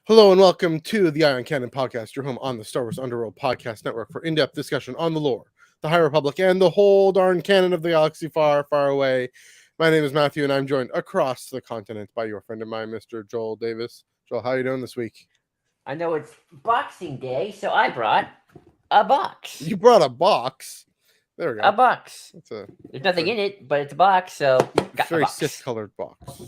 Hello and welcome to the Ion Canon podcast, your home on the Star Wars Underworld podcast network for in-depth discussion on the lore, the High Republic, and the whole darn canon of the galaxy far, far away. My name is Matthew, and I'm joined across the continent by your friend of mine, Mr. Joel Davis. Joel, how are you doing this week? I know it's Boxing Day, so I brought a box. You brought a box. There we go. A box. It's a There's nothing in it, but it's a box, so got a very box. Sith-colored box.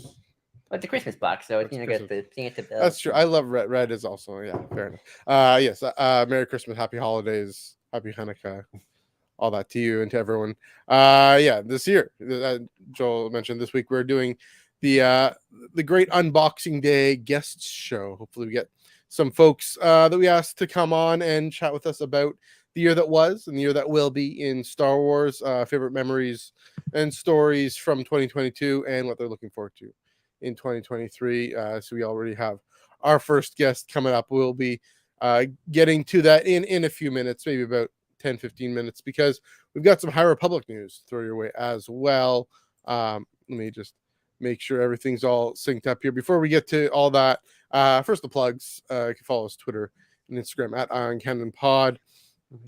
Well, it's a Christmas box, so it's got the Santa bell. That's true. I love red. Red is also, yeah, fair enough. Yes. Merry Christmas, Happy Holidays, Happy Hanukkah, all that to you and to everyone. This year, Joel mentioned this week we're doing the great unboxing day guest show. Hopefully, we get some folks that we asked to come on and chat with us about the year that was and the year that will be in Star Wars, favorite memories and stories from 2022, and what they're looking forward to in 2023. So we already have our first guest coming up. We'll be getting to that in a few minutes, maybe about 10-15 minutes, because we've got some High Republic news to throw your way as well. Let me just make sure everything's all synced up here before we get to all that. First, the plugs. You can follow us Twitter and Instagram at Ion Canon Pod.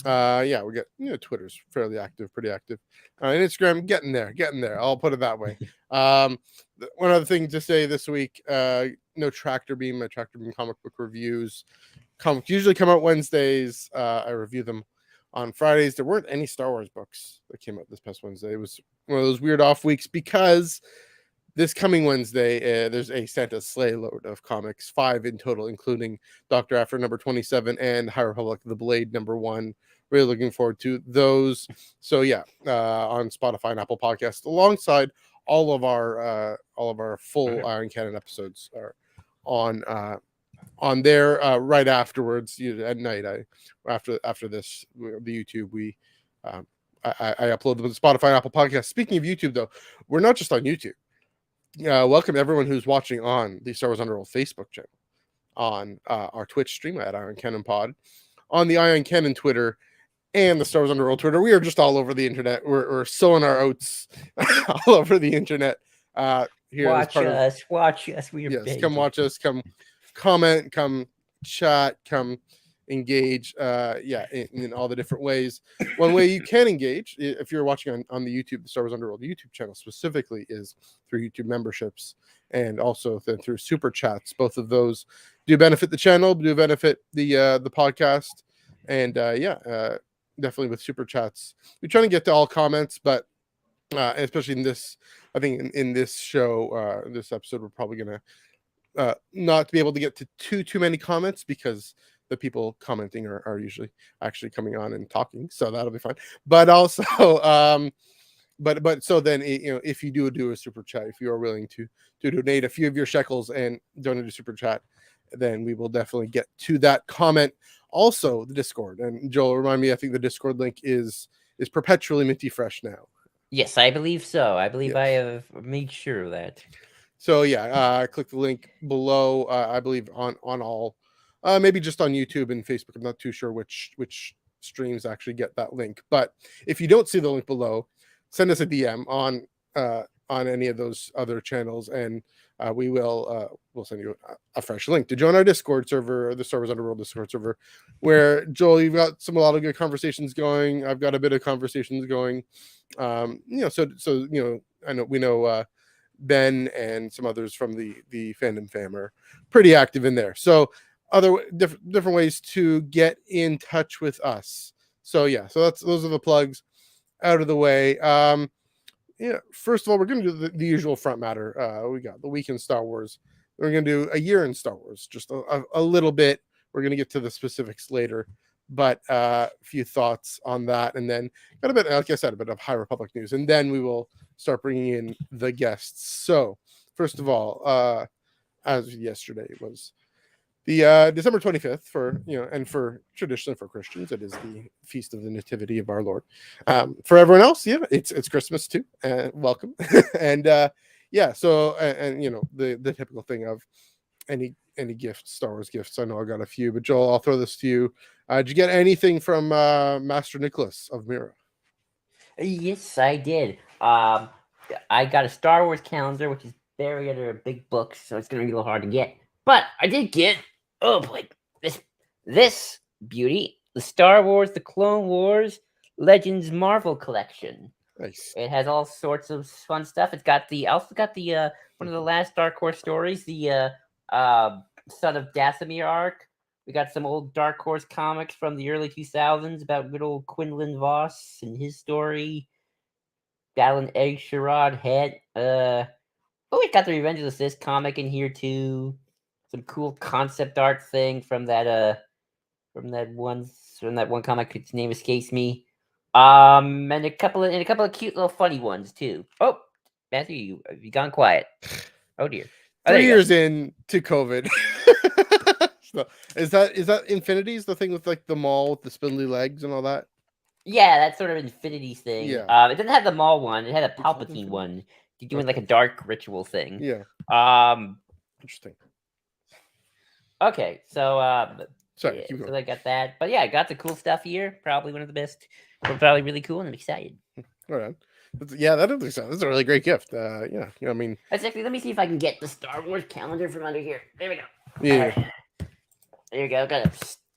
We get Twitter's fairly active, pretty active. And Instagram getting there. I'll put it that way. One other thing to say this week: no Tractor Beam. My Tractor Beam comic book reviews. Comics usually come out Wednesdays. I review them on Fridays. There weren't any Star Wars books that came out this past Wednesday. It was one of those weird off weeks because this coming Wednesday, there's a Santa sleigh load of comics, 5 in total, including Dr. After number 27 and High Republic, The Blade number 1. Really looking forward to those. So on Spotify and Apple Podcasts, alongside all of our full Iron Canon episodes are on there right afterwards at night. After this, the YouTube I upload them to Spotify and Apple Podcasts. Speaking of YouTube, though, we're not just on YouTube. Welcome everyone who's watching on the Star Wars Underworld Facebook channel, on our Twitch stream at Ion Canon Pod, on the Ion Canon Twitter, and the Star Wars Underworld Twitter. We are just all over the internet. We're sowing our oats all over the internet. Here, watch us. We are yes, come watch us. Come comment. Come chat. Come engage. In all the different ways. One way you can engage, if you're watching on the YouTube, the Star Wars Underworld YouTube channel specifically, is through YouTube memberships and also then through super chats. Both of those do benefit the channel, do benefit the podcast, and definitely with super chats. We're trying to get to all comments, but especially in this, I think in this show, this episode, we're probably gonna not be able to get to too many comments because the people commenting are usually actually coming on and talking, so that'll be fine. But also, but so then if you do a super chat, if you are willing to donate a few of your shekels and donate a super chat, then we will definitely get to that comment. Also, the Discord, and Joel, remind me, I think the Discord link is perpetually minty fresh now. Yes, I believe so. I believe I have made sure of that. So click the link below. I believe on all, maybe just on YouTube and Facebook. I'm not too sure which streams actually get that link. But if you don't see the link below, send us a DM on any of those other channels, and we'll send you a fresh link to join our Discord server, the Star Wars Underworld Discord server, where, Joel, you've got a lot of good conversations going. I've got a bit of conversations going. I know we know Ben and some others from the fandom fam are pretty active in there. So other different ways to get in touch with us. So those are the plugs out of the way. First of all, we're going to do the usual front matter. We got the week in Star Wars. We're going to do a year in Star Wars, just a little bit. We're going to get to the specifics later, but a few thoughts on that, and then got a bit, like I said, a bit of High Republic news, and then we will start bringing in the guests. So, first of all, as yesterday was the December 25th, for traditionally for Christians, it is the feast of the Nativity of our Lord. For everyone else, it's Christmas too. Welcome. And so the typical thing of any gifts, Star Wars gifts. I know I got a few, but Joel, I'll throw this to you. Did you get anything from Master Nicholas of Mira? Yes, I did. I got a Star Wars calendar, which is buried under a big book, so it's gonna be a little hard to get. But I did get Oh boy, this beauty, the Star Wars, the Clone Wars Legends Marvel collection. Nice. It has all sorts of fun stuff. It's got the also got the one of the last Dark Horse stories, the Son of Dathomir arc. We got some old Dark Horse comics from the early 2000s about good old Quinlan Voss and his story. Battling Egg Sherrod Head. Oh, we got the Revenge of the Sith comic in here too. Some cool concept art thing from that from that one comic. Its name escapes me. And a couple of cute little funny ones too. Oh, Matthew, you gone quiet? Oh dear. Oh, there 3 you go. years in to COVID. So, is that Infinities, the thing with like the mall with the spindly legs and all that? Yeah, that sort of Infinities thing. Yeah. It didn't have the Maul one. It had a It's called Palpatine Infinities? one. You're doing like Okay. a dark ritual thing. Yeah. Um. Interesting. Okay, so Sorry, yeah, keep so going. I got that. But yeah, I got the cool stuff here. Probably one of the best. Probably really cool, and I'm excited. All right. Yeah, that does sound. That's a really great gift. Yeah. I mean, Actually, let me see if I can get the Star Wars calendar from under here. There we go. yeah. There you go. Got a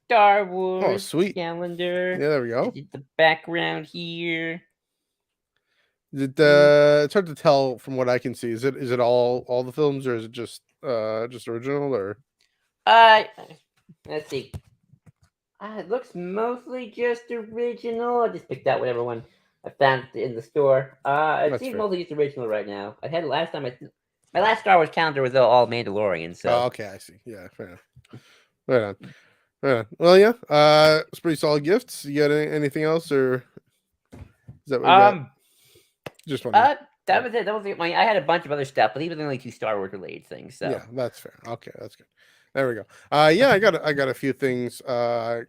Star Oh, Wars sweet. calendar. Yeah, there we go. The background here. Is it, it's hard to tell from what I can see. Is it all the films, or is it just original, or? Uh, let's see. It looks mostly just original. I just picked out whatever one I found in the store. It That's seems fair. mostly just original right now. I had last time my last Star Wars calendar was all Mandalorian. So Oh, okay, I see. Yeah, fair enough. Right on. Right on. Well, yeah. It's pretty solid gifts. You got anything else, or is that what you got? Just one. that was it. That was it. I had a bunch of other stuff, but these were the only two Star Wars related things. So Yeah, that's fair. Okay, that's good. There we go. Yeah, I got a few things. I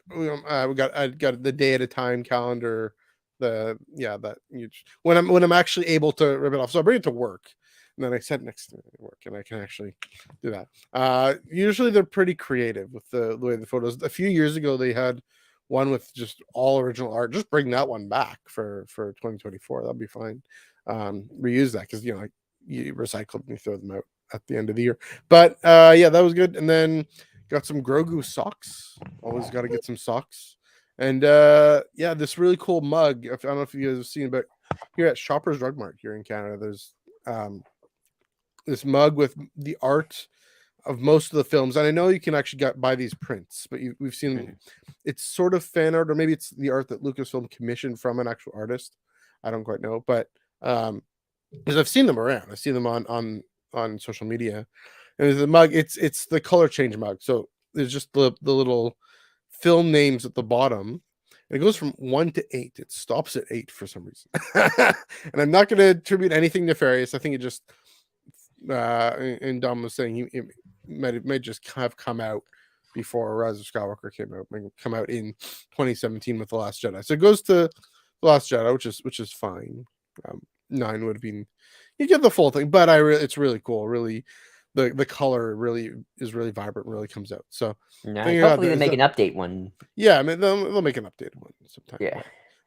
got the day at a time calendar. That when I'm actually able to rip it off. So I bring it to work, and then I set it next to work, and I can actually do that. Usually they're pretty creative with the way the photos. A few years ago they had one with just all original art. Just bring that one back for 2024. That'll be fine. Reuse that because you recycle them, you throw them out at the end of the year. But yeah, that was good. And then got some Grogu socks. Always got to get some socks. And yeah, this really cool mug. I don't know if you guys have seen, but here at Shoppers Drug Mart here in Canada, there's this mug with the art of most of the films. And I know you can actually buy these prints, but we've seen them. It's sort of fan art, or maybe it's the art that Lucasfilm commissioned from an actual artist. I don't quite know, but because I've seen them around. I've seen them on social media. And the mug, it's the color change mug. So there's just the little film names at the bottom. And it goes from 1 to 8. It stops at 8 for some reason. And I'm not going to attribute anything nefarious. I think it just and Dom was saying it might just have come out before Rise of Skywalker came out. Might come out in 2017 with The Last Jedi. So it goes to The Last Jedi, which is fine. 9 would have been, you get the full thing, but it's really cool. Really, the color really is really vibrant. Really comes out. So nice. Hopefully they make an update one. Yeah, I mean they'll make an updated one sometime. Yeah.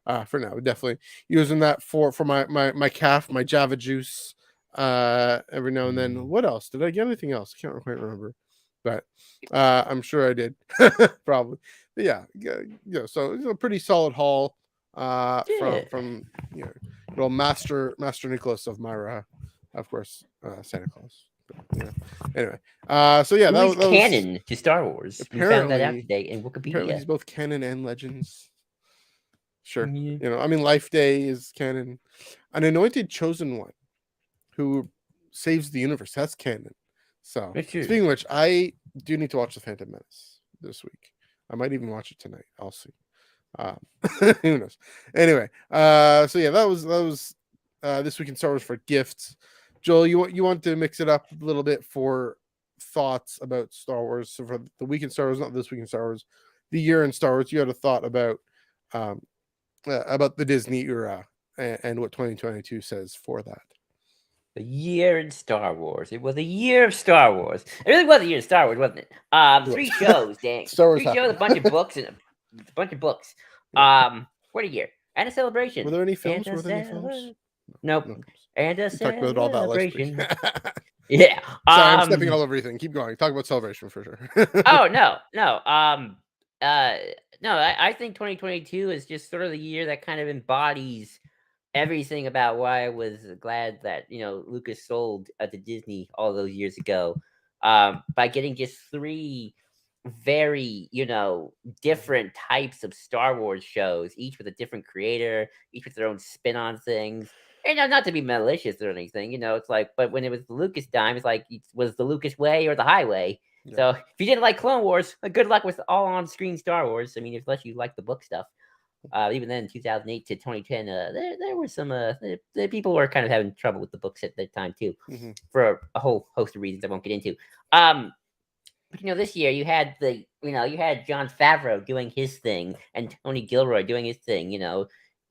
But, for now, definitely using that for my calf, my Java juice. Every now and then. What else? Did I get anything else? I can't quite remember, but I'm sure I did. Probably. But yeah. So it's a pretty solid haul. From little Master Nicholas of Myra, of course, Santa Claus. But, anyway, so yeah, that was canon to Star Wars. Apparently, we found that out today in Wikipedia. Apparently, he's both canon and Legends. Sure, Yeah. I mean, Life Day is canon. An anointed chosen one who saves the universe. That's canon. So, speaking of which, I do need to watch The Phantom Menace this week. I might even watch it tonight. I'll see. Who knows? Anyway, so yeah, that was this week in Star Wars for gifts. Joel, you want to mix it up a little bit for thoughts about Star Wars. So for the week in Star Wars, not this week in Star Wars, the year in Star Wars, you had a thought about the Disney era and what 2022 says for that. The year in Star Wars. It was a year of Star Wars. It really was a year of Star Wars, wasn't it? 3 shows, dang. Star Wars 3 shows, a bunch of books, and a bunch of books. What a year. And a celebration. Were there any films? Nope. Nope. And a we talked about all that last celebration. week. Yeah. Sorry, I'm stepping all over everything. Keep going. Talk about Celebration for sure. Oh no. Uh, no. I think 2022 is just sort of the year that kind of embodies everything about why I was glad that Lucas sold to Disney all those years ago. By getting just three very different types of Star Wars shows, each with a different creator, each with their own spin on things. And not to be malicious or anything, it's like, but when it was the Lucas dime, it's like it was the Lucas way or the highway. Yeah. So if you didn't like Clone Wars, good luck with all on screen Star Wars. I mean, unless you like the book stuff. Even then, 2008 to 2010, there were some the people were kind of having trouble with the books at that time too, for a whole host of reasons I won't get into. But this year you had you had Jon Favreau doing his thing and Tony Gilroy doing his thing.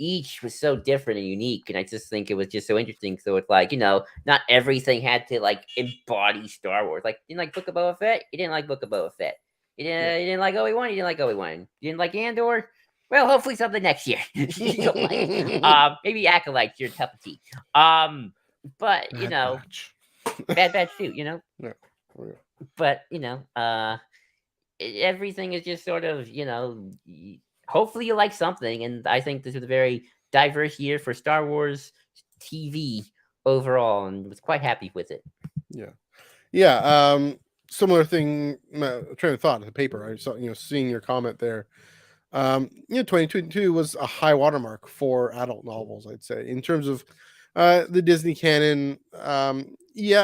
Each was so different and unique, and I just think it was just so interesting. So it's like not everything had to like embody Star Wars. Like, you didn't like Book of Boba Fett, you didn't like Book of Boba Fett. You didn't like Obi-Wan, you didn't like Obi-Wan. You didn't like Andor. Well, hopefully something next year. You don't like. Maybe Acolyte's your cup of tea. But Bad Batch too. Yeah. But everything is just sort of hopefully you like something, and I think this is a very diverse year for Star Wars TV overall, and was quite happy with it. Yeah. Similar thing. Train of thought. The paper. I saw. Seeing your comment there. 2022 was a high watermark for adult novels, I'd say, in terms of the Disney canon. I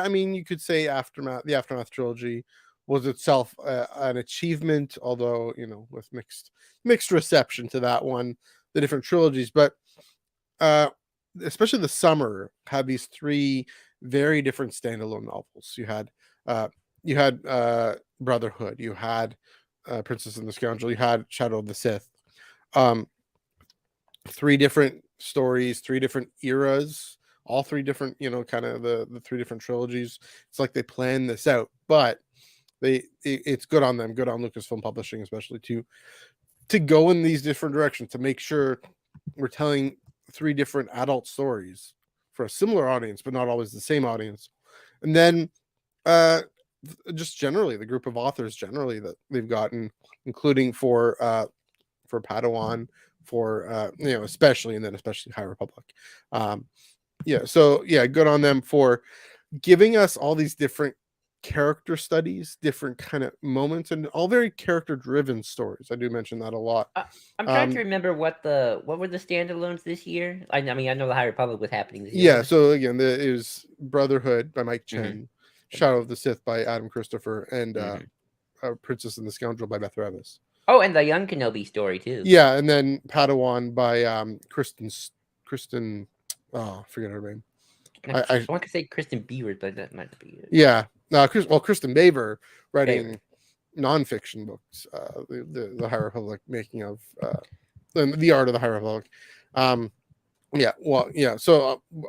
mean, you could say the Aftermath trilogy was itself an achievement, although with mixed reception to that one, the different trilogies. But especially the summer had these three very different standalone novels. You had Brotherhood, you had Princess and the Scoundrel, you had Shadow of the Sith. Three different stories, three different eras, all three different, kind of the three different trilogies. It's like they planned this out, but it's good on them, good on Lucasfilm Publishing, especially to go in these different directions, to make sure we're telling three different adult stories for a similar audience, but not always the same audience. And then just generally the group of authors generally that they've gotten, including for Padawan, for especially, and then especially High Republic. So good on them for giving us all these different character studies, different kind of moments, and all very character driven stories. I do mention that a lot. I'm trying to remember what were the standalones this year. I mean, I know the High Republic was happening this year. So again, it was Brotherhood by Mike Chen, Shadow of the Sith by Adam Christopher, and Princess and the Scoundrel by Beth Revis. Oh, and the Young Kenobi story too. Yeah, and then Padawan by Kristen. Oh, I forget her name. I want to say Kristen Beaver, but that might be it. Yeah, Kristen Baver writing nonfiction books. The High Republic, making of the art of the High Republic. So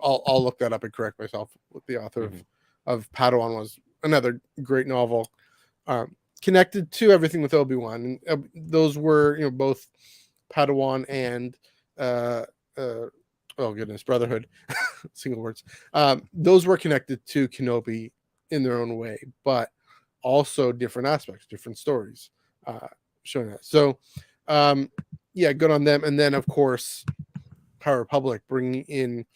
I'll look that up and correct myself. With the author of Padawan was another great novel. Connected to everything with Obi-Wan, and those were both Padawan and Brotherhood, single words. Those were connected to Kenobi in their own way, but also different aspects, different stories, showing that. So good on them. And then of course High Republic bringing in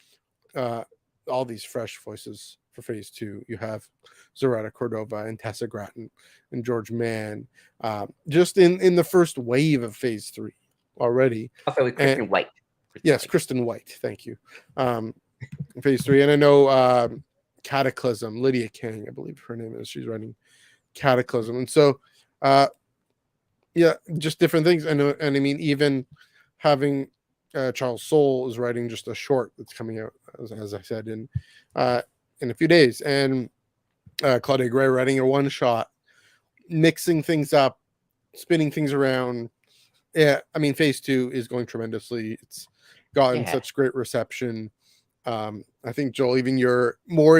all these fresh voices for Phase 2. You have Zoraida Cordova and Tessa Gratton and George Mann, just in the first wave of Phase 3 already. Also with Kristen White. Kristen White. Thank you. Phase 3, and I know Cataclysm, Lydia King, I believe her name is. She's writing Cataclysm, and so just different things. And I mean, even having Charles Soule is writing just a short that's coming out, as I said, in a few days, and Claudia Gray writing a one shot, mixing things up, spinning things around. Yeah, I mean, Phase 2 is going tremendously. It's gotten such great reception. I think, Joel, even you're more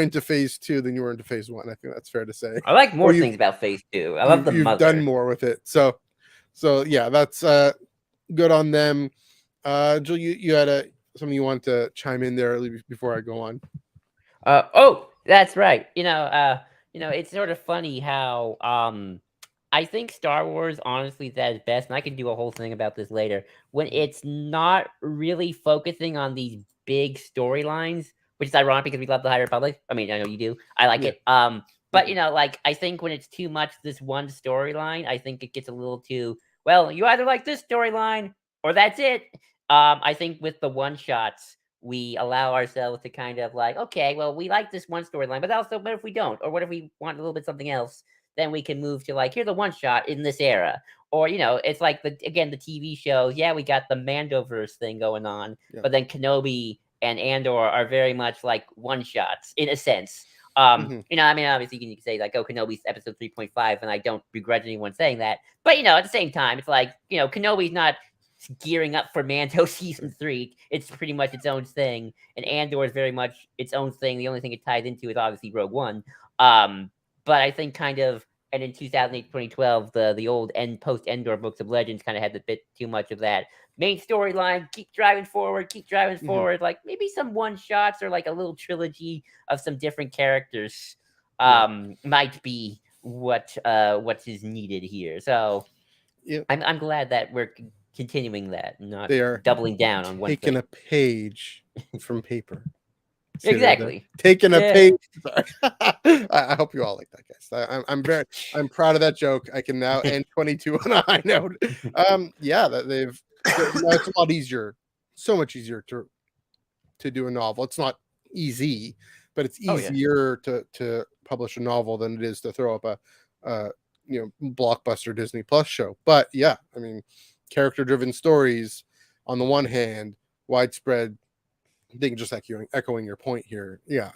into Phase 2 than you were into Phase 1. I think that's fair to say. I like more things about Phase 2. I love you've done more with it. So yeah, that's good on them. Joel, you had something you want to chime in there before I go on? That's right. It's sort of funny how I think Star Wars honestly is at its best, and I can do a whole thing about this later, when it's not really focusing on these big storylines, which is ironic because we love the High Republic. I mean, I know you do. I like Yeah. it. But Mhm. like I think when it's too much this one storyline, I think it gets a little too well, you either like this storyline or that's it. I think with the one shots we allow ourselves to kind of like, okay, well, we like this one storyline, but also, what if we don't? Or what if we want a little bit something else? Then we can move to like, here's a one shot in this era. Or, it's like the TV shows. Yeah, we got the Mandoverse thing going on, Yeah. but then Kenobi and Andor are very much like one shots in a sense. Mhm. I mean, obviously you can say like, oh, Kenobi's episode 3.5, and I don't begrudge anyone saying that. But at the same time, it's like, Kenobi's not gearing up for Mando season 3. It's pretty much its own thing, and Andor is very much its own thing. The only thing it ties into is obviously Rogue One. But I think kind of, and in 2008, 2012, the old end post Endor books of Legends kind of had a bit too much of that main storyline. Keep driving Mhm. forward. Like maybe some one shots or like a little trilogy of some different characters Yeah. might be what is needed here. So Yeah. I'm glad that we're continuing that, not They are doubling down on one taking thing. a page from paper. See what I did? Exactly. Taking a Yeah. page. Sorry. I hope you all like that, guys. I'm proud of that joke. I can now end 22 on a high note. Yeah, that now it's a lot easier, so much easier to do a novel. It's not easy, but it's Oh yeah. easier to publish a novel than it is to throw up a blockbuster Disney Plus show. But yeah, I mean, character driven stories on the one hand, widespread. I think just echoing your point here. Yeah,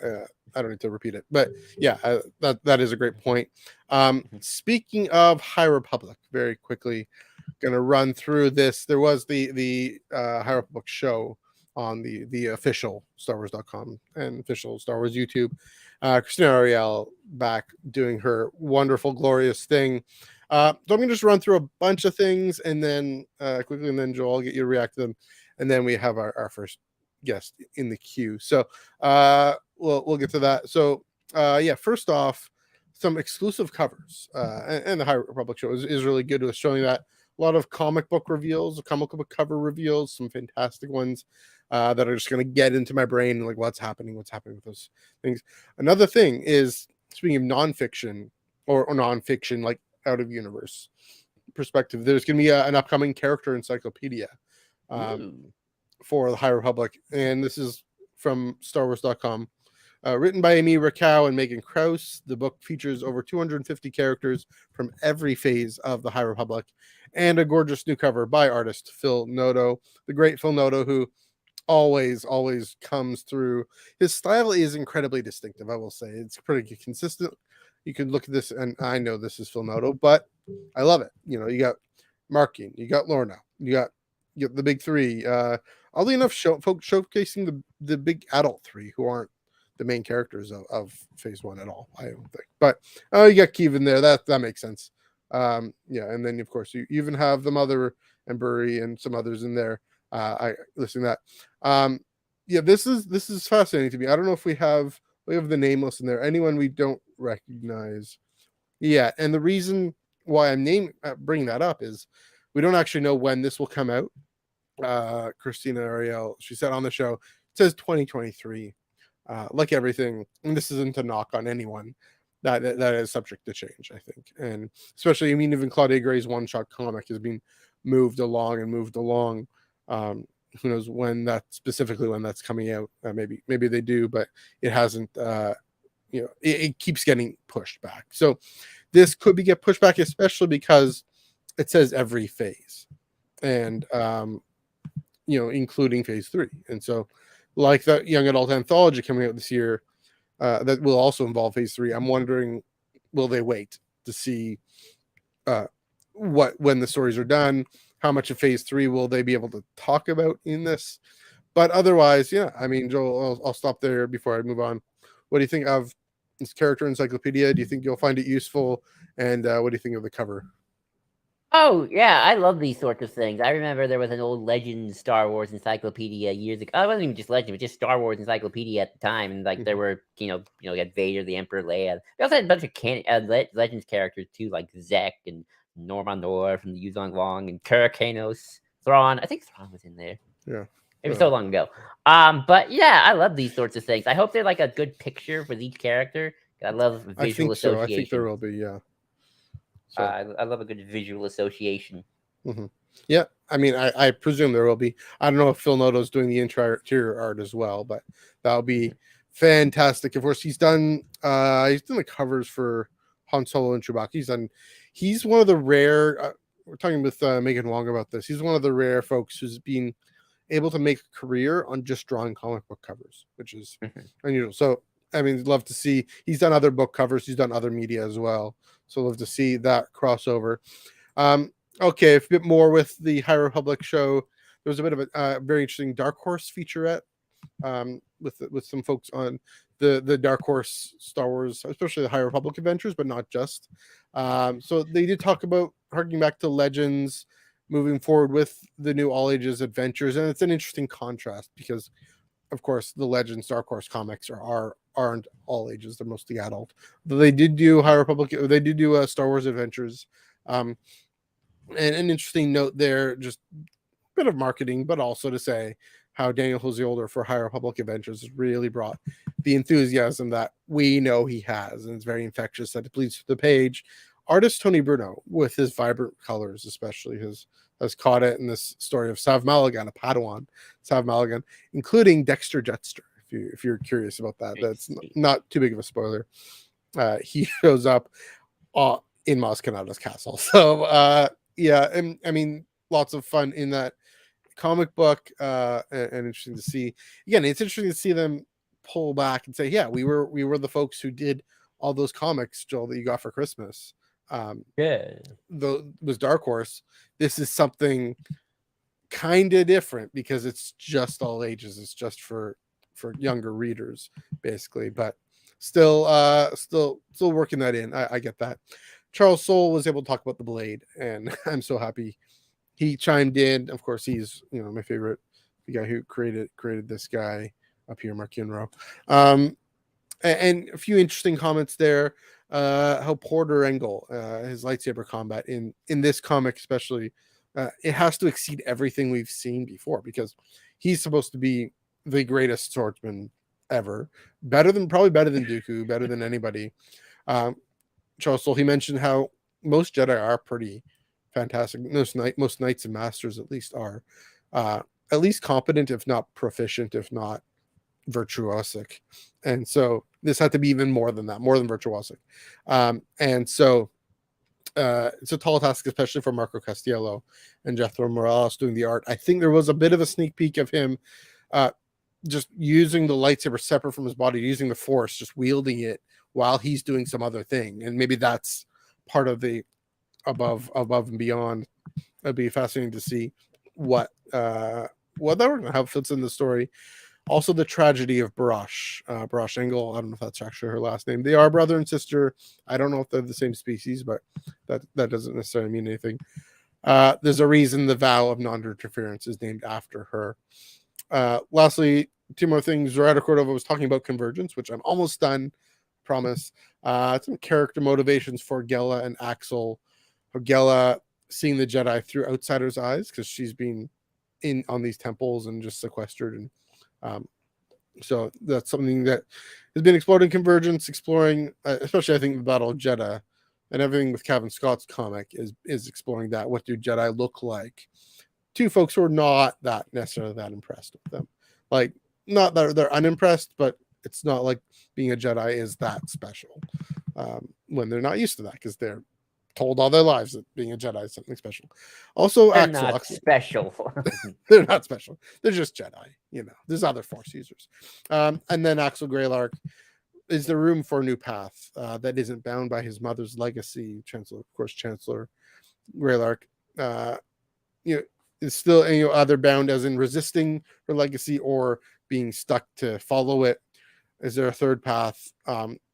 I don't need to repeat it, but yeah, that is a great point. Mhm. Speaking of High Republic, very quickly, gonna run through this. There was the High Republic show on the official StarWars.com and official Star Wars YouTube. Christina Ariel back doing her wonderful, glorious thing. So I'm gonna just run through a bunch of things and then quickly, and then Joel, I'll get you to react to them, and then we have our first guest in the queue. So we'll get to that. So yeah, first off, some exclusive covers, and the High Republic show is really good with showing that. A lot of comic book reveals, comic book cover reveals, some fantastic ones that are just going to get into my brain, like what's happening with those things. Another thing is, speaking of nonfiction or nonfiction, like out of universe perspective, there's going to be an upcoming character encyclopedia um, Ooh. for the High Republic, and this is from StarWars.com. Written by Amy Rakow and Megan Krause, the book features over 250 characters from every phase of the High Republic, and a gorgeous new cover by artist Phil Noto, the great Phil Noto, who always comes through. His style is incredibly distinctive, I will say. It's pretty consistent. You can look at this, and I know this is Phil Noto, but I love it. You got Marking, you got Lorna, you got the big three. Oddly enough, showcasing the big adult three who aren't the main characters of Phase One at all. I don't think, but you got Kevin there. That makes sense. Yeah, and then of course you even have the mother and Burry and some others in there. I listening to that. Yeah, this is fascinating to me. I don't know if we have the nameless in there. Anyone we don't recognize. Yeah, and the reason why I'm bringing that up is we don't actually know when this will come out. Christina Ariel, she said on the show, it says 2023. Like everything, and this isn't a knock on anyone. That is subject to change, I think, and especially, I mean, even Claudia Gray's one-shot comic has been moved along and moved along. Who knows when that's coming out? Maybe they do, but it hasn't. It keeps getting pushed back. So this could get pushed back, especially because it says every phase, and including phase 3. And so, like that young adult anthology coming out this year, that will also involve phase 3. I'm wondering, will they wait to see when the stories are done? How much of phase 3 will they be able to talk about in this? But otherwise, yeah, I mean, Joel, I'll stop there before I move on. What do you think of this character encyclopedia? Do you think you'll find it useful? And what do you think of the cover? Oh yeah, I love these sorts of things. I remember there was an old Legend Star Wars encyclopedia years ago. Oh, it wasn't even just Legend, it was just Star Wars encyclopedia at the time, and like there Mhm. were you had Vader, the Emperor, Leia. They also had a bunch of Legends characters too, like Zek and Normanor from the Yuzong Long and Kurakanos, Thrawn. I think Thrawn was in there. Yeah. It was so long ago. But yeah, I love these sorts of things. I hope they're like a good picture with each character. I love I visual think so. I think there association. will be. Yeah. So. I love a good visual association. hmm Yeah, I mean, I presume there will be. I don't know if Phil Noto's doing the interior art as well, but that'll be fantastic. Of course, he's done the covers for Han Solo and Chewbacca. He's one of the rare. We're talking with Megan Wong about this. He's one of the rare folks who's been able to make a career on just drawing comic book covers, which is Mhm. unusual. So, I mean, love to see. He's done other book covers. He's done other media as well. So, love to see that crossover. Um, okay, a bit more with the High Republic show. There was a bit of a very interesting Dark Horse featurette with some folks on the Dark Horse Star Wars, especially the High Republic adventures, but not just. So they did talk about harking back to Legends, moving forward with the new all ages adventures, and it's an interesting contrast because, of course, the Legends Dark Horse comics aren't all ages; they're mostly adult. Though they did do High Republic, they did do Star Wars adventures. Um, and an interesting note there, just a bit of marketing, but also to say how Daniel Jose Older for High Republic Adventures has really brought the enthusiasm that we know he has, and it's very infectious that it bleeds through the page. Artist Tony Bruno, with his vibrant colors, especially, has caught it in this story of Sav Malagan, a Padawan, Sav Malagan, including Dexter Jetster. If you're curious about that, that's not too big of a spoiler. He shows up in Maz Kanata's castle. So yeah, and I mean, lots of fun in that comic book, and interesting to see. Again, it's interesting to see them pull back and say, yeah, we were the folks who did all those comics, Joel, that you got for Christmas. Yeah. Was Dark Horse. This is something kind of different because it's just all ages. It's just for younger readers, basically. But still working that in. I get that. Charles Soule was able to talk about the Blade, and I'm so happy he chimed in. Of course, he's my favorite, the guy who created this guy up here, Mark Yunro. And a few interesting comments there. How Porter Engel, his lightsaber combat in this comic especially, it has to exceed everything we've seen before because he's supposed to be the greatest swordsman ever, probably better than Dooku, better than anybody. Um, Charles Soule, he mentioned how most Jedi are pretty fantastic. Most knights and masters at least are at least competent, if not proficient, if not virtuosic. And so this had to be even more than that, more than virtuosic. And so it's a tall task, especially for Marco Castiello and Jethro Morales doing the art. I think there was a bit of a sneak peek of him just using the lightsaber separate from his body, using the force, just wielding it while he's doing some other thing. And maybe that's part of the above and beyond. It'd be fascinating to see what that how it fits in the story. Also, the tragedy of Barash Engel. I don't know if that's actually her last name. They are brother and sister. I don't know if they're the same species, but that doesn't necessarily mean anything. There's a reason the vow of non-interference is named after her. Lastly, two more things. Zoraida Cordova was talking about convergence, which I'm almost done. Promise. Some character motivations for Gela and Axel. Gela seeing the Jedi through outsiders' eyes because she's been in on these temples and just sequestered, and so that's something that has been explored in Convergence, exploring especially I think the Battle of Jeddah and everything with Kevin Scott's comic is exploring that. What do Jedi look like? Two folks who are not that necessarily that impressed with them, like not that they're unimpressed, but it's not like being a Jedi is that special when they're not used to that because they're told all their lives that being a Jedi is something special. Also, They're Axel. not special. They're not special. They're just Jedi. There's other Force users. And then Axel Greylark, is there room for a new path that isn't bound by his mother's legacy? Chancellor Greylark, is still either bound as in resisting her legacy or being stuck to follow it. Is there a third path?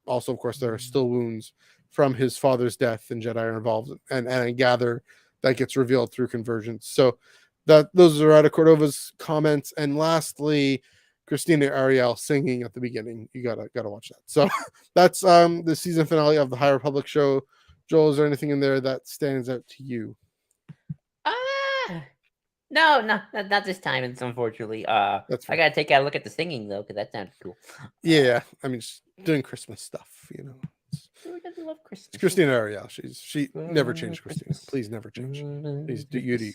Also, of course, there are still wounds from his father's death, and Jedi are involved. And I gather that gets revealed through convergence. So those are out of Cordova's comments. And lastly, Christina Ariel singing at the beginning. You gotta watch that. So that's the season finale of the High Republic show. Joel, is there anything in there that stands out to you? No, not this time. It's unfortunately. That's I fine. gotta take a look at the singing though, because that sounds cool. Yeah, I mean, just doing Christmas stuff, you know. Who doesn't love Christmas? It's Christina Ariel. She never changed, Christina. Please never change. Please do you.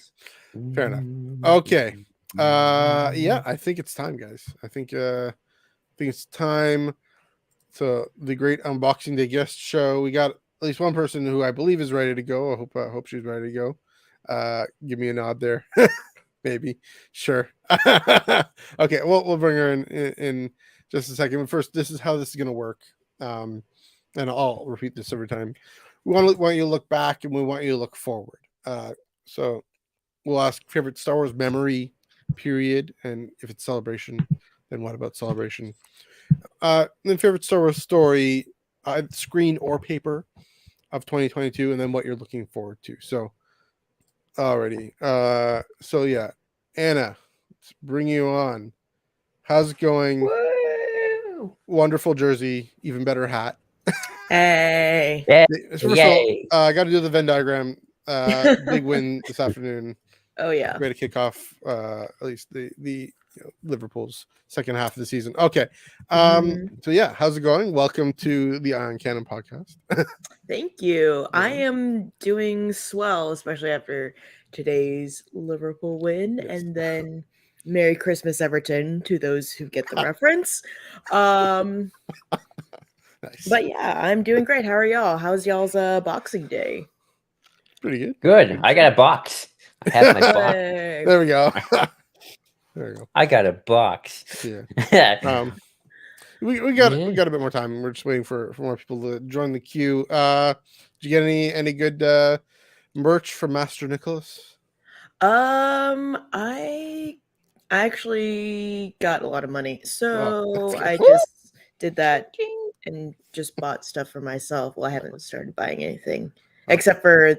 Fair enough. Okay. Yeah, I think it's time, guys. I think it's time to the great unboxing day guest show. We got at least one person who I believe is ready to go. I hope she's ready to go. Give me a nod there. Maybe. Sure. Okay, we'll bring her in just a second. But first, this is how this is gonna work. And I'll repeat this every time. We want you to look back, and we want you to look forward. So we'll ask favorite Star Wars memory, period, and if it's celebration, then what about celebration? Then favorite Star Wars story, screen or paper of 2022, and then what you're looking forward to. So, already. So yeah, Anna, let's bring you on. How's it going? Woo! Wonderful jersey, even better hat. Hey. Yeah. First of all, Yay. I got to do the Venn diagram. Big win this afternoon. Oh yeah. Way to kick off at least the Liverpool's second half of the season. Okay. So yeah, how's it going? Welcome to the Ion Canon podcast. Thank you. I Yeah. am doing swell, especially after today's Liverpool win. Yes. And then Merry Christmas, Everton, to those who get the reference. Nice. But yeah, I'm doing great. How are y'all? How's y'all's Boxing Day? Pretty good. Good. I got a box. I have my box. Hey. There we go. There we go. I got a box. Yeah. We got Yeah. a bit more time. We're just waiting for more people to join the queue. Did you get any good merch from Master Nicholas? I actually got a lot of money, so that's I good. just did that and just bought stuff for myself. Well, I haven't started buying anything except for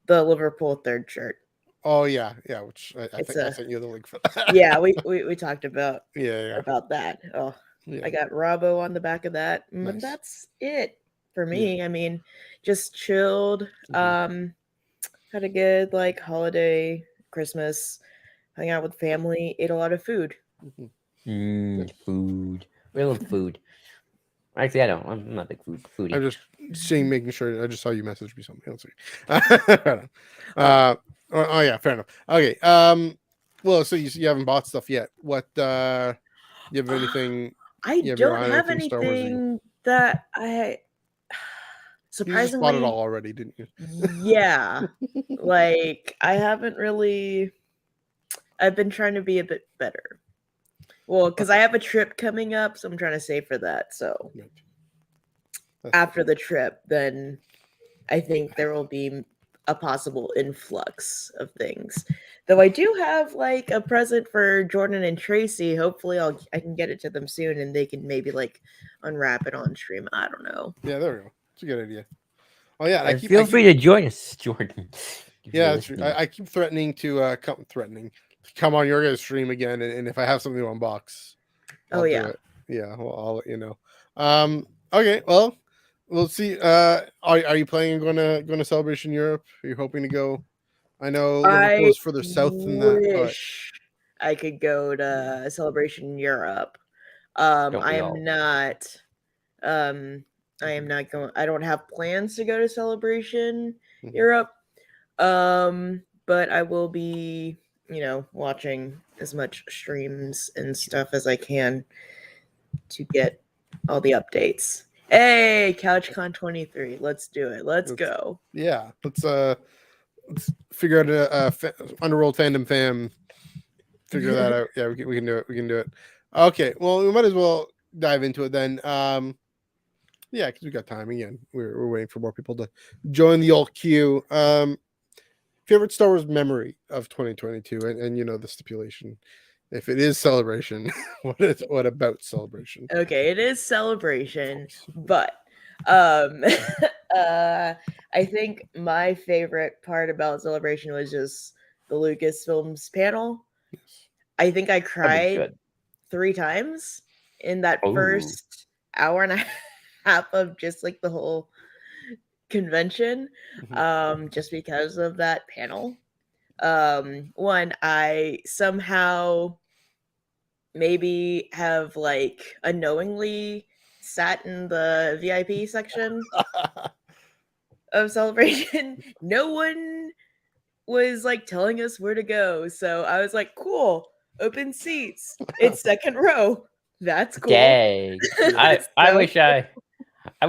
the Liverpool third shirt. Oh yeah, which I It's think I sent you the link for that. Yeah, we talked about yeah. about that. Oh, Yeah. I got Robbo on the back of that. Nice. That's it for me. I mean, just chilled. Had a good holiday, Christmas, hung out with family, ate a lot of food. Food. We love food. Actually, I don't. I'm not a big foodie. I'm just making sure. I just saw you message me something else. Oh yeah, fair enough. Okay. Well, so you haven't bought stuff yet. What? You have anything? I you have your don't eye on have anything Star Wars-y? anything that I You just surprisingly bought it all already, didn't you? Yeah. I haven't really. I've been trying to be a bit better. Well, because I have a trip coming up, so I'm trying to save for that. So That's after the trip, then I think there will be a possible influx of things. Though I do have a present for Jordan and Tracy. Hopefully I can get it to them soon and they can maybe unwrap it on stream. I don't know. Yeah, there we go. It's a good idea. Oh yeah, Feel free to join us, Jordan. Yeah, that's true. I keep threatening to come on your guys' stream again, and if I have something to unbox, I'll do it. Yeah, well, I'll let you know. Okay, well, we'll see. Are you planning on going to Celebration Europe? Are you hoping to go? I know Liverpool is further south than that. Wish I could go to Celebration Europe. I am not going. I don't have plans to go to Celebration Europe. But I will be, watching as much streams and stuff as I can to get all the updates. Hey, CouchCon 23. Let's do it. Let's go. Yeah, let's figure out a Underworld fandom fam. Figure that out. Yeah, we can do it. We can do it. Okay, well, we might as well dive into it then. Yeah, because we got time again. We're waiting for more people to join the old queue. Favorite Star Wars memory of 2022, and the stipulation. If it is Celebration, what about Celebration? Okay, it is Celebration, but I think my favorite part about Celebration was just the Lucasfilms panel. I think I That was cried good. 3 times in that Oh. first hour and a half of just like the whole convention, just because of that panel. One, I somehow maybe have like unknowingly sat in the VIP section of Celebration. No one was like telling us where to go, so I was like, cool, open seats, it's second row, that's cool. Dang. I So-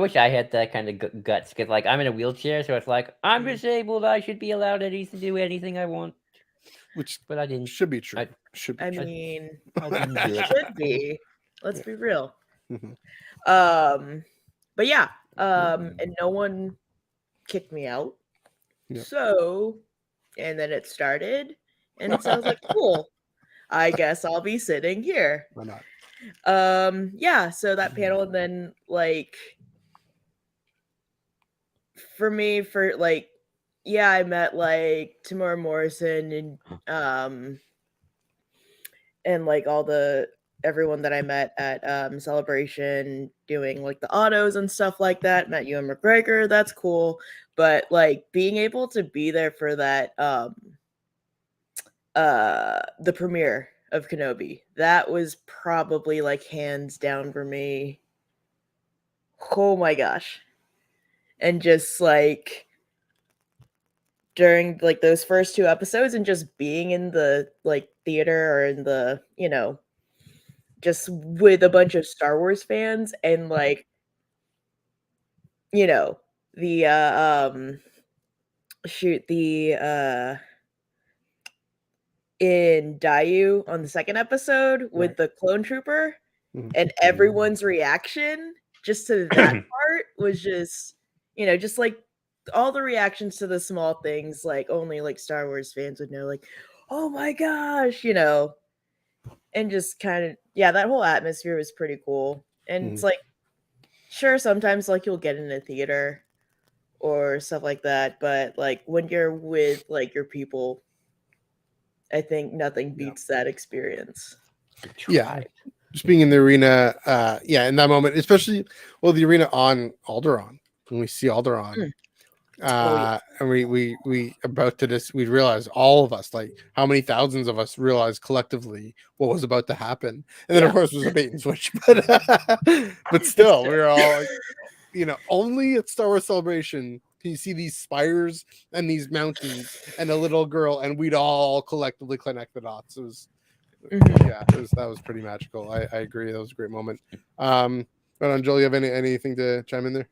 wish I had that kind of guts, because like I'm in a wheelchair, so it's like I'm disabled. I should be allowed to do anything I want, Which but I didn't. should be true. I- Should be I true. mean, I didn't do it. should be. Let's be real. Mhm. But yeah, and no one kicked me out. Yeah. So, and then it started, and so I was like, cool. I guess I'll be sitting here. Why not? Yeah, so that panel, and then like for me, for like, yeah, I met like Tamora Morrison and like all the everyone that I met at Celebration doing like the autos and stuff like that. Met Ewan McGregor, that's cool. But like being able to be there for that the premiere of Kenobi, that was probably like hands down for me. Oh my gosh. And just like during like those first 2 episodes and just being in the like theater or in the, just with a bunch of Star Wars fans and like, the in Dayu on the second episode with Right. the clone trooper Mhm. and everyone's reaction just to that part was just, just like all the reactions to the small things, like only like Star Wars fans would know, like, oh my gosh, and just kind of, yeah, that whole atmosphere was pretty cool. And it's like, sure, sometimes like you'll get in a theater or stuff like that, but like when you're with like your people, I think nothing beats that experience. Yeah. Just being in the arena, in that moment, especially the arena on Alderaan, when we see Alderaan, and we about to this, we realized, all of us, like how many thousands of us realized collectively what was about to happen, and then of course it was a bait and switch, but still, we were all like, only at Star Wars Celebration can you see these spires and these mountains and a little girl, and we'd all collectively connect the dots. It was. That was pretty magical. I agree. That was a great moment. But on Joel, you have anything to chime in there?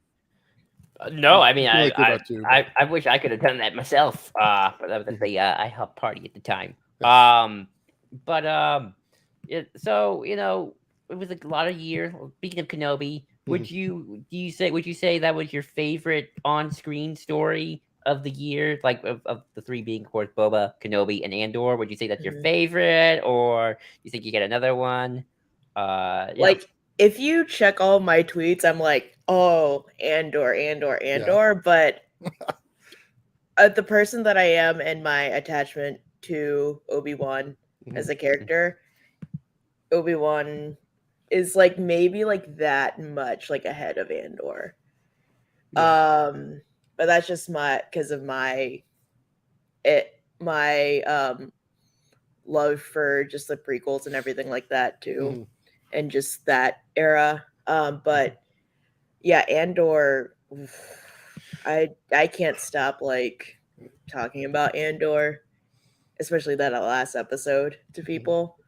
No, I mean, like you're about to, but- I wish I could have done that myself. But that was the IHOP party at the time. Yes. So it was a lot of years. Speaking of Kenobi, would you say that was your favorite on-screen story of the year, like of the 3 being, of course, Boba, Kenobi, and Andor? Would you say that's your favorite, or you think you get another one? Like, if you check all my tweets, I'm like, oh, Andor, but the person that I am and my attachment to Obi-Wan as a character, Obi-Wan is like maybe like that much like ahead of Andor. But that's just because of my love for just the prequels and everything like that too, and just that era. But yeah, Andor, I can't stop like talking about Andor, especially that last episode to people.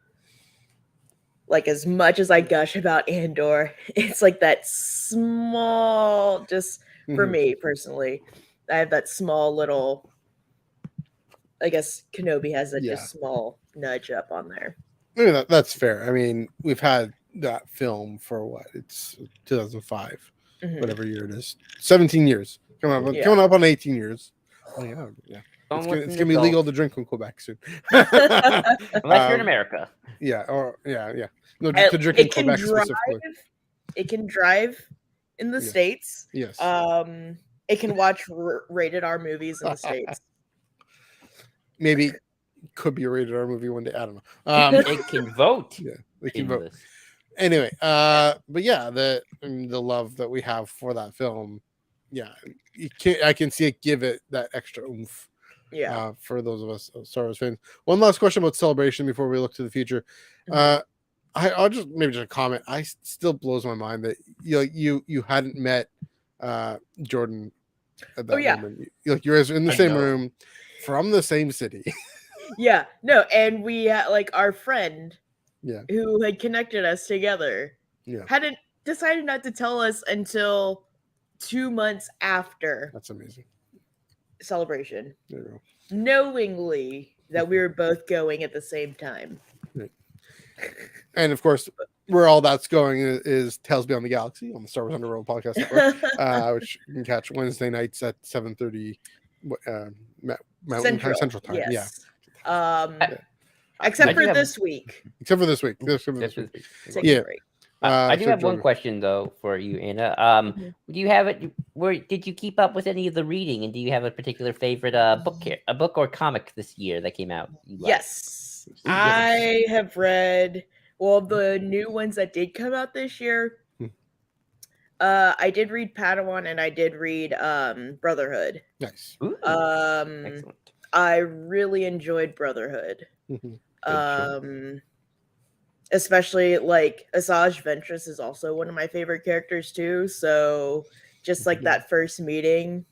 Like, as much as I gush about Andor, it's like that small, just for me personally, I have that small little, I guess Kenobi has that just small nudge up on there. I mean, that's fair. I mean, we've had that film for what? It's 2005, whatever year it is. 17 years. Coming up on 18 years. Oh, yeah. It's gonna be legal to drink in Quebec soon. Unless you're in America. Yeah. No, just to drink in Quebec specifically. It can drive in the States. Yes. It can watch rated R movies in the States. Maybe could be a rated R movie one day. I don't know. It can vote. Yeah, they can in vote. this. Anyway, but yeah, the love that we have for that film, yeah, I can see it give it that extra oomph. Yeah. For those of us Star Wars fans. One last question about Celebration before we look to the future. I'll just maybe just a comment. I still blows my mind that you hadn't met Jordan at that moment. You guys are in the same room from the same city. Yeah, no, and we like our friend, Yeah, who had connected us together, hadn't decided not to tell us until 2 months after. That's amazing. Celebration. There you go. Knowingly that we were both going at the same time. Right. And of course, where all that's going is Tales Beyond the Galaxy on the Star Wars Underworld podcast network, which you can catch Wednesday nights at 7:30 Mountain Time, Central Time. Yes. Except for this week. Except for this week. Yeah. I do have one question though for you, Anna. Do you have it? Where did you keep up with any of the reading, and do you have a particular favorite book or comic this year that came out? Yes, I have read the new ones that did come out this year. I did read Padawan, and I did read Brotherhood. Nice. Excellent. I really enjoyed Brotherhood. Especially like Asajj Ventress is also one of my favorite characters too. So just like that first meeting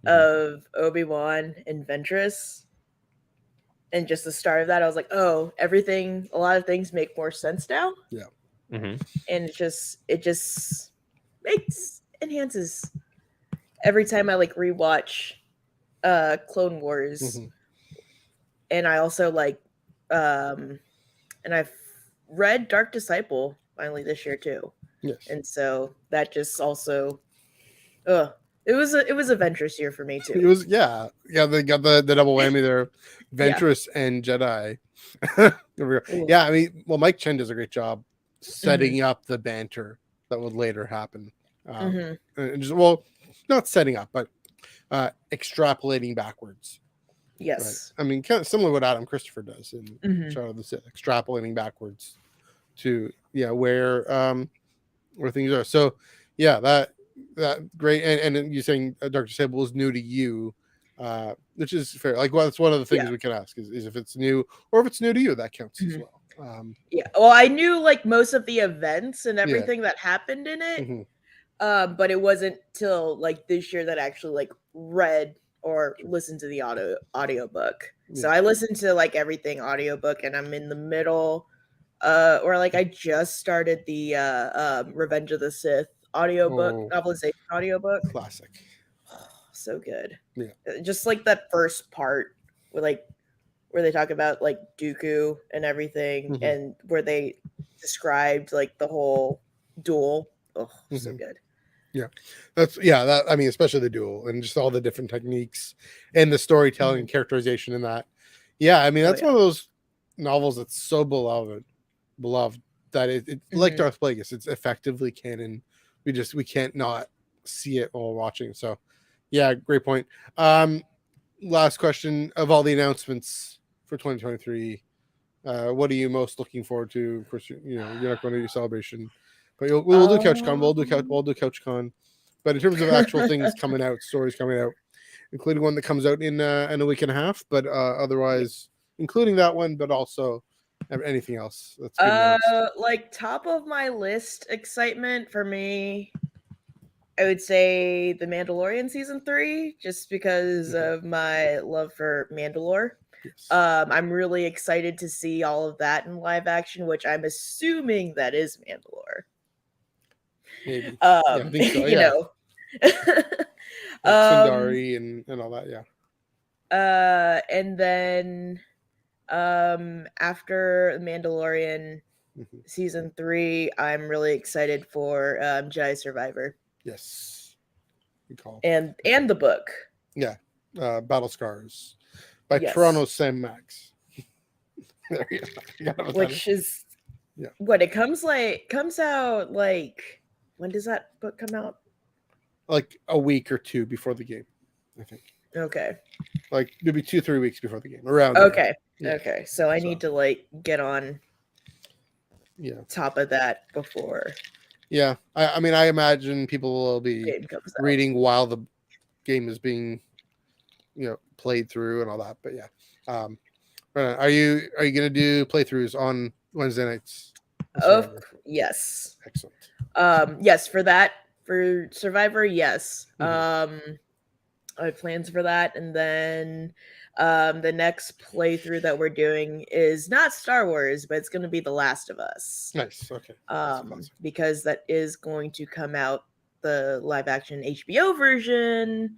of Obi-Wan and Ventress, and just the start of that, I was like, oh, a lot of things make more sense now. Yeah. And it just enhances every time I like rewatch Clone Wars. And I also like and I've read Dark Disciple finally this year too. Yes. And so that just also it was a Ventress year for me too. It was they got the double whammy there. Ventress and Jedi. Yeah, I mean, Mike Chen does a great job setting up the banter that would later happen. And just, not setting up, but extrapolating backwards. Yes. Right? I mean, kind of similar to what Adam Christopher does in Shadow of the Sith, extrapolating backwards to where things are. So that great, and you saying Dark Disciple is new to you, which is fair. Like, that's one of the things we can ask is if it's new or if it's new to you, that counts as well. Well, I knew like most of the events and everything that happened in it, but it wasn't till like this year that I actually like read or listened to the audiobook. So I listened to like everything audiobook, and I'm in the middle or like I just started the Revenge of the Sith audiobook, novelization audiobook. Classic. So good. Yeah. Just like that first part where they talk about like Dooku and everything, and where they described like the whole duel. So good. Yeah, I mean, especially the duel and just all the different techniques and the storytelling and characterization in that. Yeah, I mean, that's one of those novels that's so beloved that it like Darth Plagueis, it's effectively canon. We can't not see it while watching. So yeah, great point. Last question: of all the announcements for 2023, what are you most looking forward to? Of course, you're not going to do Celebration, but we'll do CouchCon. We'll do CouchCon. But in terms of actual things coming out, stories coming out, including one that comes out in a week and a half, but otherwise, including that one, but also anything else that's like top of my list excitement for me, I would say The Mandalorian season 3, just because of my love for Mandalore. Yes. I'm really excited to see all of that in live action, which I'm assuming that is Mandalore. Maybe. I think so. You know. Sundari and all that, and then after Mandalorian season 3, I'm really excited for Jedi Survivor. Yes. Good call. And the book. Yeah. Battle Scars by Toronto Sam Max. There you go. Which is what it comes out like, when does that book come out? like a week or two before the game, I think. Okay. Like maybe 2-3 weeks before the game, around there. Okay. Yeah. Okay. So I need to like get on top of that before. Yeah. I mean, I imagine people will be game comes out. reading while the game is being, played through and all that. But yeah. Are you gonna do playthroughs on Wednesday nights? Yes. Excellent. Yes, for Survivor, yes. I have plans for that, and then the next playthrough that we're doing is not Star Wars, but it's going to be The Last of Us. Nice. Okay. Because that is going to come out, the live action HBO version,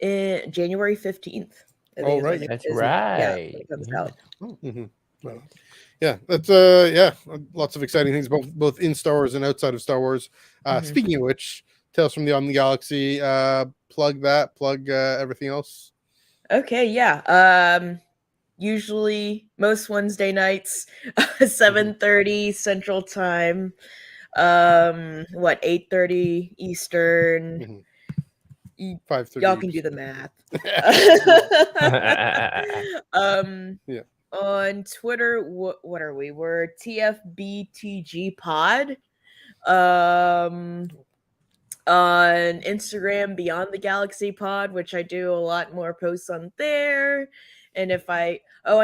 in January 15th. Oh, right. That's right. Yeah, it comes out. Mm-hmm. Well, yeah, that's lots of exciting things both in Star Wars and outside of Star Wars. Speaking of which, Tales from Beyond the Galaxy, plug everything else. Okay, yeah. Usually most Wednesday nights, 7:30 Central Time. 8:30 Eastern. 5:30. Y'all can do the math. Yeah. On Twitter, what are we? We're TFBTG Pod. On Instagram, Beyond the Galaxy Pod, which I do a lot more posts on there. And I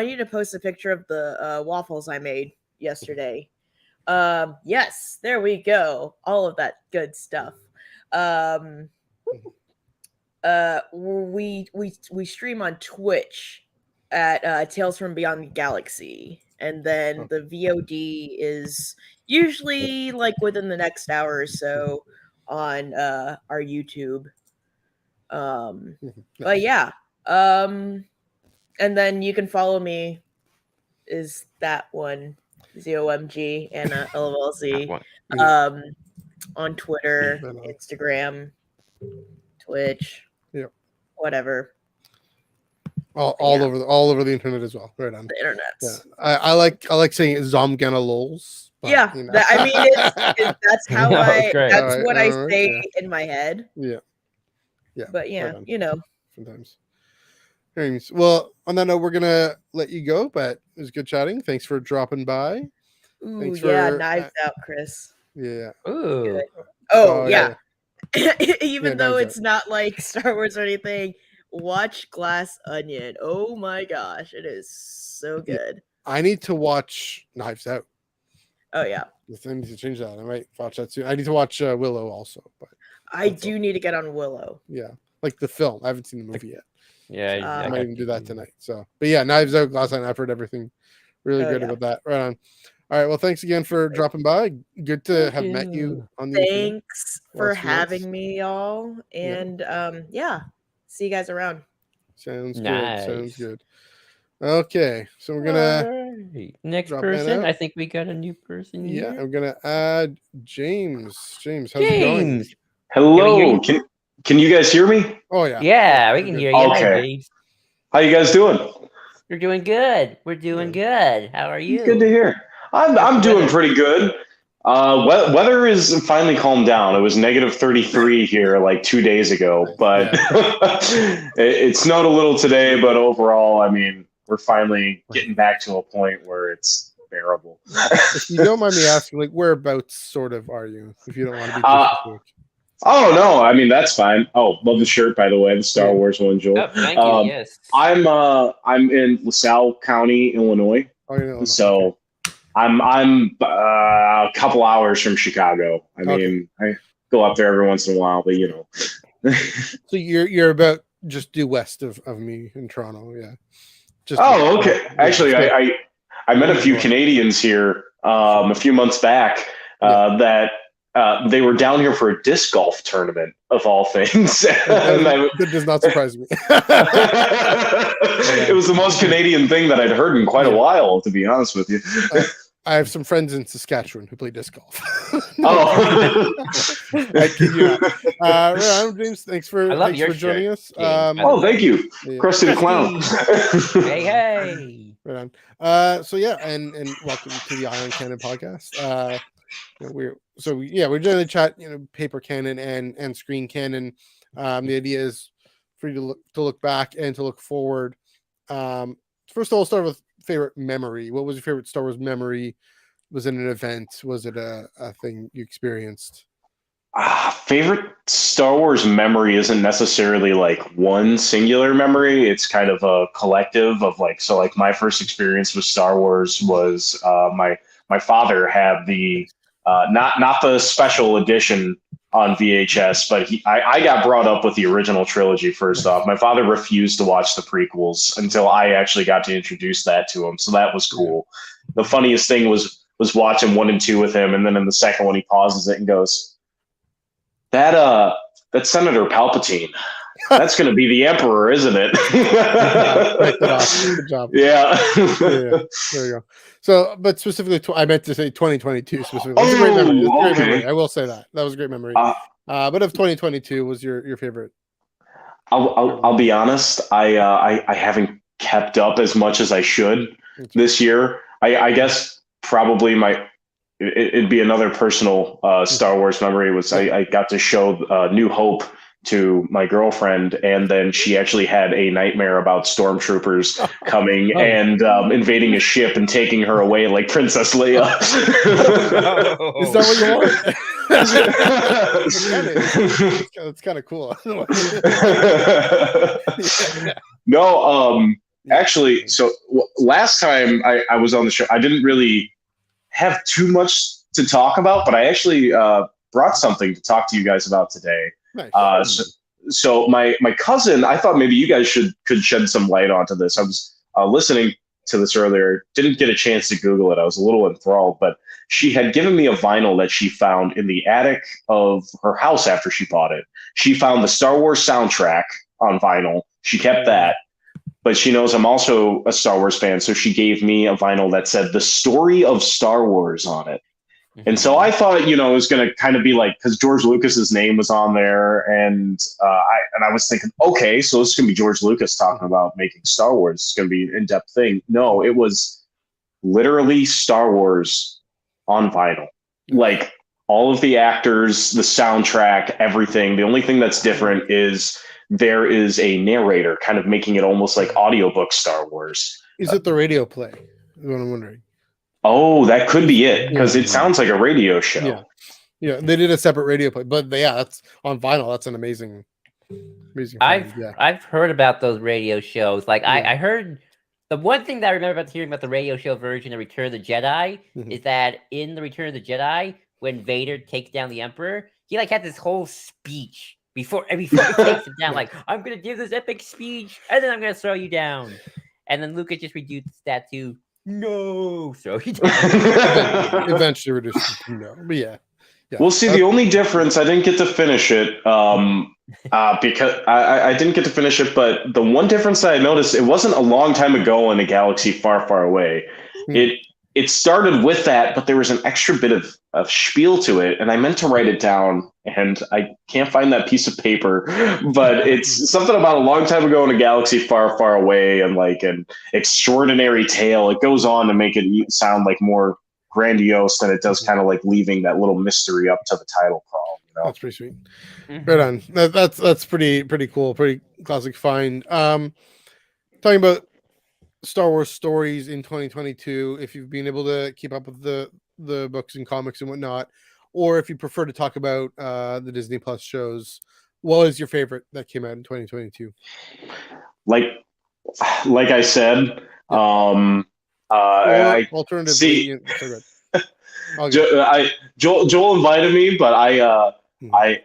need to post a picture of the waffles I made yesterday. Yes, there we go. All of that good stuff. We stream on Twitch at Tales from Beyond the Galaxy, and then the VOD is usually like within the next hour or so on our YouTube. But yeah, and then you can follow me. Is that one ZOMG and LLZ on Twitter, Instagram, Twitch, whatever. All over the internet as well. Right on the internet. Yeah. I like saying Zomgana lols. But, yeah, that's how what I say in my head. Yeah. But sometimes. Well, on that note, we're gonna let you go. But it was good chatting. Thanks for dropping by. Ooh, Knives Out, Chris. Yeah. Ooh. Oh yeah. Even though it's not like Star Wars or anything, watch Glass Onion. Oh my gosh, it is so good. I need to watch Knives Out. Oh yeah. I need to change that. I might watch that soon. I need to watch Willow also, but I do need to get on Willow. Yeah, like the film. I haven't seen the movie yet. Yeah, I might even do that tonight. So, but yeah, Knives Out, Glass Onion. I've heard everything really good about that. Right on. All right. Well, thanks again for dropping by. Good to have met you on the Thanks for having me, y'all. And see you guys around. Sounds good. Sounds good. Okay, so we're gonna next person. I think we got a new person here. Yeah, I'm gonna add James. James, how's it going? Hello. Can you guys hear me? Oh yeah. Yeah, we can hear you. Okay. How you guys doing? You're doing good. We're doing good. How are you? Good to hear. I'm doing pretty good. Weather is finally calmed down. It was -33 here like 2 days ago, but it snowed a little today. But overall, I mean, we're finally getting back to a point where it's bearable. If you don't mind me asking, like, whereabouts sort of are you? If you don't want to be too specific. Oh no, I mean that's fine. Oh, love the shirt, by the way, the Star Wars one, Joel. Oh, thank you. Yes. I'm in LaSalle County, Illinois. Oh, you know, so I'm a couple hours from Chicago. I mean, I go up there every once in a while, but So you're about just due west of me in Toronto, yeah. Just okay. Actually, I met a few Canadians here a few months back that. They were down here for a disc golf tournament, of all things. That does not surprise me. It was the most Canadian thing that I'd heard in quite a while, to be honest with you. I have some friends in Saskatchewan who play disc golf. I kid you not. James, thanks for joining us. Thank you. Krusty the Clown. Hey. Right on. So yeah, and welcome to the Iron Canon podcast. We're generally chat, paper canon and screen canon. The idea is for you to look back and to look forward. First of all, start with favorite memory. What was your favorite Star Wars memory? Was it an event? Was it a thing you experienced? Favorite Star Wars memory isn't necessarily like one singular memory. It's kind of a collective of like my first experience with Star Wars was my father had the not the special edition on VHS, but I got brought up with the original trilogy first off. My father refused to watch the prequels until I actually got to introduce that to him. So that was cool. The funniest thing was watching 1 and 2 with him, and then in the second one he pauses it and goes, That's Senator Palpatine. That's going to be the Emperor, isn't it? Good job. Yeah. There you go. So, but specifically, I meant to say 2022 specifically. That's a great memory. That's a great memory. I will say that was a great memory. But of 2022 was your favorite? I'll be honest. I haven't kept up as much as I should this year. I guess probably it'd be another personal Star Wars memory was I got to show New Hope to my girlfriend, and then she actually had a nightmare about stormtroopers coming and invading a ship and taking her away like Princess Leia. Is that what you want? It's kind of cool. No, actually, so last time I was on the show, I didn't really have too much to talk about, but I actually brought something to talk to you guys about today. Nice. So my cousin, I thought maybe you guys could shed some light onto this. I was listening to this earlier, didn't get a chance to Google it. I was a little enthralled, but she had given me a vinyl that she found in the attic of her house after she bought it. She found the Star Wars soundtrack on vinyl. She kept that, but she knows I'm also a Star Wars fan, so she gave me a vinyl that said The Story of Star Wars on it. And so I thought, it was going to kind of be like, because George Lucas's name was on there, and I was thinking, okay, so this is going to be George Lucas talking about making Star Wars. It's going to be an in-depth thing. No, it was literally Star Wars on vinyl. Like all of the actors, the soundtrack, everything. The only thing that's different is there is a narrator kind of making it almost like audiobook Star Wars. Is it the radio play? Is what I'm wondering. Oh, that could be it, because it sounds like a radio show. Yeah, they did a separate radio play, but that's on vinyl. That's an amazing. I've heard about those radio shows. Like I heard the one thing that I remember about hearing about the radio show version of Return of the Jedi is that in the Return of the Jedi, when Vader takes down the Emperor, he had this whole speech before he takes him down. Like, I'm gonna give this epic speech, and then I'm gonna throw you down. And then Lucas just reduced that to no, so he eventually reduced it to no. But yeah. We'll see. The only difference, I didn't get to finish it because I didn't get to finish it. But the one difference that I noticed, it wasn't a long time ago in a galaxy far, far away. It started with that, but there was an extra bit of spiel to it, and I meant to write it down, and I can't find that piece of paper. But it's something about a long time ago in a galaxy far, far away, and like an extraordinary tale. It goes on to make it sound like more grandiose than it does kind of like leaving that little mystery up to the title crawl. That's pretty sweet. Right on. That's pretty cool. Pretty classic find. Talking about Star Wars stories in 2022, if you've been able to keep up with the books and comics and whatnot, or if you prefer to talk about the Disney Plus shows, what was your favorite that came out in 2022? Like I said, alternatively, Joel invited me, but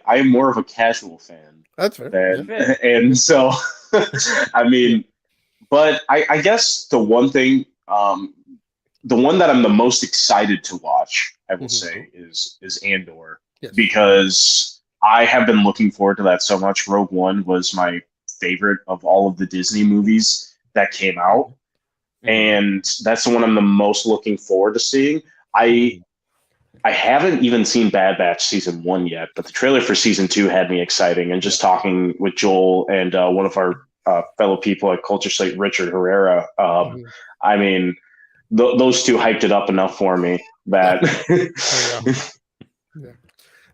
I'm more of a casual fan. That's fair. And so, I mean, but I guess the one thing, the one that I'm the most excited to watch, I will say, is Andor, because I have been looking forward to that so much. Rogue One was my favorite of all of the Disney movies that came out, and that's the one I'm the most looking forward to seeing. I haven't even seen Bad Batch season 1 yet, but the trailer for season 2 had me exciting. And just talking with Joel and one of our fellow people at Culture Slate, Richard Herrera, I mean, those two hyped it up enough for me. that. There you go. Yeah,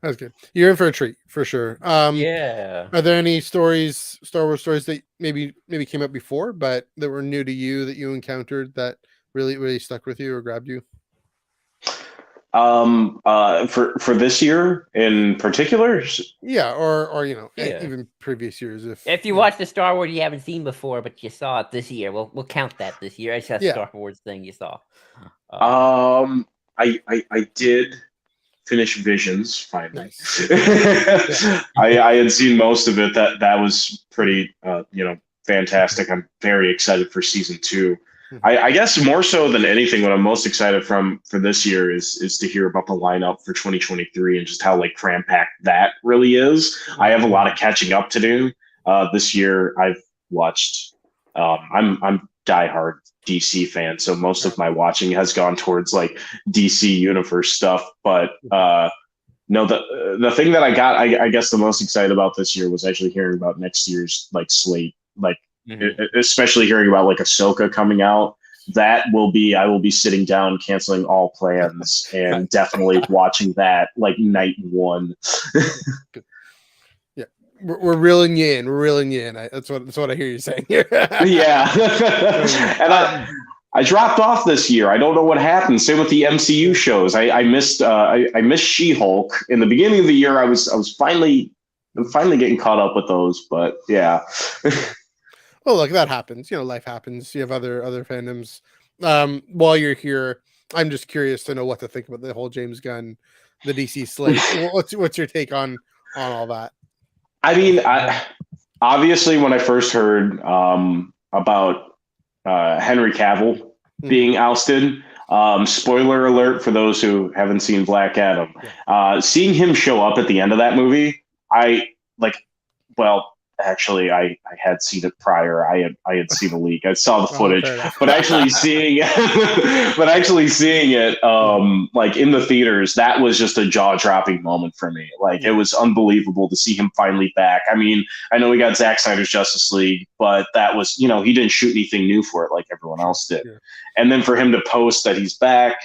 that's good. You're in for a treat for sure. Yeah. Are there any stories, Star Wars stories that maybe came up before, but that were new to you that you encountered that really stuck with you or grabbed you? For this year in particular. Yeah, or Yeah. even previous years. If you watch the Star Wars you haven't seen before, but you saw it this year, we'll count that this year. It's a Yeah. Star Wars thing you saw. I did finish Visions finally. Nice. I had seen most of it. That was pretty fantastic. I'm very excited for season 2. I guess more so than anything, what I'm most excited for this year is to hear about the lineup for 2023 and just how like cram packed that really is. I have a lot of catching up to do this year. I've watched. I'm diehard DC fan, so most of my watching has gone towards like DC universe stuff. But no, the thing that I got, I guess the most excited about this year was actually hearing about next year's like slate, like especially hearing about like Ahsoka coming out. I will be sitting down, canceling all plans, and definitely watching that like night one. Yeah, we're reeling you in. We're reeling you in. That's what I hear you saying here. Yeah, and I dropped off this year. I don't know what happened. Same with the MCU shows. I missed She-Hulk in the beginning of the year. I was finally getting caught up with those, but yeah. Oh, look, that happens. Life happens. You have other fandoms. While you're here, I'm just curious to know what to think about the whole James Gunn, the DC slate. What's your take on all that? I mean, obviously, when I first heard about Henry Cavill being ousted, spoiler alert for those who haven't seen Black Adam, seeing him show up at the end of that movie, actually, I had seen it prior. I had seen the leak. I saw the footage, but actually seeing it like in the theaters, that was just a jaw-dropping moment for me. Like it was unbelievable to see him finally back. I mean, I know we got Zack Snyder's Justice League, but that was, he didn't shoot anything new for it like everyone else did. Yeah. And then for him to post that he's back,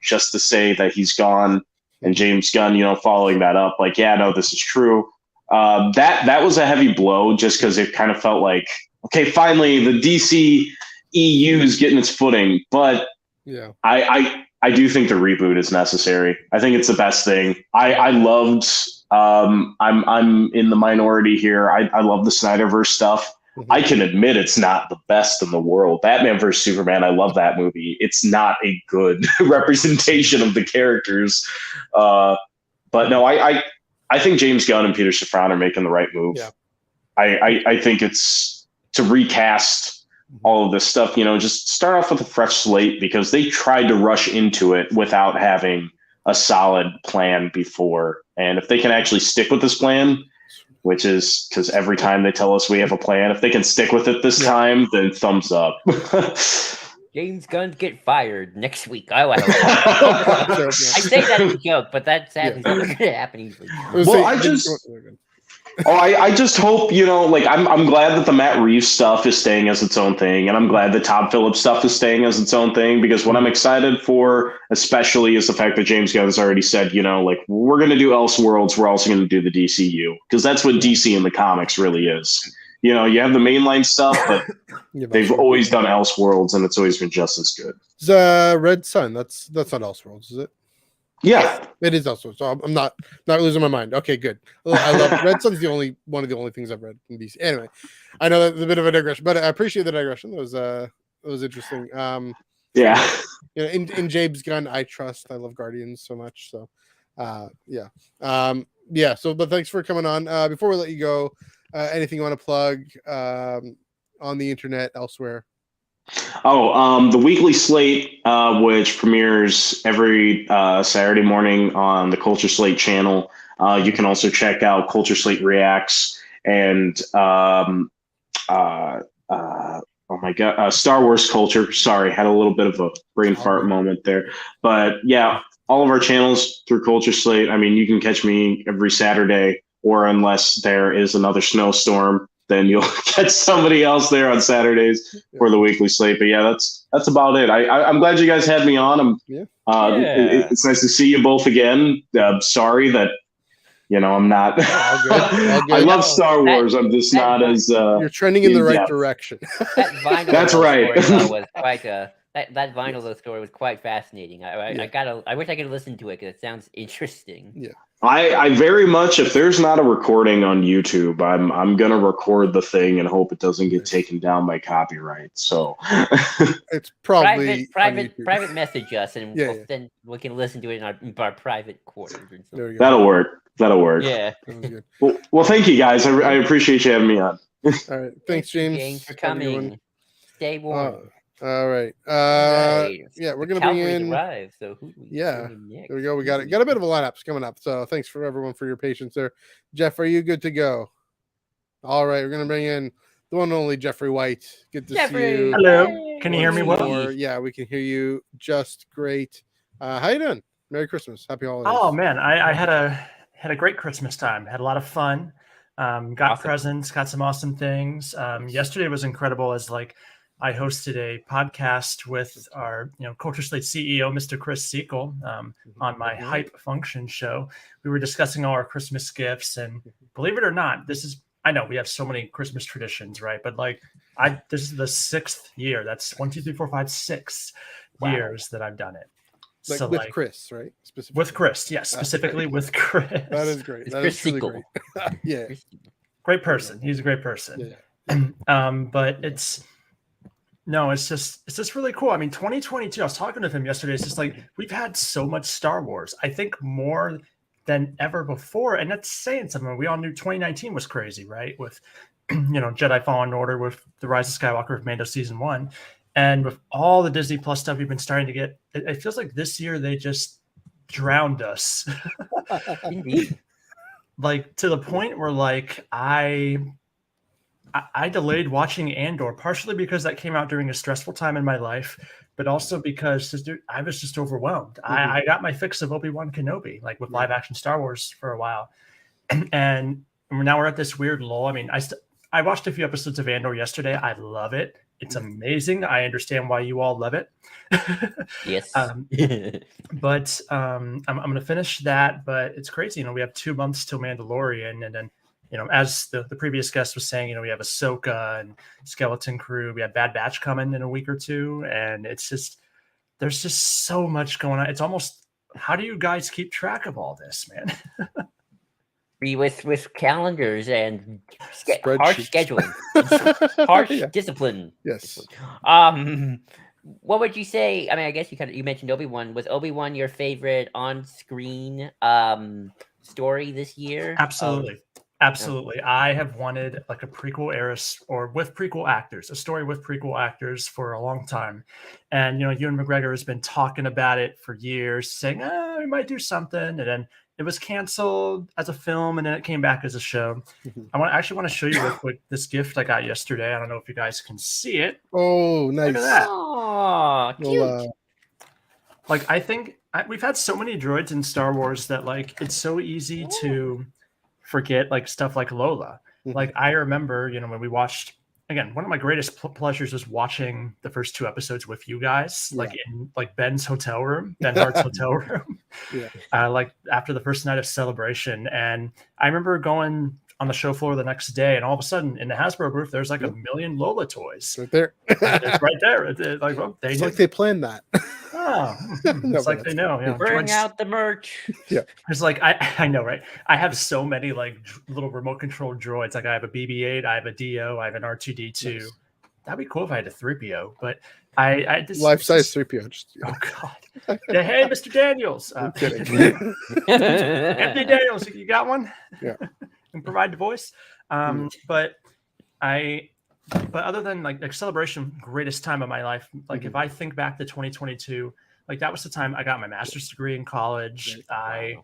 just to say that he's gone, and James Gunn, following that up, like, yeah, no, this is true. That was a heavy blow just because it kind of felt like, okay, finally the DC EU is getting its footing. But yeah, I do think the reboot is necessary. I think it's the best thing. I loved. I'm in the minority here. I love the Snyderverse stuff. I can admit it's not the best in the world. Batman vs Superman, I love that movie. It's not a good representation of the characters. But no, I think James Gunn and Peter Safran are making the right move. Yeah. I think it's to recast all of this stuff, just start off with a fresh slate because they tried to rush into it without having a solid plan before. And if they can actually stick with this plan, which is because every time they tell us we have a plan, if they can stick with it this time, then thumbs up. James Gunn get fired next week. I say that as a joke, but that's sadly not going to happen easily. Well, I just hope, I'm glad that the Matt Reeves stuff is staying as its own thing, and I'm glad the Todd Phillips stuff is staying as its own thing, because what I'm excited for, especially, is the fact that James Gunn has already said, we're going to do Elseworlds, we're also going to do the DCU, because that's what DC in the comics really is. You have the mainline stuff, but they've always done Elseworlds, and it's always been just as good. The Red Sun, that's not Elseworlds, is it? Yeah, it is Elseworlds. So I'm not losing my mind. Okay, good. I love Red Sun's one of the only things I've read in DC. Anyway, I know that's a bit of a digression, but I appreciate the digression. It was interesting. Yeah. In James Gunn, I trust. I love Guardians so much. So, yeah. So, but thanks for coming on. Before we let you go. Anything you want to plug on the internet elsewhere? The weekly slate, which premieres every Saturday morning on the Culture Slate channel. You can also check out Culture Slate Reacts and oh my god, Star Wars Culture. Sorry, had a little bit of a brain fart moment there, but yeah, all of our channels through Culture Slate. I mean, you can catch me every Saturday, or unless there is another snowstorm, then you'll get somebody else there on Saturdays for the weekly slate. But yeah, that's about it. I'm glad you guys had me on. It's nice to see you both again. Sorry that I'm not. All good. I love Star Wars. I'm just not as. You're trending in the right direction. That vinyl That's right. story, was quite that vinyl story was quite fascinating. I wish I could listen to it because it sounds interesting. Yeah. I very much, if there's not a recording on YouTube, I'm gonna record the thing and hope it doesn't get taken down by copyright. So it's probably private message us, and then we can listen to it in our private quarters. That'll work. Yeah. Well, thank you guys. I appreciate you having me on. All right, thanks, James. James, for coming. Stay warm. All right. Yeah, we're gonna bring in. Arrive, so there we go. We got a bit of a lineups coming up. So thanks for everyone for your patience there. Jeff, are you good to go? All right, we're gonna bring in the one and only Jeffrey White. Good to see you. Hello. Can you hear me well? Yeah, we can hear you just great. How you doing? Merry Christmas. Happy holidays. Oh man, I had a great Christmas time. Had a lot of fun. Got presents, got some awesome things. Yesterday was incredible as I hosted a podcast with our, Culture Slate CEO, Mr. Chris Sequel, on my Hype Function show. We were discussing all our Christmas gifts, and believe it or not, I know we have so many Christmas traditions, right? But this is the 6th year. That's 1, 2, 3, 4, 5, 6 years that I've done it. With Chris, right? With Chris, yes, specifically with Chris. That is great. That is truly great. Yeah, great person. He's a great person. Yeah. But it's just really cool. I mean, 2022. I was talking to him yesterday. It's just we've had so much Star Wars. I think more than ever before, and that's saying something. We all knew 2019 was crazy, right? With Jedi Fallen Order, with the Rise of Skywalker, with Mando Season 1. And with all the Disney Plus stuff we've been starting to get, it feels like this year they just drowned us. Indeed. To the point where I delayed watching Andor, partially because that came out during a stressful time in my life, but also because I was just overwhelmed. Mm-hmm. I got my fix of Obi-Wan Kenobi, with live action Star Wars for a while. And now we're at this weird lull. I mean, I watched a few episodes of Andor yesterday. I love it. It's amazing. I understand why you all love it. Yes. But I'm going to finish that. But it's crazy. We have 2 months till Mandalorian. And then, as the previous guest was saying, we have Ahsoka and Skeleton Crew. We have Bad Batch coming in a week or two. And there's just so much going on. It's almost, how do you guys keep track of all this, man? With calendars and harsh scheduling, harsh discipline. Yes. What would you say? I mean, I guess you mentioned Obi-Wan. Was Obi-Wan your favorite on-screen story this year? Absolutely. Absolutely. I have wanted a prequel era or with prequel actors, a story with prequel actors for a long time. And, Ewan McGregor has been talking about it for years, saying, we might do something. And then it was canceled as a film, and then it came back as a show. I actually want to show you real quick this gift I got yesterday. I don't know if you guys can see it. Oh, nice. Look at that. Oh, cute. I think we've had so many droids in Star Wars that it's so easy to forget stuff like Lola. I remember, when we watched, again, one of my greatest pleasures was watching the first 2 episodes with you guys, in Ben's hotel room, Ben Hart's hotel room. After the first night of Celebration. And I remember going on the show floor the next day, and all of a sudden in the Hasbro booth, there's a million Lola toys. Right there. It's right there. It's they planned that. Oh, it's they know. Yeah. Bring out the merch. Yeah. It's I know, right? I have so many little remote control droids. I have a BB-8, I have a DO, I have an R2D2. Nice. That'd be cool if I had a 3PO, but I just life-size 3PO. Oh God! Hey, Mr. Daniels. I'm kidding. Anthony Daniels, you got one? Yeah. And provide the voice. But other than Celebration, greatest time of my life. If I think back to 2022, that was the time I got my master's degree in college. I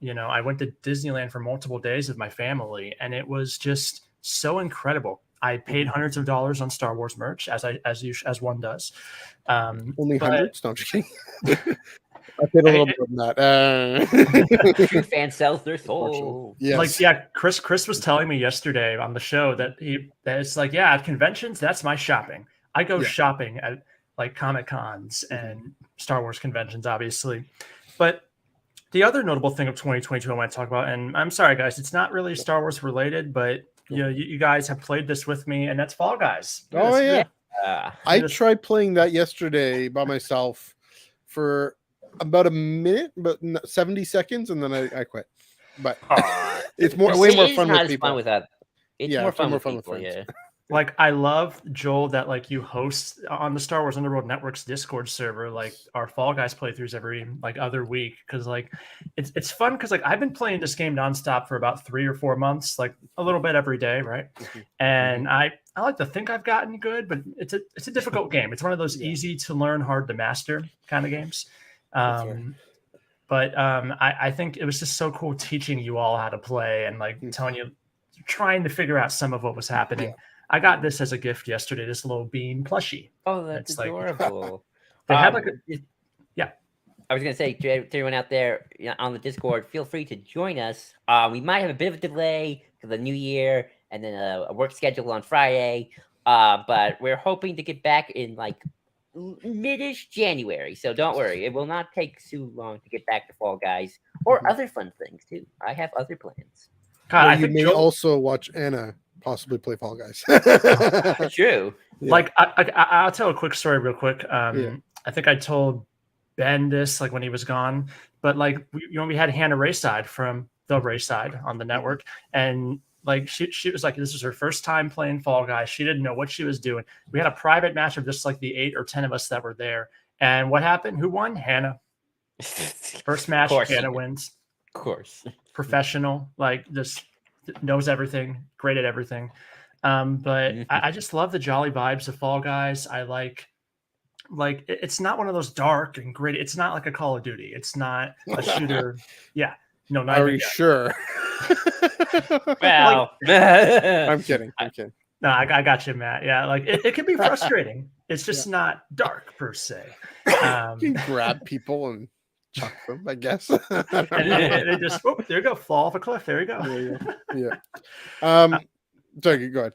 went to Disneyland for multiple days with my family, and it was just so incredible. I paid hundreds of dollars on Star Wars merch, as one does. Only hundreds? No, I'm just kidding. I paid a little bit on that. True fan sells their soul. Yes. Like, yeah, Chris was telling me yesterday on the show that it's like, yeah, at conventions, that's my shopping. I go shopping at like Comic Cons and Star Wars conventions, obviously. But the other notable thing of 2022 I want to talk about, and I'm sorry, guys, it's not really Star Wars related, but you guys have played this with me, and that's Fall Guys. Oh, yeah. I Yes. tried playing that yesterday by myself for about a minute, but 70 seconds, and then I quit. But it's way more fun with people. It's more fun with people, friends. Like, I love, Joel, that like you host on the Star Wars Underworld Network's Discord server, like our Fall Guys playthroughs every like other week, because like it's fun, because like I've been playing this game nonstop for about 3 or 4 months, like a little bit every day, right? And I like to think I've gotten good, but it's a difficult game. It's one of those easy to learn, hard to master kind of games. But I think it was just so cool teaching you all how to play and like telling you, trying to figure out some of what was happening. Yeah. I got this as a gift yesterday, this little bean plushie. Oh, that's adorable. They had like I was going to say to everyone out there on the Discord, feel free to join us. We might have a bit of a delay for the new year and then a work schedule on Friday. But we're hoping to get back in like mid-ish January. So don't worry. It will not take too long to get back to Fall Guys or other fun things too. I have other plans. God, I you think may Joel, also watch Anna possibly play Fall Guys. True. Like I'll tell a quick story real quick. I think I told Ben this like when he was gone, but like we had Hannah Rayside from the Rayside on the network, and like she was like, this was her first time playing Fall Guys. She didn't know what she was doing. We had a private match of just like the 8 or 10 of us that were there, and what happened? Who won? Hannah. First match, Hannah wins. Of course. Professional, like just knows everything, great at everything. But I just love the jolly vibes of Fall Guys. I like it's not one of those dark and gritty. It's not like a Call of Duty. It's not a shooter. Yeah. No, not Are you sure? Well, I'm kidding. No, I got you, Matt. Yeah, like it can be frustrating. It's just not dark per se. You can grab people and chuck them, I guess. And they just there you go, fall off a cliff. There you go. Yeah. Sorry, go ahead.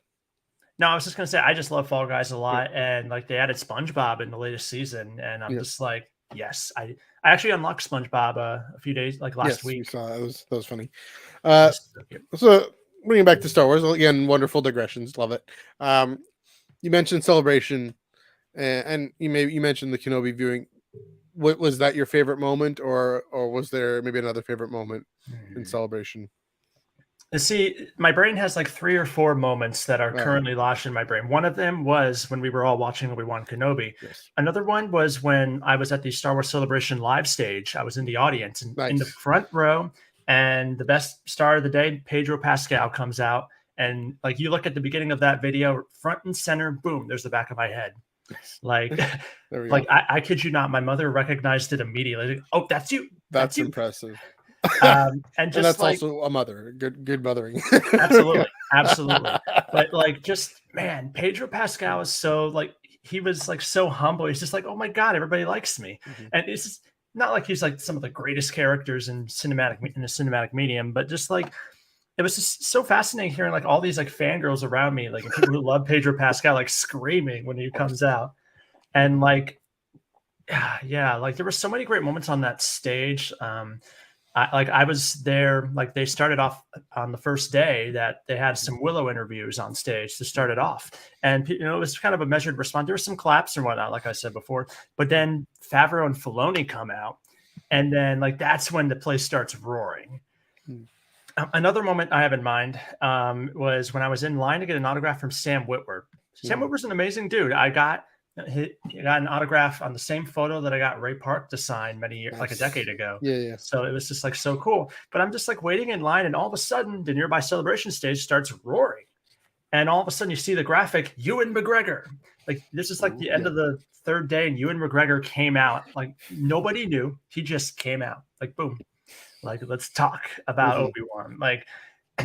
No, I was just gonna say I just love Fall Guys a lot, and like they added SpongeBob in the latest season, and I'm just like, yes, I actually unlocked SpongeBob a few days like last week. We saw that was funny. So bringing back to Star Wars again, wonderful digressions, love it. You mentioned Celebration, and you mentioned the Kenobi viewing. What was that your favorite moment, or was there maybe another favorite moment in Celebration? See, my brain has like 3 or 4 moments that are currently lodged in my brain. One of them was when we were all watching Obi-Wan Kenobi. Yes. Another one was when I was at the Star Wars Celebration live stage. I was in the audience and in the front row, and the best star of the day, Pedro Pascal, comes out. And like you look at the beginning of that video, front and center, boom, there's the back of my head. Like, I kid you not, my mother recognized it immediately. Like, oh, that's you. That's you. Impressive. And that's like, also a mother. Good mothering. absolutely. But like, just man, Pedro Pascal is so like he was like so humble. He's just like, oh my god, everybody likes me, and it's just not like he's like some of the greatest characters in the cinematic medium, but just like it was just so fascinating hearing like all these like fangirls around me, like people who love Pedro Pascal, like screaming when he comes out, and like like there were so many great moments on that stage. I was there, like they started off on the first day that they had some Willow interviews on stage to start it off. And, it was kind of a measured response. There were some claps and whatnot, like I said before, but then Favreau and Filoni come out. And then like, that's when the place starts roaring. Another moment I have in mind was when I was in line to get an autograph from Sam Witwer. Sam Witwer's an amazing dude. I got an autograph on the same photo that I got Ray Park to sign many years, like a decade ago. Yeah. So it was just like so cool. But I'm just like waiting in line, and all of a sudden, the nearby Celebration stage starts roaring, and all of a sudden, you see the graphic Ewan McGregor. Like this is like the end of the third day, and Ewan McGregor came out. Like nobody knew, he just came out. Like boom, like let's talk about Obi-Wan. Like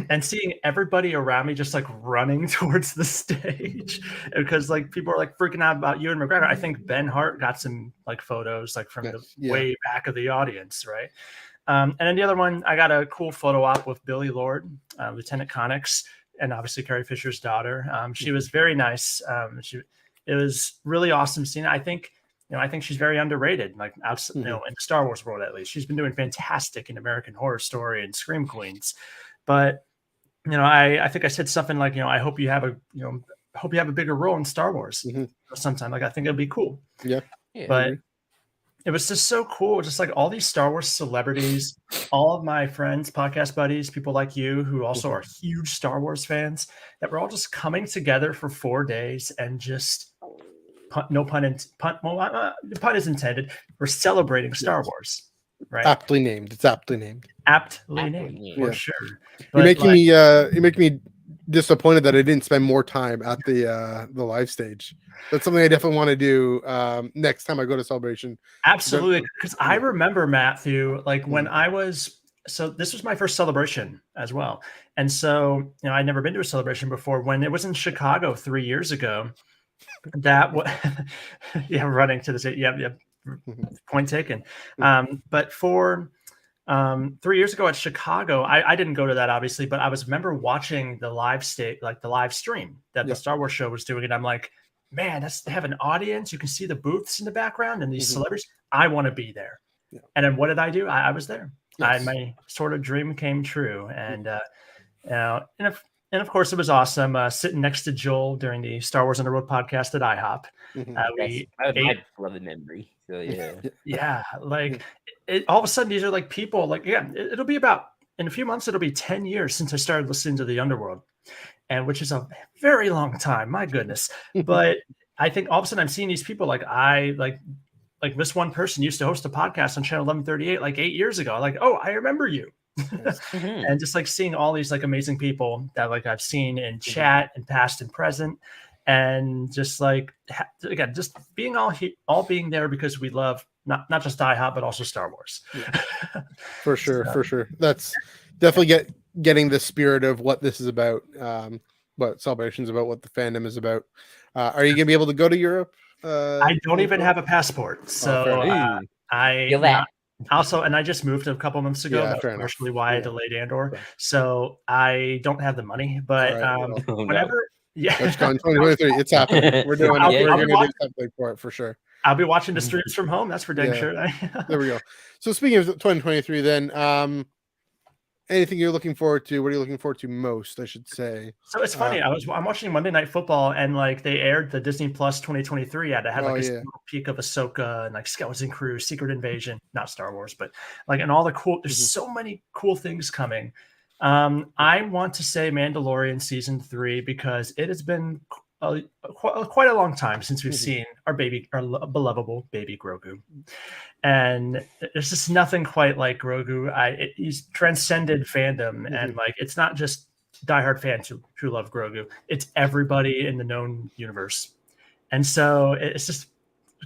and seeing everybody around me just like running towards the stage because like people are like freaking out about Ewan McGregor. I think Ben Hart got some like photos like from the way back of the audience, right? And then the other one, I got a cool photo op with Billy Lord, Lieutenant Connix, and obviously Carrie Fisher's daughter. She was very nice. It was really awesome seeing it. I think she's very underrated, like outside, in the Star Wars world at least. She's been doing fantastic in American Horror Story and Scream Queens. But I think I said something like, I hope you have a bigger role in Star Wars sometime. Like I think it'd be cool. Yeah. But it was just so cool. Just like all these Star Wars celebrities, all of my friends, podcast buddies, people like you who also are huge Star Wars fans, that we're all just coming together for 4 days and just pun is intended. We're celebrating Star Wars, right? Aptly named. It's aptly named. Aptly named for sure. You're making me disappointed that I didn't spend more time at the live stage. That's something I definitely want to do next time I go to Celebration. Absolutely, because I remember, Matthew, like when I was. So this was my first Celebration as well, and so I'd never been to a Celebration before. When it was in Chicago 3 years ago, that was running to the point taken. But for 3 years ago at Chicago, I didn't go to that obviously, but I remember watching the live stream that the Star Wars show was doing, and I'm like, man, they have an audience. You can see the booths in the background and these celebrities. I want to be there. Yeah. And then what did I do? I was there. Yes. My sort of dream came true, and of course it was awesome sitting next to Joel during the Star Wars Underworld podcast at IHOP. That was my beloved memory. So all of a sudden these are like people like it'll be about in a few months it'll be 10 years since I started listening to the Underworld, and which is a very long time, my goodness. But I think all of a sudden I'm seeing these people like this one person used to host a podcast on channel 1138 like 8 years ago. Like, oh, I remember you. And just like seeing all these like amazing people that like I've seen in chat and past and present, and just like again, just being all being there because we love not just IHOP but also Star Wars. For sure. That's definitely getting the spirit of what this is about, what Celebration's about, what the fandom is about. Are you gonna be able to go to Europe? I don't even have a passport, so also, and I just moved a couple months ago. That's partially why I delayed Andor. So I don't have the money, but whenever, it's gone 2023. It's happening. We're doing it. We're going to do something for it for sure. I'll be watching the streams from home. That's for dang sure. There we go. So speaking of 2023, then, anything you're looking forward to? What are you looking forward to most, I should say? So it's funny. I'm watching Monday Night Football, and like they aired the Disney Plus 2023 ad. It had like a little peek of Ahsoka and like Skeleton Crew, Secret Invasion, not Star Wars, but like, and all the cool. There's so many cool things coming. I want to say Mandalorian season 3 because it has been quite a long time since we've seen our belovable baby Grogu, and there's just nothing quite like Grogu. He's transcended fandom, and like it's not just diehard fans who love Grogu; it's everybody in the known universe, and so it's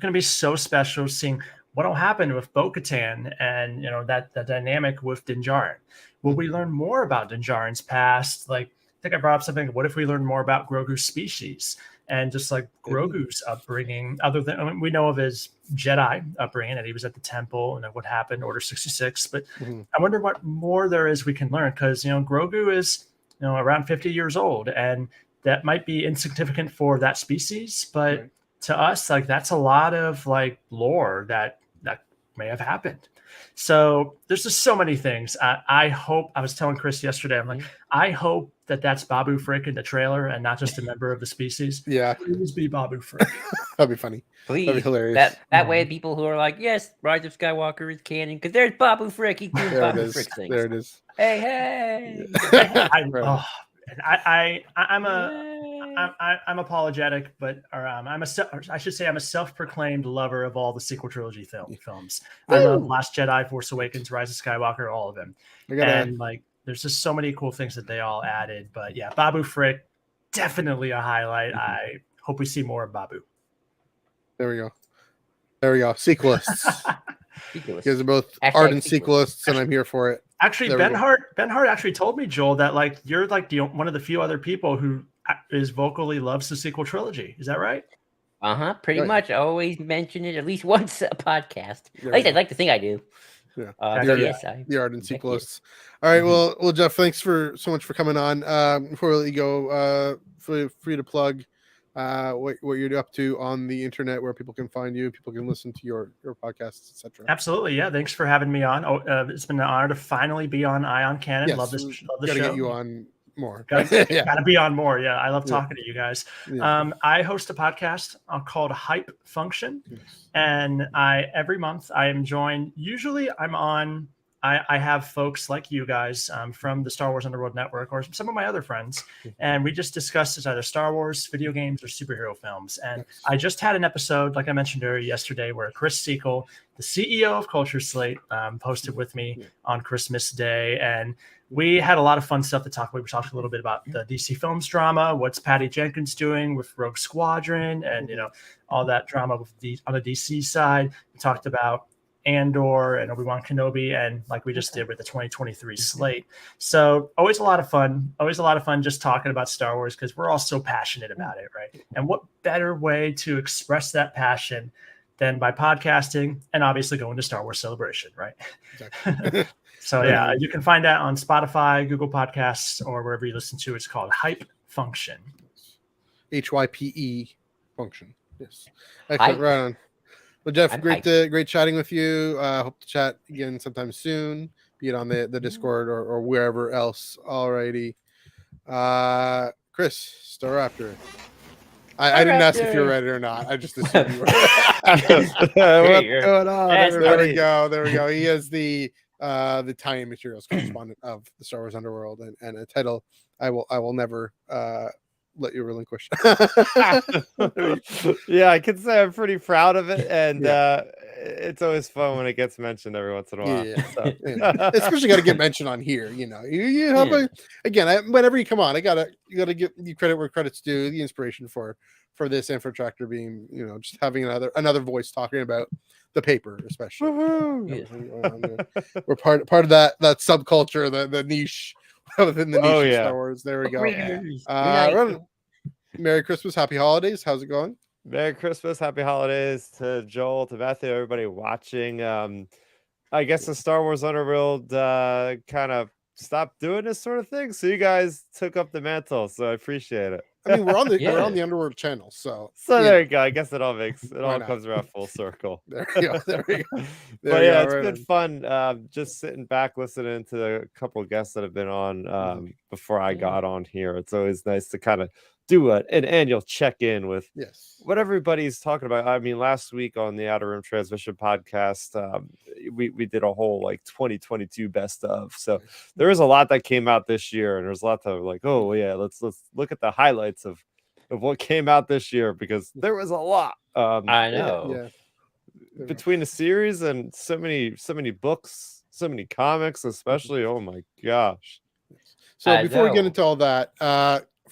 going to be so special seeing what will happen with Bo-Katan and that dynamic with Din Djarin. Will we learn more about Din Djarin's past? Like, I think I brought up something. What if we learn more about Grogu's species and just like Grogu's upbringing? Other than we know of his Jedi upbringing, and he was at the temple and what happened, Order 66. But I wonder what more there is we can learn, because Grogu is around 50 years old, and that might be insignificant for that species, but to us, like that's a lot of like lore that may have happened. So there's just so many things. I hope, I was telling Chris yesterday, I'm like, I hope that's Babu Frick in the trailer and not just a member of the species. Yeah. Please be Babu Frick. That'd be funny. Please. That'd be hilarious. That way people who are like, yes, Rise of Skywalker is canon, because there's Babu Frick. He's doing Babu Frick things. There it is. Hey. I'm apologetic, but I'm a self-proclaimed lover of all the sequel trilogy films. I love Last Jedi, Force Awakens, Rise of Skywalker, all of them. And like, there's just so many cool things that they all added. But yeah, Babu Frick, definitely a highlight. I hope we see more of Babu. There we go. Sequelists. You guys are both ardent sequelists, and I'm here for it. Actually, There we Ben go. Hart actually told me, Joel, that like you're like one of the few other people who is vocally loves the sequel trilogy. Is that right? Pretty Oh, yeah. much. I always mention it at least once a podcast. There At least we I'd go. like to think I do. Yeah. Heck So yeah. yes, I. The ardent Heck sequelists. All right. Mhm. Well, Jeff, thanks so much for coming on. Before we let you go, free to plug what you're up to on the internet, where people can find you, people can listen to your podcasts, etc. Absolutely, yeah. Thanks for having me on. It's been an honor to finally be on Ion Canon. Yes, Love the gotta show. get you on more. Gotta be on more. Yeah, I love talking to you guys. Yeah. I host a podcast called Hype Function, Yes. and every month I am joined. Usually, I have folks like you guys from the Star Wars Underworld Network or some of my other friends, and we just discuss either Star Wars, video games, or superhero films. And Yes. I just had an episode, like I mentioned earlier yesterday, where Chris Sequel, the CEO of Culture Slate, posted with me on Christmas Day, and we had a lot of fun stuff to talk about. We talked a little bit about the DC Films drama, what's Patty Jenkins doing with Rogue Squadron, and all that drama with on the DC side. We talked about Andor and Obi-Wan Kenobi, and like we just did with the 2023 slate. So always a lot of fun just talking about Star Wars, because we're all so passionate about it, right? And what better way to express that passion than by podcasting and obviously going to Star Wars Celebration, right? Exactly. So yeah, you can find that on Spotify, Google Podcasts, or wherever you listen to. It's called Hype Function. HYPE function. Yes. Excellent. Right on. Well, Jeff, great chatting with you. Hope to chat again sometime soon, be it on the Discord or wherever else. Alrighty. Chris, Star Raptor. I didn't ask if you were ready or not. I just assumed you were. What's going on? There we go. He is the tie-in materials correspondent of the Star Wars Underworld, and a title I will never let you relinquish. Yeah, I can say I'm pretty proud of it, and it's always fun when it gets mentioned every once in a while. Yeah. So. Especially got to get mentioned on here. You help again. Whenever you come on, you gotta give you credit where credit's due. The inspiration for this and for Tractor being, just having another voice talking about the paper, especially. We're part of that subculture, the niche within the niche of Star Wars. There we go. Merry Christmas, Happy Holidays. How's it going? Merry Christmas, Happy Holidays to Joel, to Matthew, everybody watching. I guess the Star Wars Underworld kind of stopped doing this sort of thing, so you guys took up the mantle. So I appreciate it. I mean, we're on the Underworld channel, so there you go. I guess it all comes around full circle. There we go. But yeah, it's been fun. Just sitting back listening to a couple of guests that have been on before I got on here. It's always nice to kind of do an annual check-in with what everybody's talking about. I mean, last week on the Outer Rim Transmission podcast, we did a whole 2022 best of. So there is a lot that came out this year, and there's a lot to let's look at the highlights of what came out this year, because there was a lot. I know. Between the series and so many books, so many comics, especially. Oh my gosh. So before we get into all that,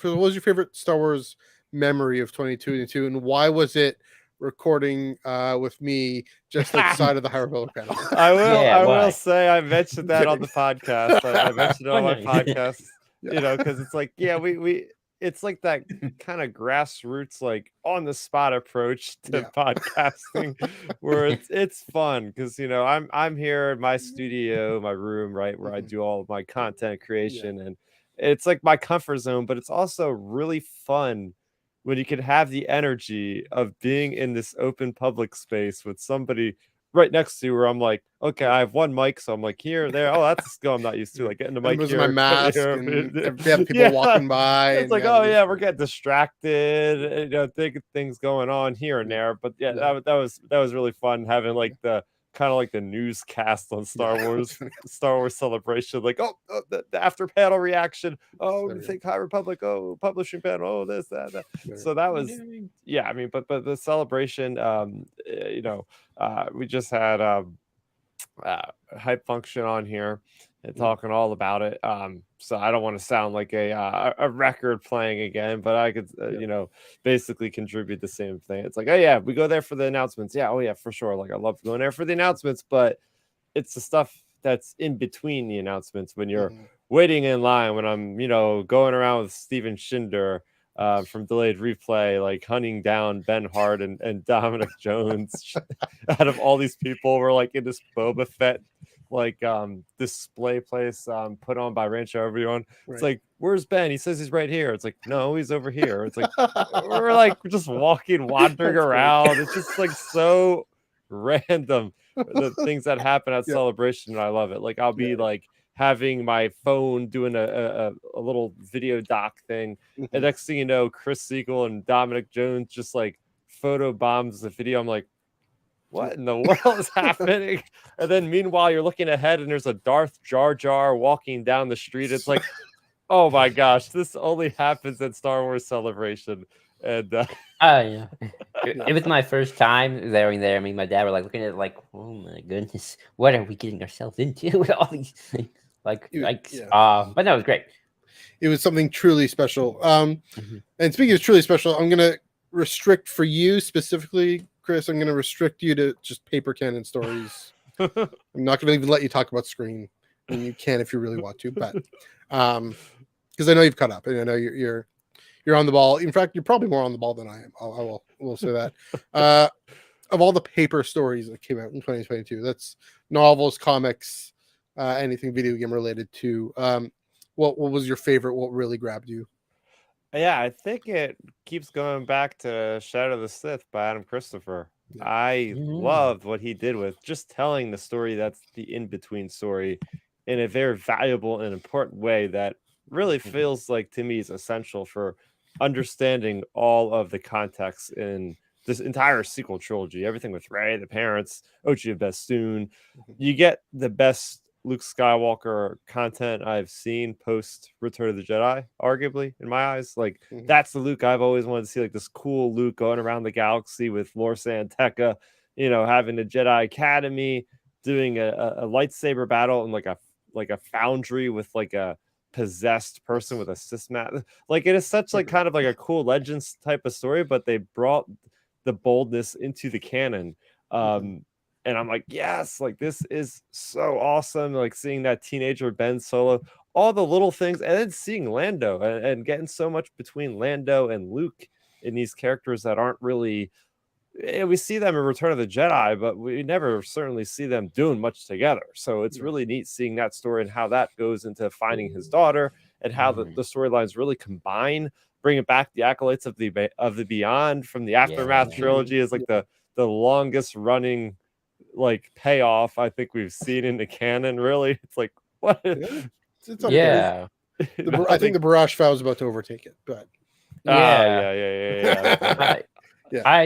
what was your favorite Star Wars memory of 2022, and why was it recording with me just outside of the Hieroglyphic panel? I will say I mentioned that on the podcast. I mentioned it on my podcast, because it's like, we it's like that kind of grassroots, on the spot approach to podcasting, where it's fun because I'm here in my studio, my room, right, where I do all of my content creation, and it's like my comfort zone, but it's also really fun when you can have the energy of being in this open public space with somebody right next to you, where I'm like, okay, I have one mic, so I'm like here, there. Oh, that's a skill I'm not used to. Like getting the mic here, my mask, and we have people walking by. It's like, we're getting distracted, thinking things going on here and there. But that was really fun having the kind of like the newscast on Star Wars Celebration, the after panel reaction. Oh, we think High Republic. Oh, publishing panel. Oh, this, that. So that was, I mean, but the celebration, we just had Hype Function on here and talking all about it. So I don't want to sound like a record playing again, but I could, basically contribute the same thing. It's like, oh yeah, we go there for the announcements. Yeah, oh yeah, for sure. I love going there for the announcements, but it's the stuff that's in between the announcements when you're waiting in line, when I'm, going around with Steven Shinder from Delayed Replay, like hunting down Ben Hart and Dominic Jones. Out of all these people, we're like in this Boba Fett display place put on by Rancho Everyone. It's like, where's Ben? He says he's right here. It's like, no, he's over here. It's like we're like just wandering around. It's just like so random, the things that happen at Celebration, and I love it. Like I'll be like having my phone doing a little video doc thing, and next thing you know, Chris Siegel and Dominic Jones just like photo bombs the video. I'm like, what in the world is happening? And then meanwhile, you're looking ahead and there's a Darth Jar Jar walking down the street. It's like, oh my gosh, this only happens at Star Wars Celebration. And yeah. It was my first time there. I mean, my dad were like looking at it like, oh my goodness, what are we getting ourselves into with all these things? But no, it was great. It was something truly special. And speaking of truly special, I'm gonna restrict for you specifically, Chris. I'm gonna restrict you to just paper Canon stories. I'm not gonna even let you talk about screen. I mean, you can if you really want to, but because I know you've caught up and I know you're on the ball. In fact, you're probably more on the ball than I am. I will say that. Of all the paper stories that came out in 2022, that's novels, comics, anything video game related to. What was your favorite? What really grabbed you? Yeah, I think it keeps going back to Shadow of the Sith by Adam Christopher. Yeah. I loved what he did with just telling the story that's the in-between story in a very valuable and important way that really feels like to me is essential for understanding all of the context in this entire sequel trilogy. Everything with Rey, the parents, Ochi of Bestoon. You get the best Luke Skywalker content I've seen post Return of the Jedi, arguably, in my eyes. Like, that's the Luke I've always wanted to see, like this cool Luke going around the galaxy with Lor San Tekka, having a Jedi Academy, doing a lightsaber battle in like a foundry with like a possessed person with a cismat. Like, it is such like kind of like a cool Legends type of story, but they brought the boldness into the canon. And I'm like, yes, like this is so awesome. Like seeing that teenager Ben Solo, all the little things, and then seeing Lando and getting so much between Lando and Luke in these characters that aren't really. We see them in Return of the Jedi, but we never certainly see them doing much together. So it's really neat seeing that story and how that goes into finding his daughter and how the storylines really combine, bringing back the acolytes of the Beyond from the Aftermath trilogy is like the longest running like payoff I think we've seen in the canon. Really, it's like what? It's okay. I think the Barrage Foul is about to overtake it, but yeah. I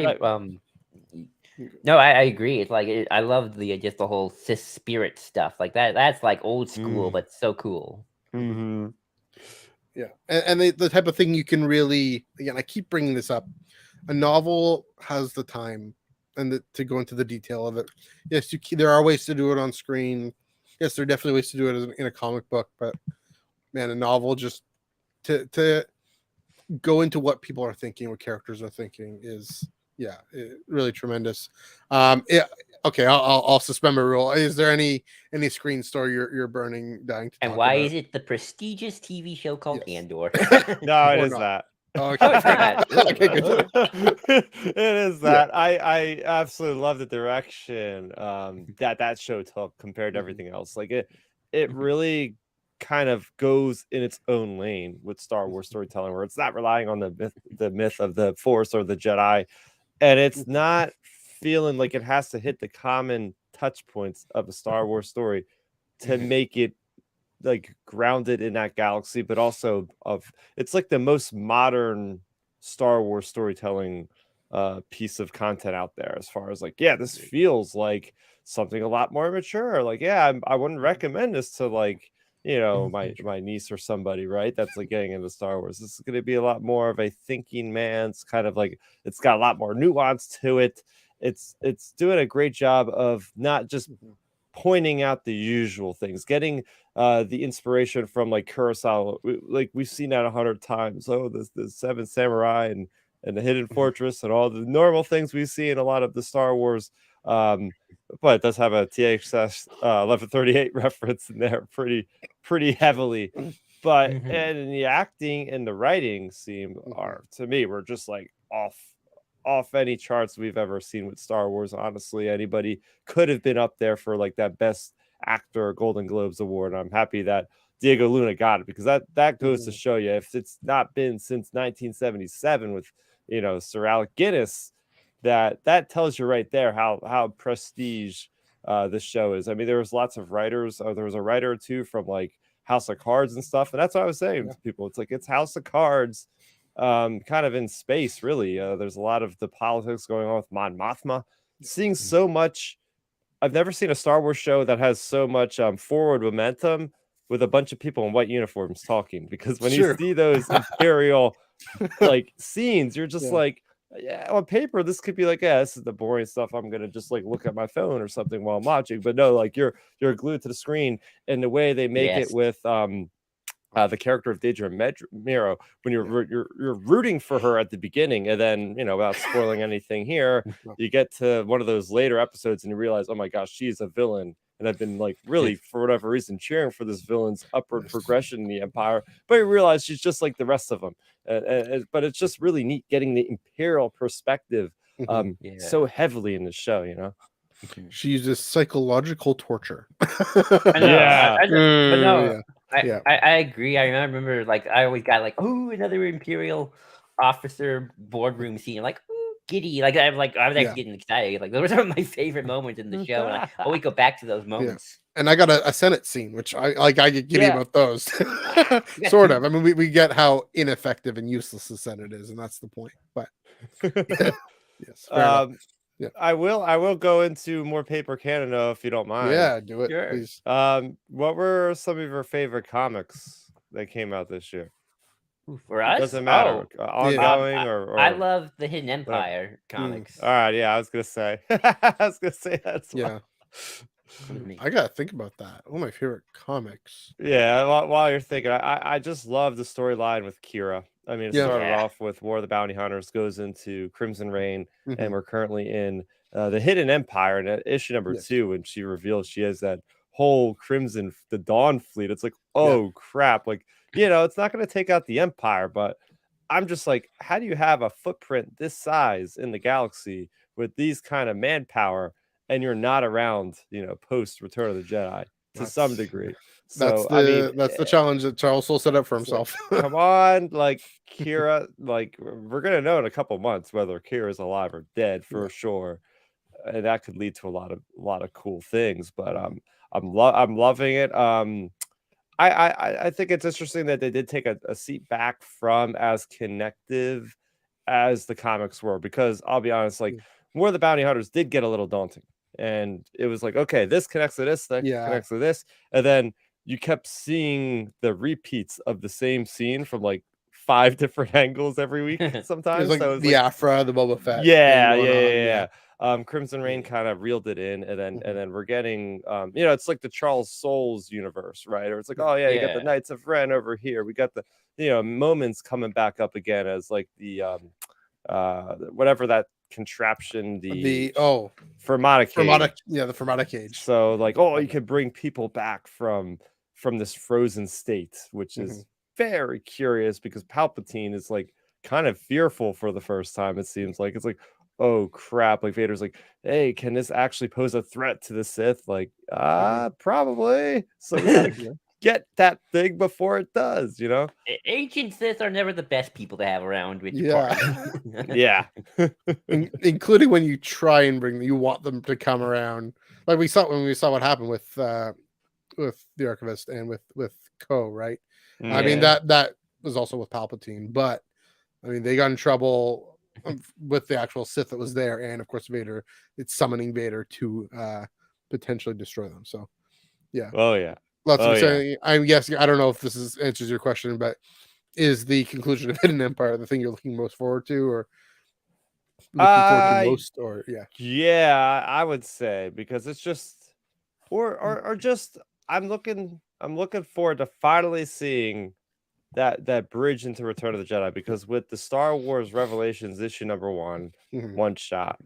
agree. It's like I love the just the whole Sith spirit stuff like that. That's like old school, but so cool. Yeah, and the type of thing you can really, again, I keep bringing this up. A novel has the time and to go into the detail of it. Yes, there are ways to do it on screen. Yes, there are definitely ways to do it in a comic book, but man, a novel just to go into what people are thinking, what characters are thinking is really tremendous. Okay, I'll suspend my rule. Is there any screen story you're dying to and talk why about? is it the prestigious TV show called Andor? No, it is that. Oh, okay. Okay, good. It is that. I absolutely love the direction that show took compared to everything else. Like it really kind of goes in its own lane with Star Wars storytelling, where it's not relying on the myth of the Force or the Jedi, and it's not feeling like it has to hit the common touch points of a Star Wars story to make it like grounded in that galaxy, but also it's like the most modern Star Wars storytelling piece of content out there, as far as like, this feels like something a lot more mature. Like, I wouldn't recommend this to like, my niece or somebody, right? That's like getting into Star Wars. This is going to be a lot more of a thinking man's kind of like, it's got a lot more nuance to it. It's doing a great job of not just pointing out the usual things, getting the inspiration from like Kurosawa. We've seen that 100 times. Oh, the Seven Samurai and the Hidden Fortress and all the normal things we see in a lot of the Star Wars but it does have a THS 1138 reference in there pretty heavily. But and the acting and the writing to me were just like off any charts we've ever seen with Star Wars. Honestly, anybody could have been up there for like that best actor Golden Globes award. I'm happy that Diego Luna got it, because that goes to show you, if it's not been since 1977 with Sir Alec Guinness, that tells you right there how prestige this show is. I mean, there was lots of writers. There was a writer or two from like House of Cards and stuff, and that's what I was saying to people. It's like it's House of Cards, kind of in space, really. There's a lot of the politics going on with Mon Mothma. Seeing so much. I've never seen a Star Wars show that has so much forward momentum with a bunch of people in white uniforms talking, because when you see those Imperial like scenes, you're just like, yeah, on paper this could be like, yeah, this is the boring stuff, I'm gonna just like look at my phone or something while I'm watching. But no, like you're glued to the screen. And the way they make it with the character of Deidre Miro, when you're rooting for her at the beginning, and then without spoiling anything here, you get to one of those later episodes and you realize, oh my gosh, she's a villain. And I've been like really, for whatever reason, cheering for this villain's upward progression in the Empire. But you realize she's just like the rest of them. But it's just really neat getting the Imperial perspective so heavily in the show, She uses psychological torture. I know. Yeah. I agree. I remember, like, I always got like, oh, another Imperial officer boardroom scene. Like, ooh, giddy. Like, I was actually getting excited. Like, those are my favorite moments in the show, and I always go back to those moments. And I got a Senate scene, which I get giddy about those. Sort of. I mean, we get how ineffective and useless the Senate is, and that's the point. But yes. Yeah. I will go into more paper canon though, if you don't mind. Yeah, do it, please. What were some of your favorite comics that came out this year? For us, doesn't matter. Ongoing or I love the Hidden Empire comics. All right, yeah, I was gonna say that. Yeah. I gotta think about that. One of my favorite comics. Yeah, while you're thinking, I just love the storyline with Kira. I mean, it started off with War of the Bounty Hunters, goes into Crimson Reign, and we're currently in the Hidden Empire, and issue number 2, when she reveals she has that whole the Dawn Fleet. It's like, oh crap! Like, it's not going to take out the Empire, but I'm just like, how do you have a footprint this size in the galaxy with these kind of manpower, and you're not around, post Return of the Jedi to some degree? So that's the challenge that Charles Soule set up for himself. Like, come on, like Kira, like we're gonna know in a couple months whether Kira is alive or dead for sure, and that could lead to a lot of cool things. But I'm loving it. I think it's interesting that they did take a seat back from as connective as the comics were, because I'll be honest, like War of the Bounty Hunters did get a little daunting, and it was like, okay, this connects to this, that connects to this, and then you kept seeing the repeats of the same scene from like 5 different angles every week sometimes. Like so the Afra, the Boba Fett. Yeah. Crimson Reign kind of reeled it in, and then we're getting it's like the Charles Soule's universe, right? Or it's like, you got the Knights of Ren over here. We got the moments coming back up again as like the whatever that contraption, the Fermata cage. The Fermata cage. So like, you could bring people back from this frozen state, which is very curious, because Palpatine is like kind of fearful for the first time. It seems like it's like, oh crap, like Vader's like, hey, can this actually pose a threat to the Sith? Like, probably. So we gotta get that thing before it does, Ancient Sith are never the best people to have around with including when you try and you want them to come around, like we saw what happened with the Archivist and with Ko, right? I mean, that was also with Palpatine, but I mean, they got in trouble with the actual Sith that was there, and of course Vader. It's summoning Vader to potentially destroy them. So lots of exciting. I'm guessing, I don't know if this answers your question, but is the conclusion of Hidden Empire the thing you're looking most forward to, or most, or I would say, because it's just or just I'm looking forward to finally seeing that bridge into Return of the Jedi, because with the Star Wars Revelations issue number 1 one shot,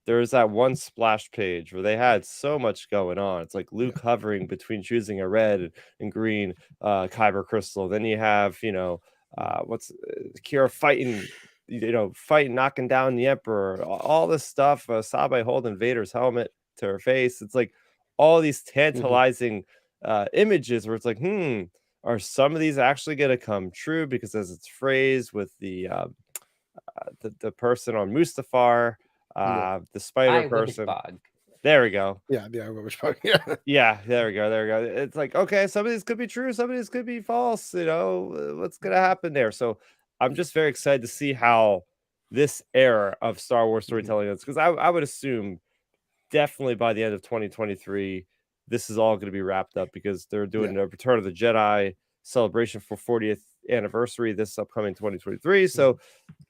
there was that one splash page where they had so much going on. It's like Luke hovering between choosing a red and green kyber crystal. Then you have, what's Kira fighting, fighting, knocking down the Emperor, all this stuff. Sabe holding Vader's helmet to her face. It's like all these tantalizing images where it's like, are some of these actually going to come true? Because as it's phrased with the person on Mustafar, the spider person. There we go. Yeah, the Eyewitness Bug. Yeah. Yeah, there we go. It's like, okay, some of these could be true, some of these could be false. What's gonna happen there? So I'm just very excited to see how this era of Star Wars storytelling is, because I would assume definitely by the end of 2023, this is all going to be wrapped up, because they're doing a Return of the Jedi celebration for 40th anniversary this upcoming 2023. So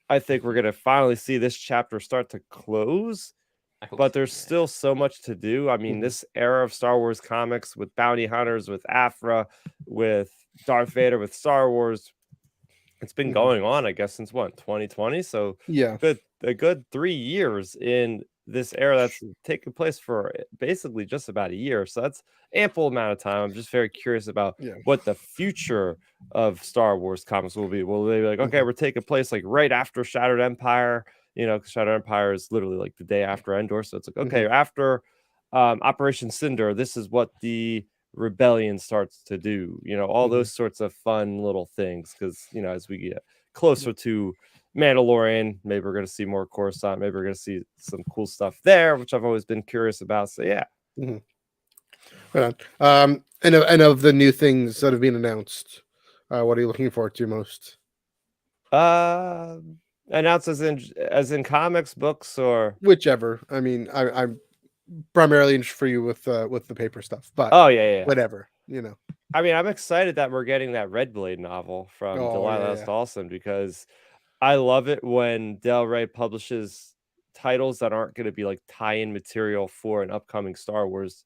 I think we're going to finally see this chapter start to close, but there's still so much to do. I mean, this era of Star Wars comics with bounty hunters, with Aphra, with Darth Vader, with Star Wars, it's been going on, I guess, since 2020. So a good 3 years in this era that's taken place for basically just about a year. So that's ample amount of time. I'm just very curious about what the future of Star Wars comics will be. Will they be like, okay, we're taking place like right after Shattered Empire? Because Shattered Empire is literally like the day after Endor. So it's like, okay, after Operation Cinder, this is what the rebellion starts to do. All those sorts of fun little things. Because, as we get closer to Mandalorian, maybe we're going to see more Coruscant, maybe we're going to see some cool stuff there, which I've always been curious about. So yeah. And of the new things that have been announced, what are you looking forward to most? Announced as in comics, books, or whichever. I mean, I'm primarily interested for you with the paper stuff, but whatever. I mean, I'm excited that we're getting that Red Blade novel from Delilah S. Dawson, because I love it when Del Rey publishes titles that aren't going to be like tie-in material for an upcoming Star Wars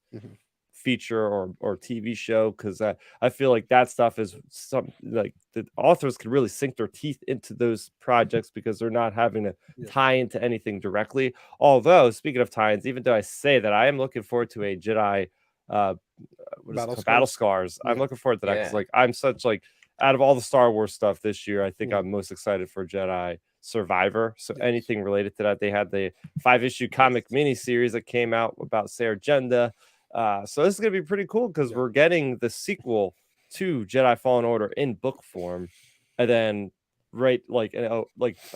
feature or TV show, because I feel like that stuff is something like the authors can really sink their teeth into those projects, because they're not having to tie into anything directly. Although, speaking of tie-ins, even though I say that I am looking forward to a Jedi Battle Scars. I'm looking forward to that, because like I'm such like, out of all the Star Wars stuff this year, I think I'm most excited for Jedi Survivor. So anything related to that, they had the 5-issue comic mini series that came out about Sarah Jenda. So this is going to be pretty cool, because we're getting the sequel to Jedi Fallen Order in book form. And then I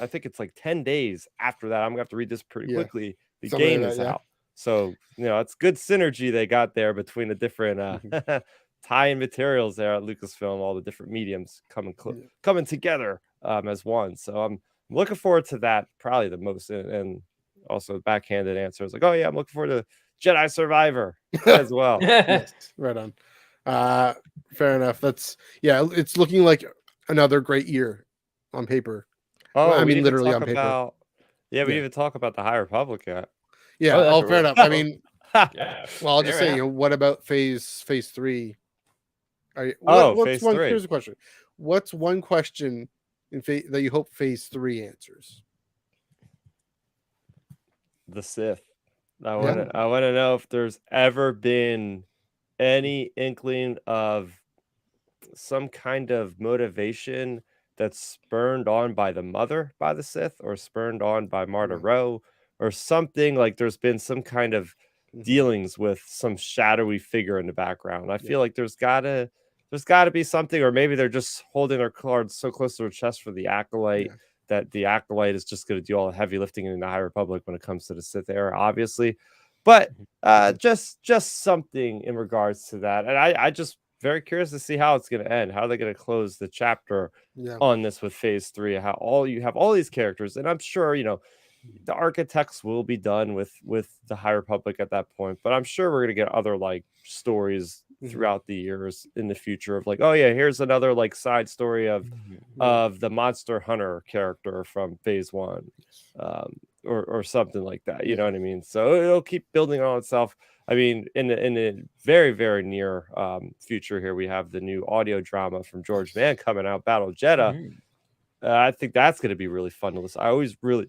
think it's like 10 days after that, I'm going to have to read this pretty quickly. The game is out. So, it's good synergy they got there between the different tie-in materials there at Lucasfilm, all the different mediums coming together as one. So I'm looking forward to that probably the most. And also backhanded answer is like, oh yeah, I'm looking forward to Jedi Survivor as well. Yes, right on. Fair enough. It's looking like another great year on paper. I mean, literally on paper. We didn't even talk about the High Republic yet. Yeah, fair enough. I mean, well, I'll just say, what about phase 3? Phase 3. Here's a question. What's one question that you hope phase 3 answers? The Sith. I want to know if there's ever been any inkling of some kind of motivation that's spurned on by the mother by the Sith, or spurned on by Marta Rowe, or something. Like there's been some kind of dealings with some shadowy figure in the background. I feel like there's gotta be something, or maybe they're just holding their cards so close to their chest for the Acolyte that the Acolyte is just going to do all the heavy lifting in the High Republic when it comes to the Sith era, obviously. But just something in regards to that. And I just very curious to see how it's going to end. How are they going to close the chapter on this with phase 3? How you have all these characters, and I'm sure the architects will be done with the High Republic at that point, but I'm sure we're going to get other like stories throughout the years in the future of like, oh yeah, here's another like side story of the Monster Hunter character from phase 1, or something like that. You know what I mean? So it'll keep building on itself. I mean, in the very, very near future here, we have the new audio drama from George Mann coming out, Battle Jeddah. I think that's going to be really fun to listen. I always really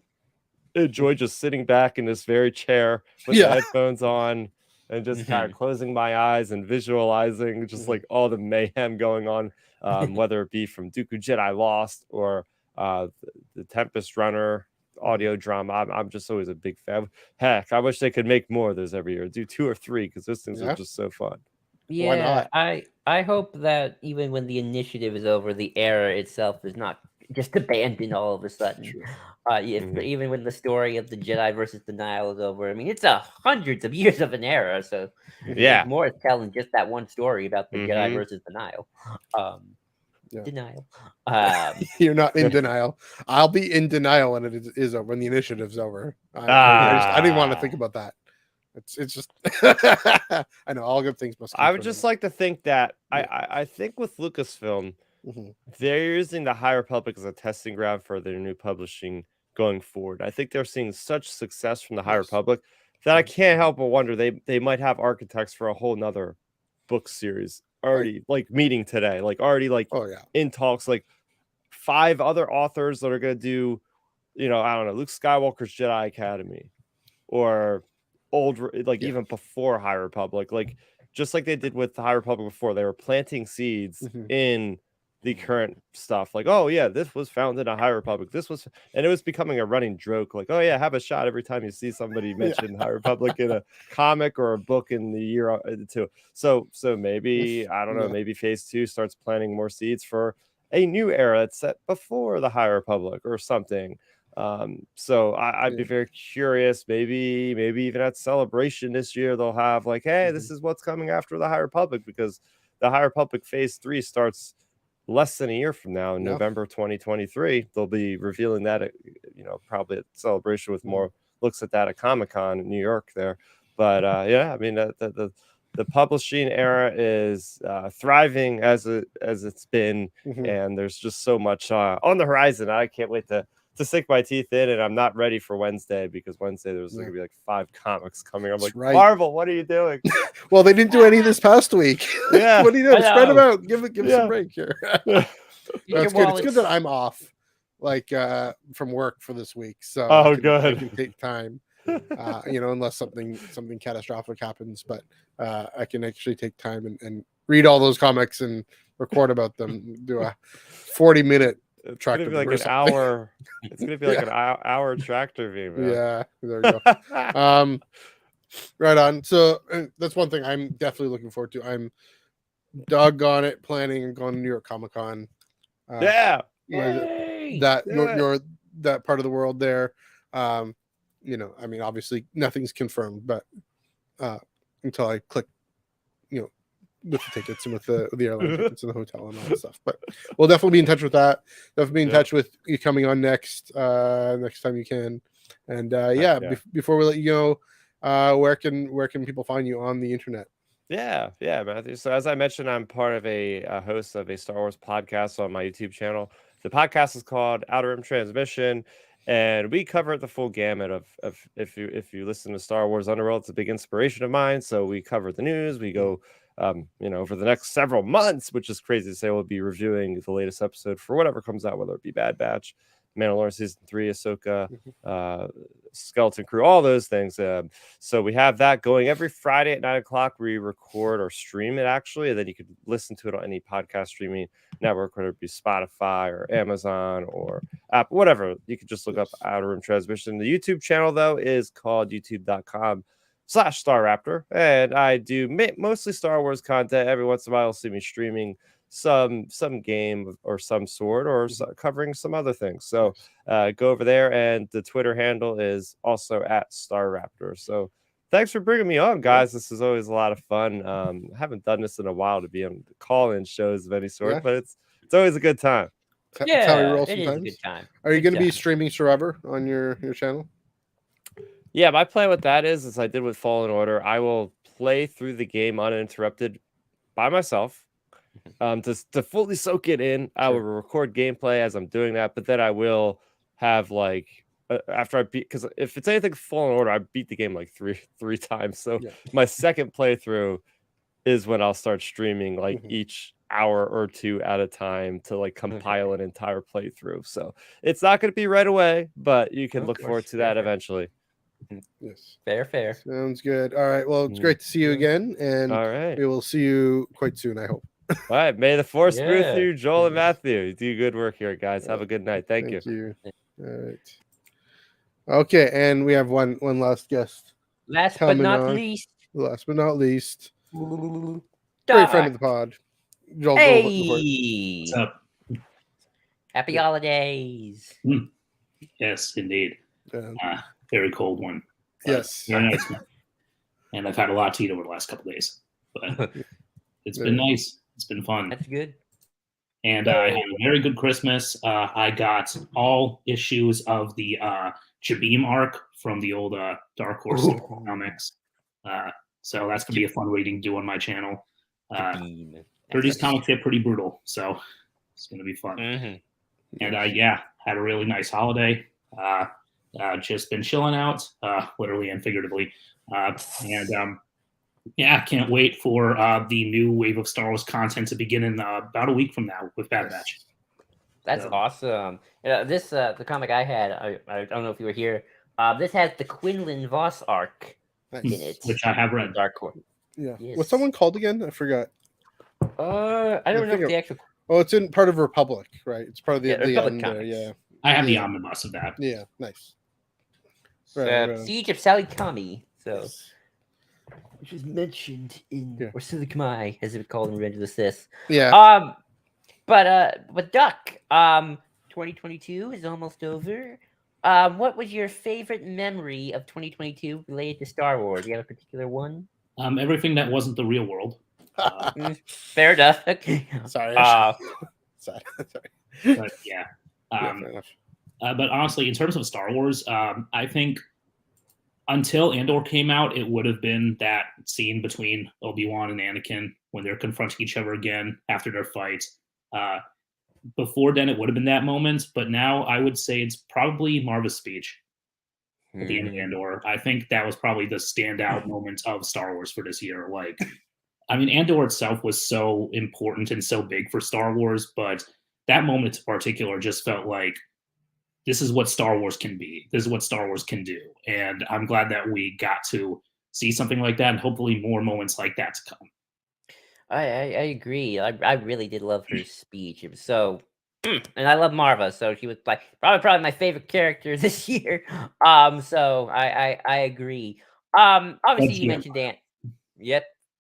enjoy just sitting back in this very chair with the headphones on and just kind of closing my eyes and visualizing just like all the mayhem going on, whether it be from Dooku Jedi Lost or the Tempest Runner audio drama. I'm just always a big fan. Heck, I wish they could make more of those every year. Do 2 or 3 because those things are just so fun. Why not? I hope that even when the initiative is over, the era itself is not just abandoned all of a sudden. Even when the story of the Jedi versus the Nile is over, I mean, it's hundreds of years of an era, so there's more to tell than just that one story about the Jedi versus the Nile. Denial. You're not in denial. I'll be in denial when it is over, when the initiative's over. I didn't want to think about that. It's just I know all good things must come. I would just like to think that I think with Lucasfilm, they're using the High Republic as a testing ground for their new publishing going forward. I think they're seeing such success from the High Republic that I can't help but wonder they might have architects for a whole nother book series already like meeting today, like already like in talks, like 5 other authors that are going to do, I don't know, Luke Skywalker's Jedi Academy or old, like even before High Republic, like just like they did with the High Republic before, they were planting seeds in the current stuff. Like, oh yeah, this was founded in High Republic. And it was becoming a running joke. Like, oh yeah, have a shot every time you see somebody mention High Republic in a comic or a book in the year 2. So maybe, I don't know, maybe Phase 2 starts planting more seeds for a new era that's set before the High Republic or something. So I'd be very curious. Maybe even at Celebration this year they'll have like, hey, this is what's coming after the High Republic, because the High Republic Phase 3 starts less than a year from now in November 2023. They'll be revealing that at, probably at Celebration with more looks at that at Comic-Con in New York there. But I mean the publishing era is thriving as it's been, and there's just so much on the horizon. I can't wait to sink my teeth in, and I'm not ready for Wednesday, because Wednesday there's going to be like 5 comics coming. I'm like, Marvel, what are you doing? Well, they didn't do any this past week. What are you doing? Spread them out. Give us a break here. It's good. It's good that I'm off, like from work for this week, so I can take time. Unless something catastrophic happens, but I can actually take time and read all those comics and record about them. Do a 40-minute. It's gonna be like an hour. It's gonna be like an hour tractor view, man. Yeah, there we go. Right on. So that's one thing I'm definitely looking forward to. I'm doggone it planning on going to New York Comic Con. Yay! That part of the world there. I mean, obviously nothing's confirmed, but until I click, with the tickets and with the airline tickets and the hotel and all that stuff. But we'll definitely be in touch with that. Definitely be in touch with you coming on next time you can. And before we let you go, where can people find you on the internet? Yeah, Matthew. So as I mentioned, I'm part of a host of a Star Wars podcast on my YouTube channel. The podcast is called Outer Rim Transmission, and we cover the full gamut of if you listen to Star Wars Underworld, it's a big inspiration of mine. So we cover the news. We go over the next several months, which is crazy to say, we'll be reviewing the latest episode for whatever comes out, whether it be Bad Batch, Mandalorian Season 3, Ahsoka, Skeleton Crew, all those things. So we have that going every Friday at 9 o'clock. We record or stream it, actually, and then you could listen to it on any podcast streaming network, whether it be Spotify or Amazon or Apple, whatever. You could just look up Outer Rim Transmission. The YouTube channel, though, is called youtube.com/StarRaptor, and I do mostly Star Wars content. Every once in a while you'll see me streaming some game or some sort, or covering some other things. So go over there, and the Twitter handle is also at StarRaptor. So thanks for bringing me on, guys. This is always a lot of fun. I haven't done this in a while to be on call-in shows of any sort, but it's always a good time. That's how we roll sometimes. It is a good time. Are you going to be streaming Survivor on your channel? Yeah, my plan with that is, as I did with Fallen Order, I will play through the game uninterrupted by myself, to fully soak it in. I will record gameplay as I'm doing that, but then I will have after I beat, because if it's anything Fallen Order, I beat the game like three times. So my second playthrough is when I'll start streaming each hour or two at a time to like compile an entire playthrough. So it's not going to be right away, but you can look forward to that eventually. Yes. Fair. Sounds good. All right. Well, it's great to see you again, and All right. we will see you quite soon, I hope. All right. May the force be with Yeah. you, Joel and Matthew. You do good work here, guys. Have a good night. Thank you. All right. Okay, and we have one last guest. Last but Coming not on. least, Last but not least, great Doc. friend of the pod, Joel. Hey, What's up? happy holidays. Yes, indeed. Yeah. Very cold one. Yes. Very nice one. And I've had a lot to eat over the last couple of days. But it's been nice. It's been fun. That's good. And I had a very good Christmas. I got all issues of the Jabeam arc from the old Dark Horse comics. So that's going to be a fun reading to do on my channel. These comics get pretty brutal, so it's going to be fun. And had a really nice holiday. Just been chilling out, literally and figuratively. Can't wait for the new wave of Star Wars content to begin in about a week from now with Bad Batch. That's awesome. This the comic I had. I don't know if you were here. This has the Quinlan Voss arc in it, which I have read. Dark Horse. Yeah. Yes. What's someone called again? I forgot. I don't know if the actual. Oh, it's in part of Republic, right? It's part of the Republic end comics. there. Yeah. I have the omnibus of that. Yeah. Nice. Right. Siege of Sally Kami. So. Which was mentioned in or Silikamai, as it was called in Revenge of the Sith. Yeah. But Duck, 2022 is almost over. What was your favorite memory of 2022 related to Star Wars? Do you have a particular one? Everything that wasn't the real world. Fair enough. Okay. Sorry. Sorry. But yeah. But honestly, in terms of Star Wars, I think until Andor came out, it would have been that scene between Obi-Wan and Anakin when they're confronting each other again after their fight. Before then, it would have been that moment, but now I would say it's probably Marva's speech at the end of Andor. I think that was probably the standout moment of Star Wars for this year. Like, I mean, Andor itself was so important and so big for Star Wars, but that moment in particular just felt like this is what Star Wars can be. This is what Star Wars can do. And I'm glad that we got to see something like that and hopefully more moments like that to come. I agree. I really did love her speech. It was so, and I love Marva, so she was like probably my favorite character this year. So I agree. Obviously you mentioned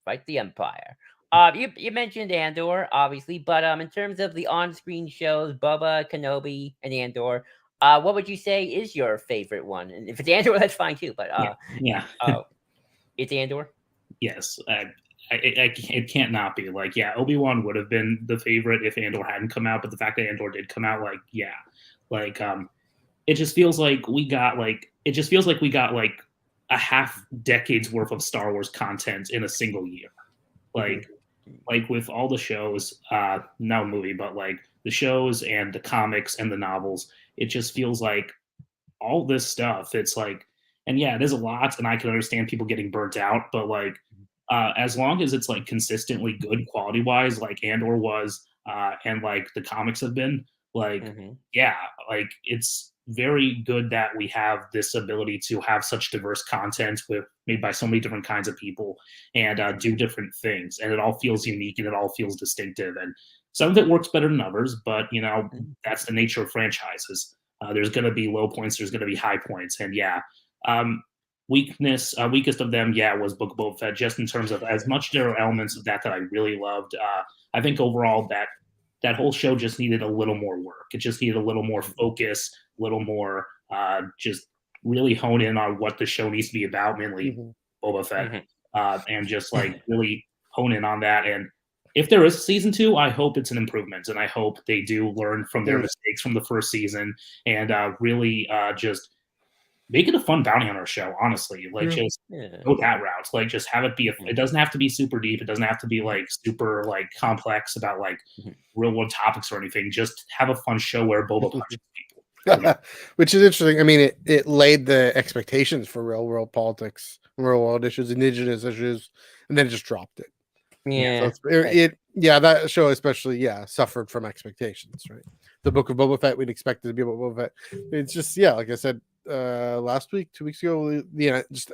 fight the Empire. You mentioned Andor, obviously, but in terms of the on-screen shows, Boba, Kenobi, and Andor, what would you say is your favorite one? And if it's Andor, that's fine too. But it's Andor. Yes, it can't not be. Like, Obi-Wan would have been the favorite if Andor hadn't come out, but the fact that Andor did come out, it just feels like we got like a half decade's worth of Star Wars content in a single year. Like with all the shows, not a movie, but like the shows and the comics and the novels, it just feels like all this stuff. It's like, and it is a lot, and I can understand people getting burnt out, but like, as long as it's like consistently good quality wise, like Andor was, and like the comics have been, like, it's very good that we have this ability to have such diverse content made by so many different kinds of people and do different things, and it all feels unique and it all feels distinctive, and some of it works better than others, but that's the nature of franchises. There's going to be low points, there's going to be high points, and weakest of them was Book of Boba Fett, just in terms of as much there are elements of that I really loved. I think overall that whole show just needed a little more work. It just needed a little more focus, a little more just really hone in on what the show needs to be about, mainly Boba Fett, and just like really hone in on that. And if there is a season 2, I hope it's an improvement, and I hope they do learn from their mistakes from the first season and really just make it a fun bounty hunter show, honestly. Like, just go that route. Like, just have it be it doesn't have to be super deep. It doesn't have to be like super like complex about like real world topics or anything. Just have a fun show where Boba punches people. Which is interesting. I mean, it laid the expectations for real world politics, real world issues, indigenous issues, and then just dropped it. Yeah. So that show especially suffered from expectations, right? The Book of Boba Fett, we'd expect it to be about Boba Fett. It's just like I said last week, 2 weeks ago, just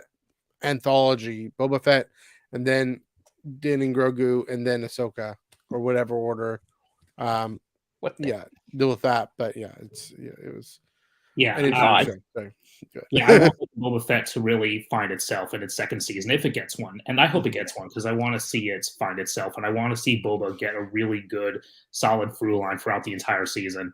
anthology Boba Fett, and then Din and Grogu, and then Ahsoka, or whatever order. Deal with that. But it was an interesting show. I want Boba Fett to really find itself in its second season if it gets one, and I hope it gets one because I want to see it find itself, and I want to see Boba get a really good, solid through line throughout the entire season.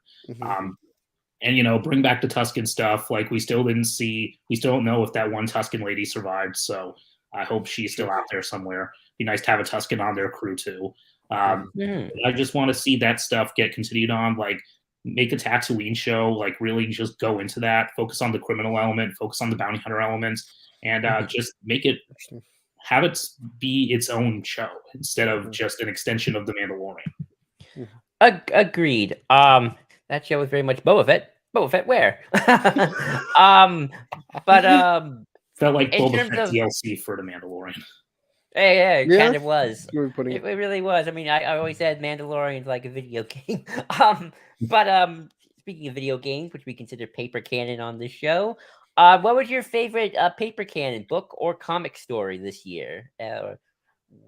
And bring back the Tusken stuff. Like we still don't know if that one Tusken lady survived, so I hope she's still out there somewhere. Be nice to have a Tusken on their crew too. I just want to see that stuff get continued on. Like make a Tatooine show. Like really just go into that. Focus on the criminal element. Focus on the bounty hunter elements, and just have it be its own show instead of just an extension of the Mandalorian. Agreed. That show was very much Boba Fett. Boba Fett where? Felt like Boba Fett DLC for the Mandalorian. It kind of was. It really was. I mean, I always said Mandalorian's like a video game. Speaking of video games, which we consider paper canon on this show, what was your favorite paper canon book or comic story this year?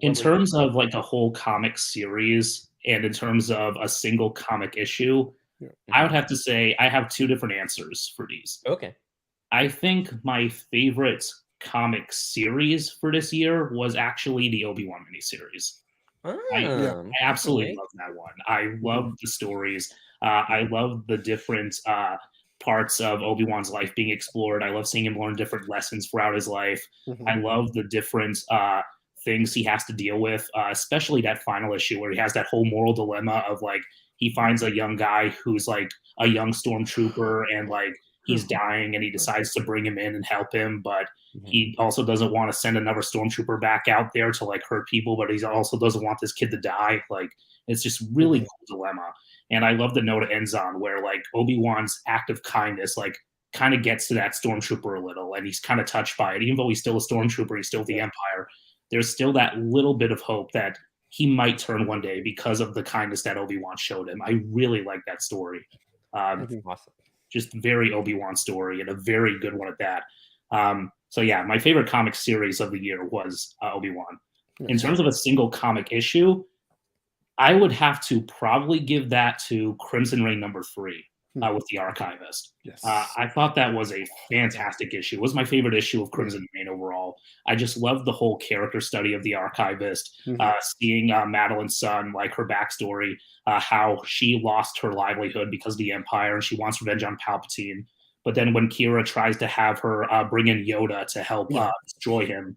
In terms of like a whole comic series, and in terms of a single comic issue, I would have to say I have two different answers for these. Okay. I think my favorite comic series for this year was actually the Obi-Wan miniseries. I absolutely love that one. I love the stories. I love the different parts of Obi-Wan's life being explored. I love seeing him learn different lessons throughout his life. I love the different things he has to deal with, especially that final issue where he has that whole moral dilemma of like he finds a young guy who's like a young stormtrooper and like he's dying and he decides to bring him in and help him, but he also doesn't want to send another stormtrooper back out there to like hurt people, but he also doesn't want this kid to die. Like it's just really cool dilemma. And I love the note it ends on where like Obi-Wan's act of kindness like kind of gets to that stormtrooper a little, and he's kind of touched by it. Even though he's still a stormtrooper, he's still the Empire. There's still that little bit of hope that he might turn one day because of the kindness that Obi-Wan showed him. I really like that story. Awesome. Just very Obi-Wan story, and a very good one at that. So yeah, my favorite comic series of the year was Obi-Wan. In terms of a single comic issue, I would have to probably give that to Crimson Reign #3 with the Archivist. Yes. I thought that was a fantastic issue. It was my favorite issue of Crimson Reign overall. I just loved the whole character study of the Archivist, seeing Madeline's son, like her backstory, how she lost her livelihood because of the Empire and she wants revenge on Palpatine. But then when Kira tries to have her bring in Yoda to help destroy him,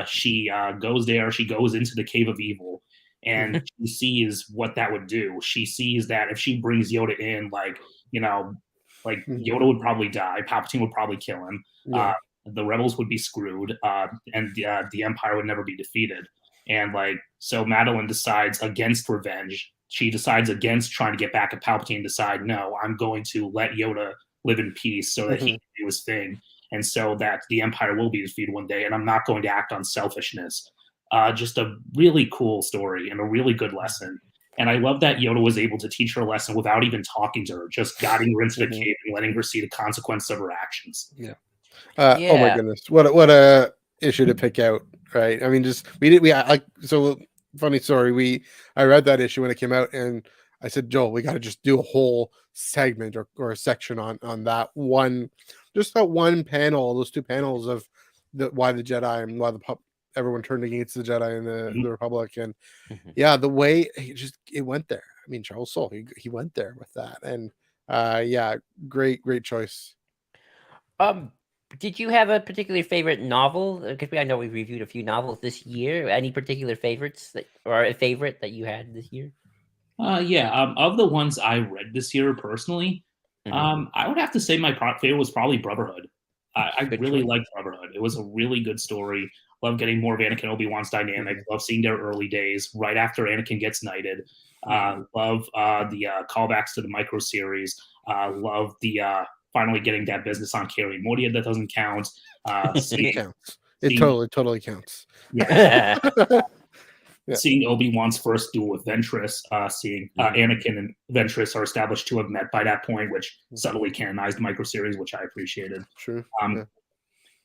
she goes there. She goes into the Cave of Evil, and she sees what that would do. She sees that if she brings Yoda in, Yoda would probably die. Palpatine would probably kill him. The rebels would be screwed, and the Empire would never be defeated. And so Madeline decides against revenge. She decides against trying to get back at Palpatine and decide, no, I'm going to let Yoda live in peace so that he can do his thing, and so that the Empire will be defeated one day, and I'm not going to act on selfishness. Just a really cool story and a really good lesson. And I love that Yoda was able to teach her a lesson without even talking to her, just guiding her into the cave and letting her see the consequence of her actions. Oh my goodness, what a issue to pick out, right? I mean, funny story. I read that issue when it came out, and I said, Joel, we got to just do a whole segment or a section on that one, just that one panel, those two panels of why the Jedi and why everyone turned against the Jedi and the Republic, and the way it went there. I mean, Charles Soule, he went there with that, and great choice. Did you have a particular favorite novel? Because I know we reviewed a few novels this year. Any particular favorites or a favorite that you had this year? Of the ones I read this year personally, I would have to say my favorite was probably Brotherhood. I really liked Brotherhood. It was a really good story. Love getting more of Anakin and Obi-Wan's dynamic. Love seeing their early days right after Anakin gets knighted. Love the callbacks to the micro series. Love the finally getting that business on Carrie Mordia that doesn't count. It counts. It totally counts. Yeah. seeing Obi-Wan's first duel with Ventress, seeing Anakin and Ventress are established to have met by that point, which subtly canonized microseries, which I appreciated. True.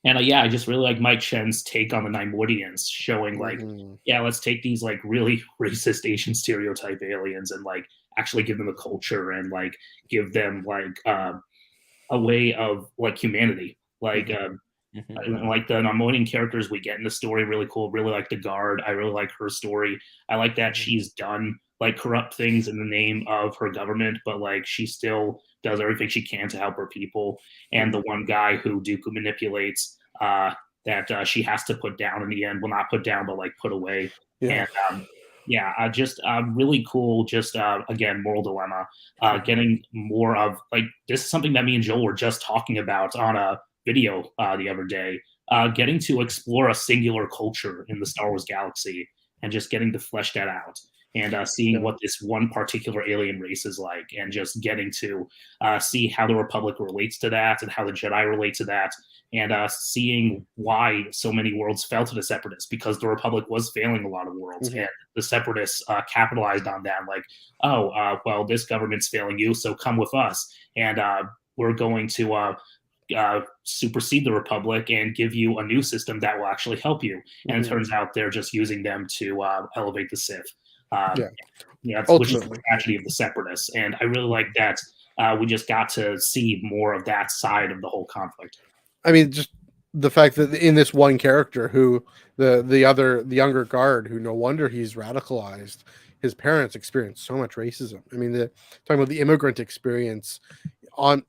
And I just really like Mike Chen's take on the Nimordians, showing like, let's take these like really racist Asian stereotype aliens and like actually give them a culture and like give them like a way of like humanity, like like the Nimordian characters we get in the story, really cool. Really like the guard. I really like her story. I like that she's done like corrupt things in the name of her government, but like she still does everything she can to help her people. And the one guy who Dooku manipulates, that she has to put down in the end. Well, not put down, but like put away. And just really cool. Just again, moral dilemma. Getting more of like this is something that me and Joel were just talking about on a video the other day. Getting to explore a singular culture in the Star Wars galaxy and just getting to flesh that out. And seeing what this one particular alien race is like, and just getting to see how the Republic relates to that, and how the Jedi relate to that, and seeing why so many worlds fell to the Separatists, because the Republic was failing a lot of worlds, and the Separatists capitalized on that. Like, well, this government's failing you, so come with us, and we're going to supersede the Republic and give you a new system that will actually help you. And it turns out they're just using them to elevate the Sith. Which is the tragedy of the Separatists, and I really like that we just got to see more of that side of the whole conflict. I mean, just the fact that in this one character, who the younger guard, who no wonder he's radicalized, his parents experienced so much racism. I mean, talking about the immigrant experience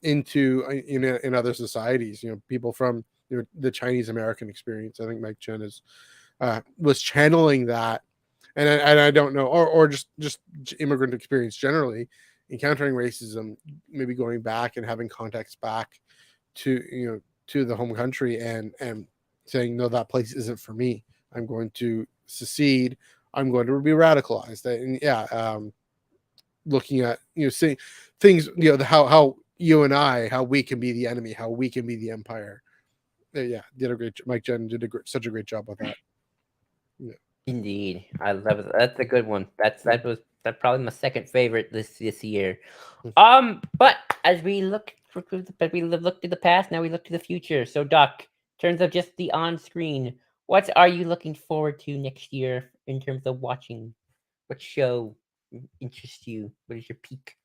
in other societies, people from the Chinese American experience. I think Mike Chen was channeling that. And I don't know, or just immigrant experience generally, encountering racism, maybe going back and having contacts back to the home country and saying, no, that place isn't for me. I'm going to secede. I'm going to be radicalized. And looking at seeing things, how you and I, how we can be the enemy, how we can be the empire. Did a great. Mike Jen did such a great job with that. Yeah. Indeed, I love it. That's a good one. That's probably my second favorite this year. But as we look to the past, now we look to the future. So, Doc, in terms of just the on-screen, what are you looking forward to next year in terms of watching? What show interests you? What is your peak?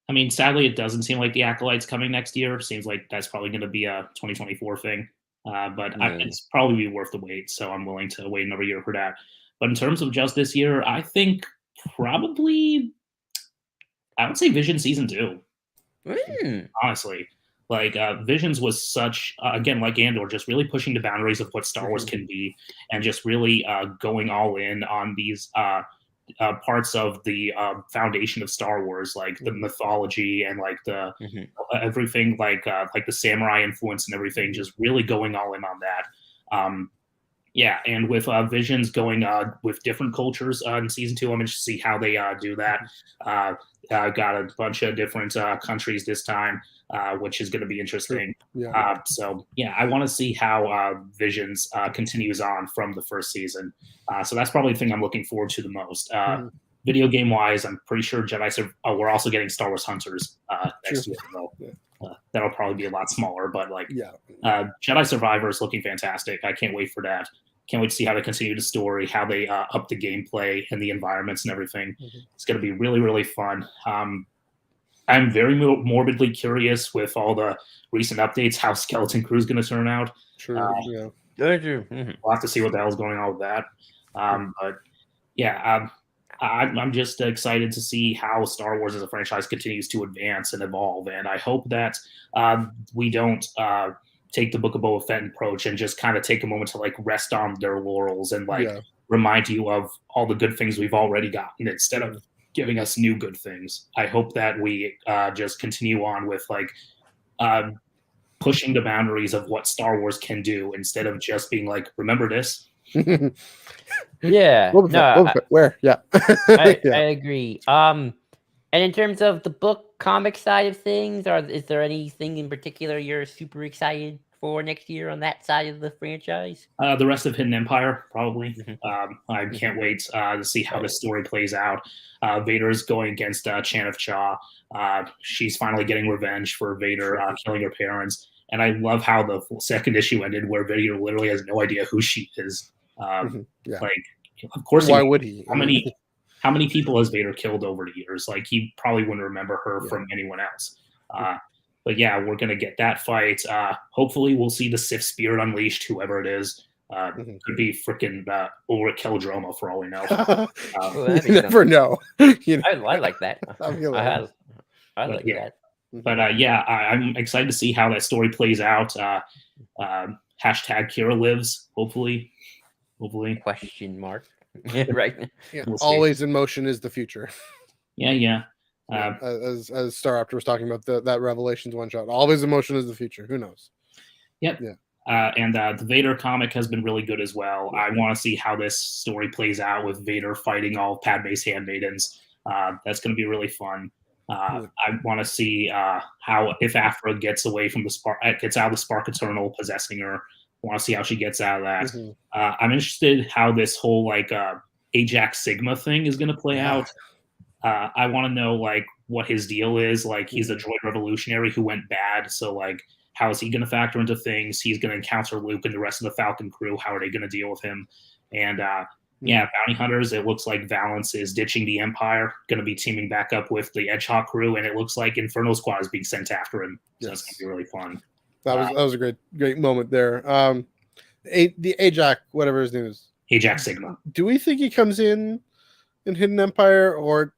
I mean, sadly, it doesn't seem like The Acolyte's coming next year. Seems like that's probably going to be a 2024 thing. But it's probably worth the wait. So I'm willing to wait another year for that. But in terms of just this year, I think probably I would say Vision Season 2. Honestly. Like Visions was such, again, like Andor, just really pushing the boundaries of what Star Wars can be, and just really going all in on these parts of the foundation of Star Wars, like the mythology and like the everything, like the samurai influence and everything, just really going all in on that. And with Visions going with different cultures in season 2, I'm interested to see how they do that. Got a bunch of different countries this time, which is going to be interesting. I want to see how Visions continues on from the first season. So that's probably the thing I'm looking forward to the most. Video game wise, I'm pretty sure we're also getting Star Wars Hunters next year. That'll probably be a lot smaller, but Jedi Survivor is looking fantastic. I can't wait for that. Can't wait to see how they continue the story, how they up the gameplay and the environments and everything. It's going to be really, really fun. I'm very morbidly curious with all the recent updates how Skeleton Crew is going to turn out. We'll have to see what the hell's going on with that. I'm just excited to see how Star Wars as a franchise continues to advance and evolve. And I hope that we don't take the Book of Boba Fett approach and just kind of take a moment to like rest on their laurels and remind you of all the good things we've already gotten instead of giving us new good things. I hope that we just continue on with like pushing the boundaries of what Star Wars can do instead of just being like, remember this? Where? I agree. And in terms of the book comic side of things, is there anything in particular you're super excited for next year on that side of the franchise? The rest of Hidden Empire, probably. Mhm. I can't wait to see how this story plays out. Vader's going against Chan of Cha. She's finally getting revenge for Vader killing her parents. And I love how the second issue ended, where Vader literally has no idea who she is. Yeah. Like, of course, Why would he? How many people has Vader killed over the years? Like, he probably wouldn't remember her from anyone else. But yeah, we're gonna get that fight. Hopefully, we'll see the Sith Spirit unleashed, whoever it is. Could be freaking Ulrich Keldroma for all we know. You never know. I like that. I like that. But yeah, I'm excited to see how that story plays out. Hashtag Kira lives. Hopefully. Question mark. Right. Yeah, We'll see. always in motion is the future. Yeah. As Star Raptor was talking about that Revelations one shot, always in motion is the future. Who knows? Yep. Yeah. And the Vader comic has been really good as well. I want to see how this story plays out with Vader fighting all Padme's handmaidens. That's going to be really fun. I want to see how, if Afra gets away from gets out of the Spark Eternal possessing her. I want to see how she gets out of that. I'm interested how this whole like Ajax Sigma thing is going to play out. I want to know like what his deal is. Like, he's a droid revolutionary who went bad, so like, how is he going to factor into things? He's going to encounter Luke and the rest of the Falcon crew. How are they going to deal with him? And bounty hunters. It looks like Valance is ditching the Empire, going to be teaming back up with the Edgehawk crew, and it looks like Inferno Squad is being sent after him. So it's going to be really fun. That was a great moment there. The Ajax, whatever his name is, Ajax Sigma. Do we think he comes in Hidden Empire, or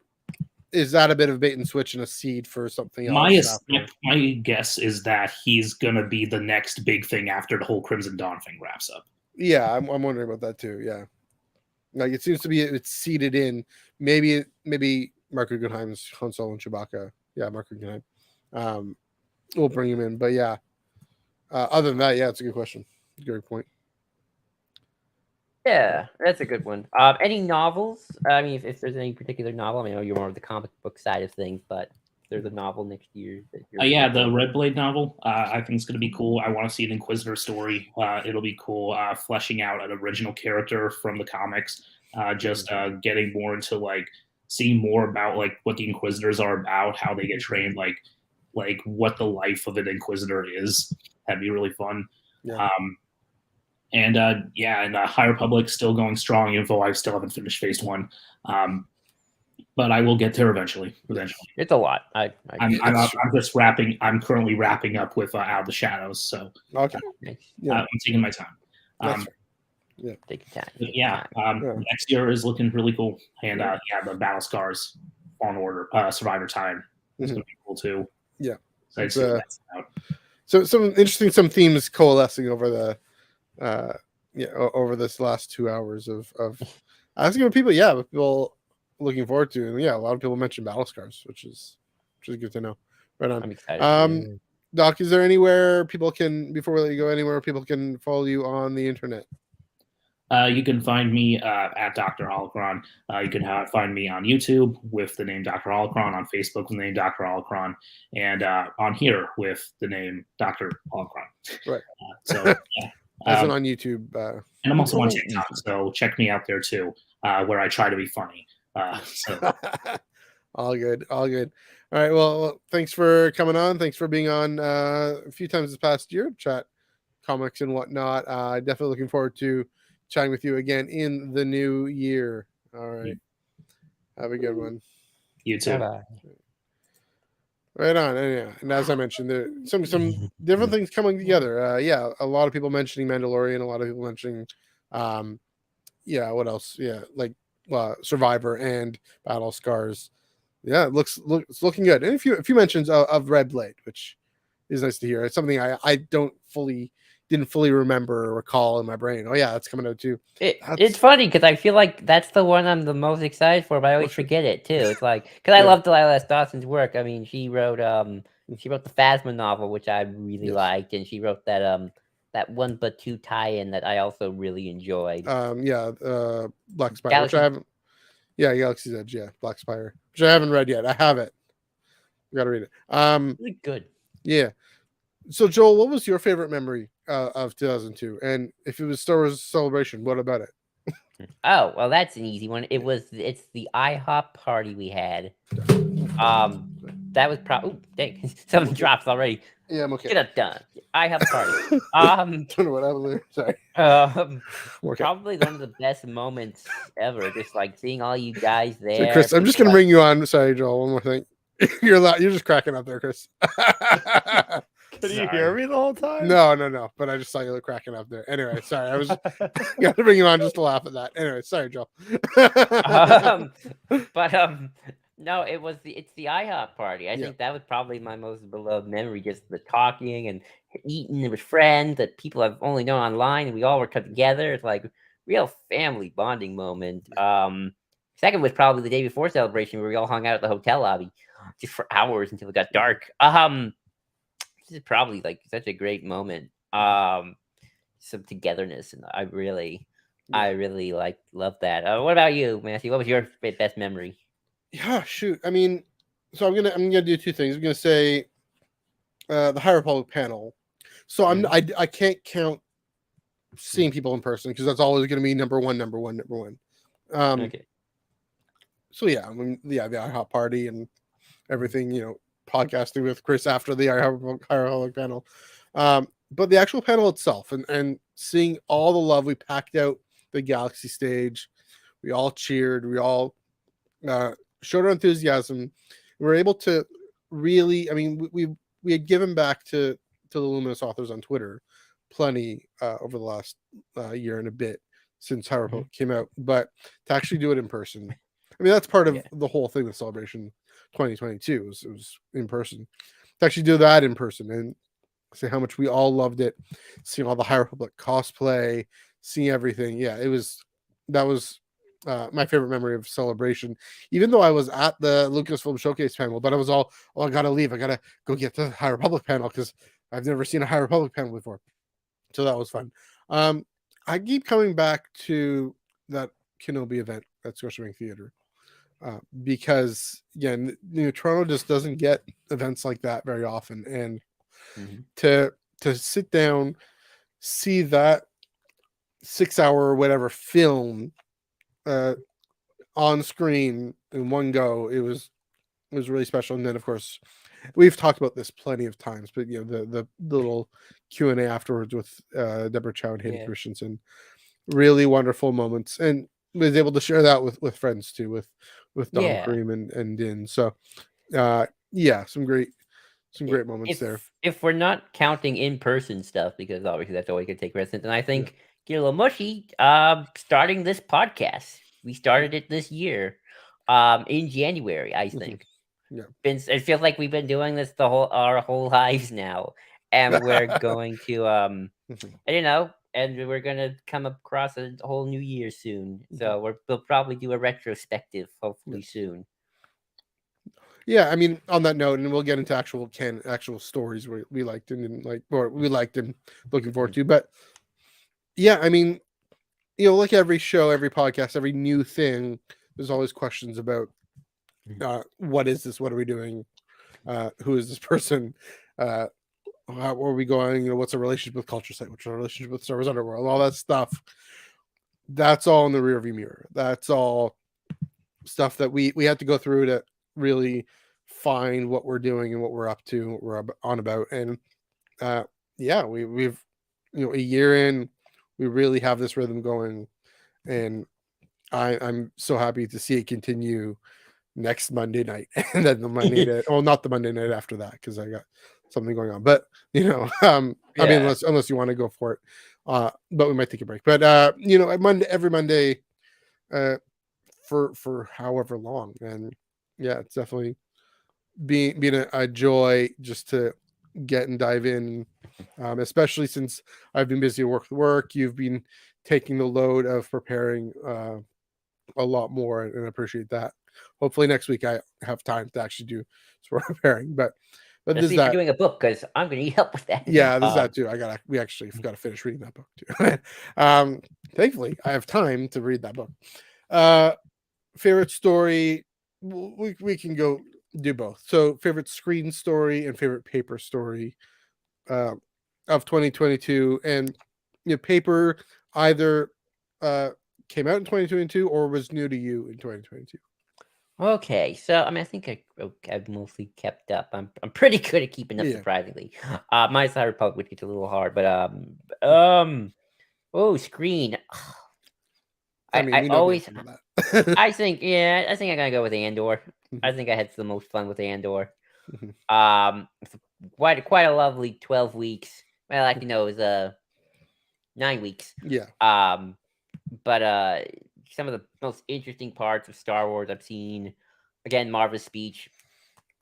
is that a bit of bait and switch and a seed for something else? My guess is that he's going to be the next big thing after the whole Crimson Dawn thing wraps up. Yeah, I'm wondering about that too. Yeah, like it seems to be it's seeded in. Maybe Mark Guggenheim's Han Solo and Chewbacca. Yeah, Mark Guggenheim. We'll bring him in, but yeah. Other than that, yeah, it's a good question. Good point. Yeah, that's a good one. Any novels? I mean, if there's any particular novel, I mean, I know you're more of the comic book side of things, but if there's a novel next year that you're the Red Blade novel, I think it's going to be cool. I want to see an Inquisitor story. It'll be cool fleshing out an original character from the comics, getting more into like seeing more about like what the Inquisitors are about, how they get trained, like what the life of an Inquisitor is. That'd be really fun. Yeah. And High Republic still going strong, even though I still haven't finished phase 1. But I will get there eventually. It's a lot. I'm just wrapping. I'm currently wrapping up with Out of the Shadows. So okay, I'm taking my time. Take your time. Next year is looking really cool. And the Battle Scars, Fallen Order, Survivor Time is going to be cool too. Yeah, so some interesting themes coalescing over the. Over this last 2 hours of asking people looking forward to, and a lot of people mentioned Battle Scars, which is good to know. Right on. I'm excited. Doc, is there anywhere people can, before we let you go, anywhere people can follow you on the internet? You can find me at Dr. Holocron. You can find me on YouTube with the name Dr. Holocron, on Facebook with the name Dr. Holocron, and on here with the name Dr. Holocron. Right. As on YouTube. And I'm also on TikTok, so check me out there too, where I try to be funny. All good. All right. Well, thanks for coming on. Thanks for being on a few times this past year, chat comics and whatnot. Definitely looking forward to chatting with you again in the new year. All right. Have a good one. You too. Bye-bye. Right on. And as I mentioned, there some different things coming together. A lot of people mentioning Mandalorian, a lot of people mentioning what else? Like Survivor and Battle Scars. Yeah, it's looking good. And a few mentions of Red Blade, which is nice to hear. It's something I didn't fully remember or recall in my brain. Oh yeah, that's coming out too. It's funny because I feel like that's the one I'm the most excited for, but I always forget it too. It's like because I love Delilah S. Dawson's work. I mean, she wrote the Phasma novel, which I really liked, and she wrote that one but two tie-in that I also really enjoyed. Black Spire, which I haven't. Yeah, Galaxy's Edge. Yeah, Black Spire, which I haven't read yet. I have it. You got to read it. Really good. Yeah. So Joel, what was your favorite memory of 2002? And if it was Star Wars Celebration, what about it? Oh, well, that's an easy one. It's the IHOP party we had. That was probably. Dang, something drops already. Yeah, I'm okay. Get up, done. IHOP party. Don't know what happened there. Sorry. Okay. Probably one of the best moments ever. Just like seeing all you guys So, there. Chris, I'm just gonna bring you on. Sorry, Joel. One more thing. You're just cracking up there, Chris. Can you hear me the whole time? No. But I just saw you cracking up there. Anyway, sorry. I was got to bring you on just to laugh at that. Anyway, sorry, Joel. No, it's the IHOP party. I think that was probably my most beloved memory. Just the talking and eating with friends that people I've only known online, and we all were together. It's like real family bonding moment. Second was probably the day before celebration where we all hung out at the hotel lobby just for hours until it got dark. This is probably like such a great moment. Some togetherness, and I really love that. What about you, Matthew? What was your best memory? Yeah, shoot. I mean, so I'm gonna do two things. I'm gonna say the High Republic panel. So I can't count seeing people in person because that's always gonna be number one. Okay. So yeah, I mean, the IHOP party and everything, podcasting with Chris after the High Republic panel. But the actual panel itself and seeing all the love, we packed out the Galaxy stage. We all cheered. We all showed our enthusiasm. We were able to really, I mean, we had given back to the Luminous authors on Twitter plenty over the last year and a bit since High Republic came out, but to actually do it in person, I mean, that's part of the whole thing with Celebration 2022. It was in person. To actually do that in person and say how much we all loved it, seeing all the High Republic cosplay, seeing everything. Yeah, that was my favorite memory of Celebration. Even though I was at the Lucasfilm Showcase panel, but I was all, I gotta leave. I gotta go get the High Republic panel because I've never seen a High Republic panel before. So that was fun. I keep coming back to that Kenobi event at Scotiabank Theater. Because again, Toronto just doesn't get events like that very often, and to sit down, see that 6-hour or whatever film on screen in one go, it was really special. And then of course we've talked about this plenty of times, but the little Q&A afterwards with Deborah Chow and Hayden Christensen, really wonderful moments, and was able to share that with friends too, with Don Cream and Din. So some great moments there. If we're not counting in-person stuff, because obviously that's always gonna take precedence, and I think get a little mushy, starting this podcast. We started it this year, in January, I think. It feels like we've been doing this our whole lives now, and we're going to and we're gonna come across a whole new year soon. So we'll probably do a retrospective hopefully soon. Yeah, I mean, on that note, and we'll get into actual stories we liked and didn't like, or we liked and looking forward to. But yeah, I mean, like every show, every podcast, every new thing, there's always questions about what is this? What are we doing? Who is this person? How are we going? What's our relationship with Culture Site? What's our relationship with Star Wars Underworld? All that stuff. That's all in the rearview mirror. That's all stuff that we had to go through to really find what we're doing and what we're up to, what we're on about. And we've a year in, we really have this rhythm going, and I'm so happy to see it continue next Monday night, and then the Monday night. Well, not the Monday night after that because I got something going on. But I mean, unless you want to go for it, but we might take a break. But every Monday, for however long, and it's definitely being a joy just to get and dive in, especially since I've been busy with work. You've been taking the load of preparing a lot more, and I appreciate that. Hopefully next week I have time to actually do some preparing, but this is that. Doing a book because I'm going to need help with that. Yeah, this is that too. We actually got to finish reading that book too. Thankfully, I have time to read that book. Favorite story, we can go do both. So favorite screen story and favorite paper story. of 2022, and paper either came out in 2022 or was new to you in 2022. Okay, so I mean, I think I've mostly kept up. I'm pretty good at keeping up, Yeah. surprisingly. My Side Republic, which gets a little hard, but screen. I mean, I we know the always, answer to that. I think I'm gonna go with Andor. I Mhm. think I had the most fun with Andor. Mhm. It's quite a lovely 12 weeks. Well, actually, no, it was 9 weeks. Yeah. But some of the most interesting parts of Star Wars I've seen. Again, Marva's speech.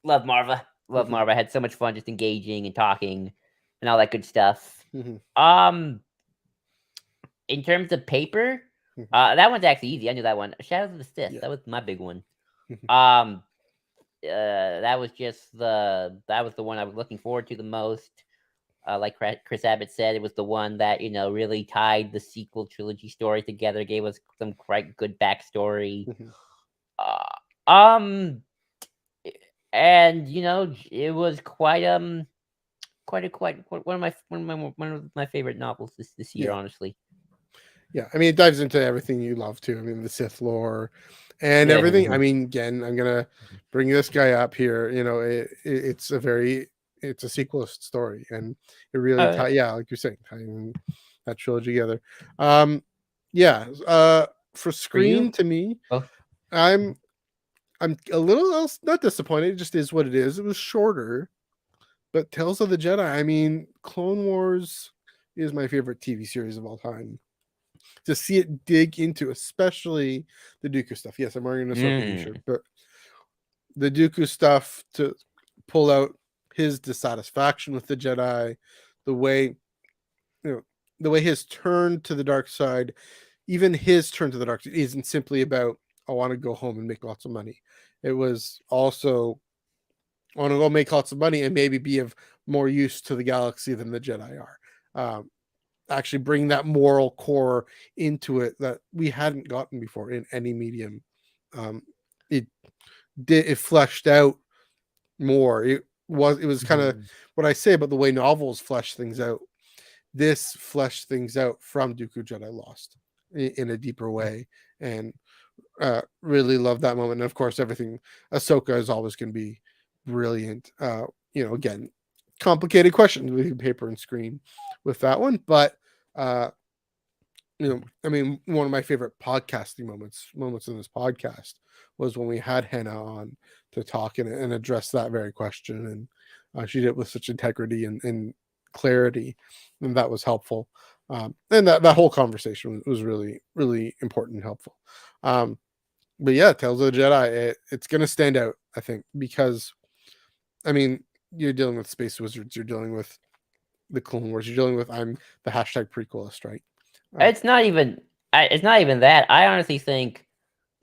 Love Marva. Love Mhm. Marva. Had so much fun just engaging and talking and all that good stuff. Mhm. In terms of paper, Mhm. that one's actually easy. I knew that one. Shadows of the Sith. Yeah. That was my big one. Mhm. That was the one I was looking forward to the most. Like Chris Abbott said, it was the one that really tied the sequel trilogy story together, gave us some quite good backstory. Mhm. Uh, um, and it was quite one of my favorite novels this year, Yeah. honestly. Yeah, I mean, it dives into everything you love too. I mean, the Sith lore and Yeah. everything. I mean, again, I'm gonna bring this guy up here. It's a sequelist story, and it really Oh, yeah. like you're saying, tying that trilogy together. Yeah. For screen, you? to me, Oh. I'm a little else not disappointed. It just is what it is. It was shorter, but Tales of the Jedi. I mean, Clone Wars is my favorite TV series of all time. To see it dig into, especially the Dooku stuff. Yes, I'm wearing an Ahsoka t-shirt, but the Dooku stuff, to pull out his dissatisfaction with the Jedi, the way his turn to the dark side, even his turn to the dark side isn't simply about I want to go home and make lots of money. It was also I want to go make lots of money and maybe be of more use to the galaxy than the Jedi are. Actually bring that moral core into it that we hadn't gotten before in any medium. It fleshed out more. It was kind of what I say about the way novels flesh things out. This fleshed things out from Dooku Jedi Lost in a deeper way, and really love that moment. And of course, everything Ahsoka is always going to be brilliant. Again, complicated questions between paper and screen with that one, but I mean, one of my favorite podcasting moments in this podcast was when we had Hannah on to talk and address that very question, and she did it with such integrity and clarity, and that was helpful. And that whole conversation was really, really important and helpful. But yeah, Tales of the Jedi, it's going to stand out, I think, because I mean, you're dealing with space wizards, you're dealing with the Clone Wars, you're dealing with I'm the hashtag prequelist, right? It's not even that. I honestly think,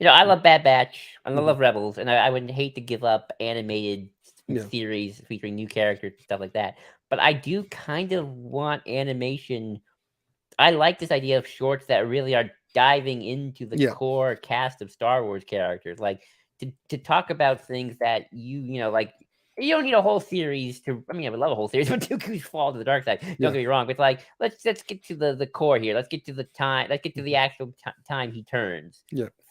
I love Bad Batch and I love Rebels, and I would hate to give up animated series featuring new characters and stuff like that. But I do kind of want animation. I like this idea of shorts that really are diving into the core cast of Star Wars characters, like to talk about things that like. You don't need a whole series to. I mean, I would love a whole series, but Dooku's fall to the dark side. Don't get me wrong, but it's like let's get to the core here. Let's get to the time. Let's get to the actual time he turns.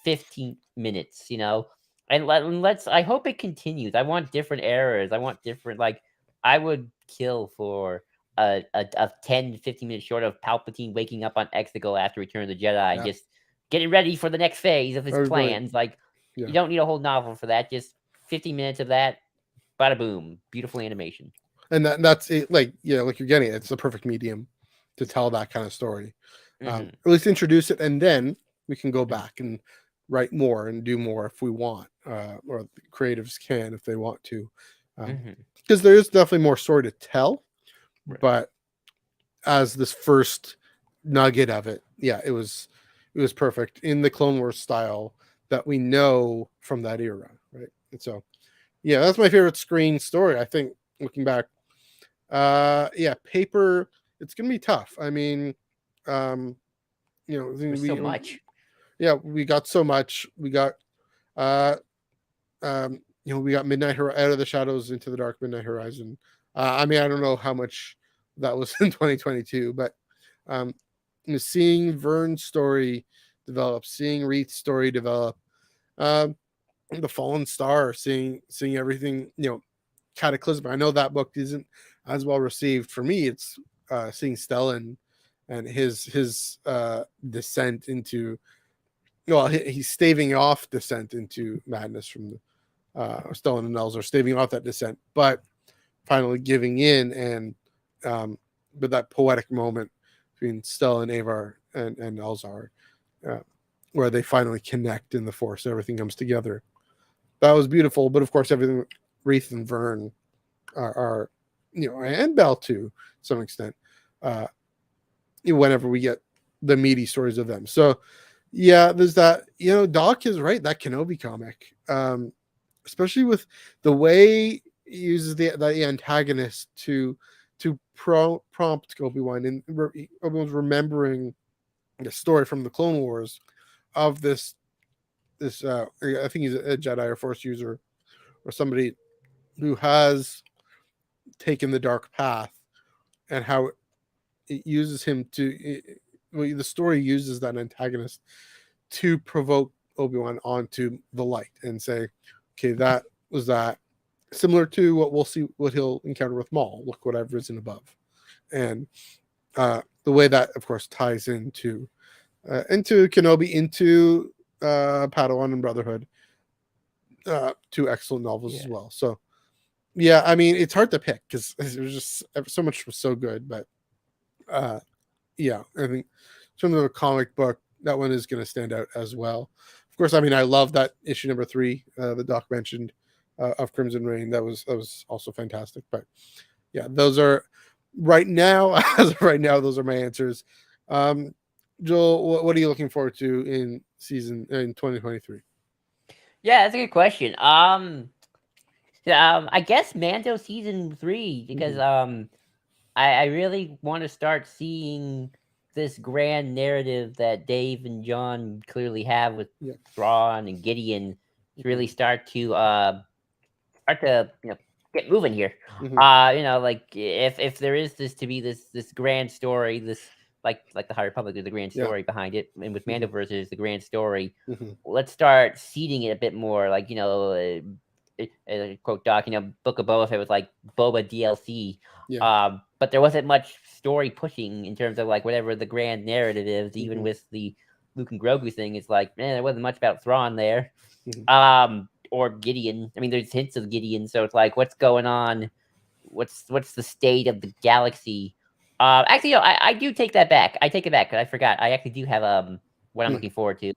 15 minutes, and let's. I hope it continues. I want different eras. I want different. Like I would kill for a 10 to 15 minute short of Palpatine waking up on Exegol after Return of the Jedi, just getting ready for the next phase of his plans. Like you don't need a whole novel for that. Just 15 minutes of that. Bada boom, beautiful animation. And that's it. Like like you're getting it. It's the perfect medium to tell that kind of story. At least introduce it, and then we can go back and write more and do more if we want, or the creatives can if they want to, because there is definitely more story to tell. But as this first nugget of it, it was perfect in the Clone Wars style that we know from that era, right? And so. Yeah, that's my favorite screen story. I think looking back, paper. It's gonna be tough. I mean, There's so much. Yeah, we got so much. We got, we got Midnight Out of the Shadows into the Dark, Midnight Horizon. I mean, I don't know how much that was in 2022. But seeing Vern's story develop, seeing Wreath's story develop, the Fallen Star, seeing everything, Cataclysm. I know that book isn't as well received. For me, it's seeing Stellan and his descent into, he's staving off descent into madness from the Stellan and Elzar, staving off that descent, but finally giving in, and but that poetic moment between Stellan, Avar, and Elzar, where they finally connect in the Force and everything comes together. That was beautiful. But of course, everything Wreath and Vern are and Bell too, to some extent. Whenever we get the meaty stories of them, so yeah, there's that. Doc is right. That Kenobi comic, especially with the way he uses the antagonist to prompt Obi-Wan, and Obi-Wan's remembering the story from the Clone Wars of this I think he's a Jedi or Force user or somebody who has taken the dark path, and how it uses him to the story uses that antagonist to provoke Obi-Wan onto the light and say, okay, that was that, similar to what we'll see, what he'll encounter with Maul. Look what I've risen above. And the way that, of course, ties into Kenobi, into Padawan and Brotherhood, two excellent novels as well. So yeah, I mean, it's hard to pick because there's just so much was so good, but yeah, I think in terms of a comic book, that one is going to stand out as well. Of course, I mean, I love that issue number 3 the Doc mentioned of Crimson Reign. That was also fantastic. But yeah, those are right now, as of right now, those are my answers. Joel, what are you looking forward to in 2023? Yeah, that's a good question. I guess Mando season 3, because I really want to start seeing this grand narrative that Dave and John clearly have with Thrawn and Gideon to really start to get moving here. Like if there is this to be this grand story, this like the High Republic, there's the grand story behind it, and with Mandoverse there's the grand story. Let's start seeding it a bit more, like quote Doc, Book of Boba Fett was like Boba DLC. But there wasn't much story pushing in terms of like whatever the grand narrative is. Even with the Luke and Grogu thing, it's like, man, there wasn't much about Thrawn there. Or Gideon. I mean, there's hints of Gideon, so it's like, what's going on? What's the state of the galaxy? Actually, no, I do take that back. I take it back because I forgot. I actually do have what I'm looking forward to.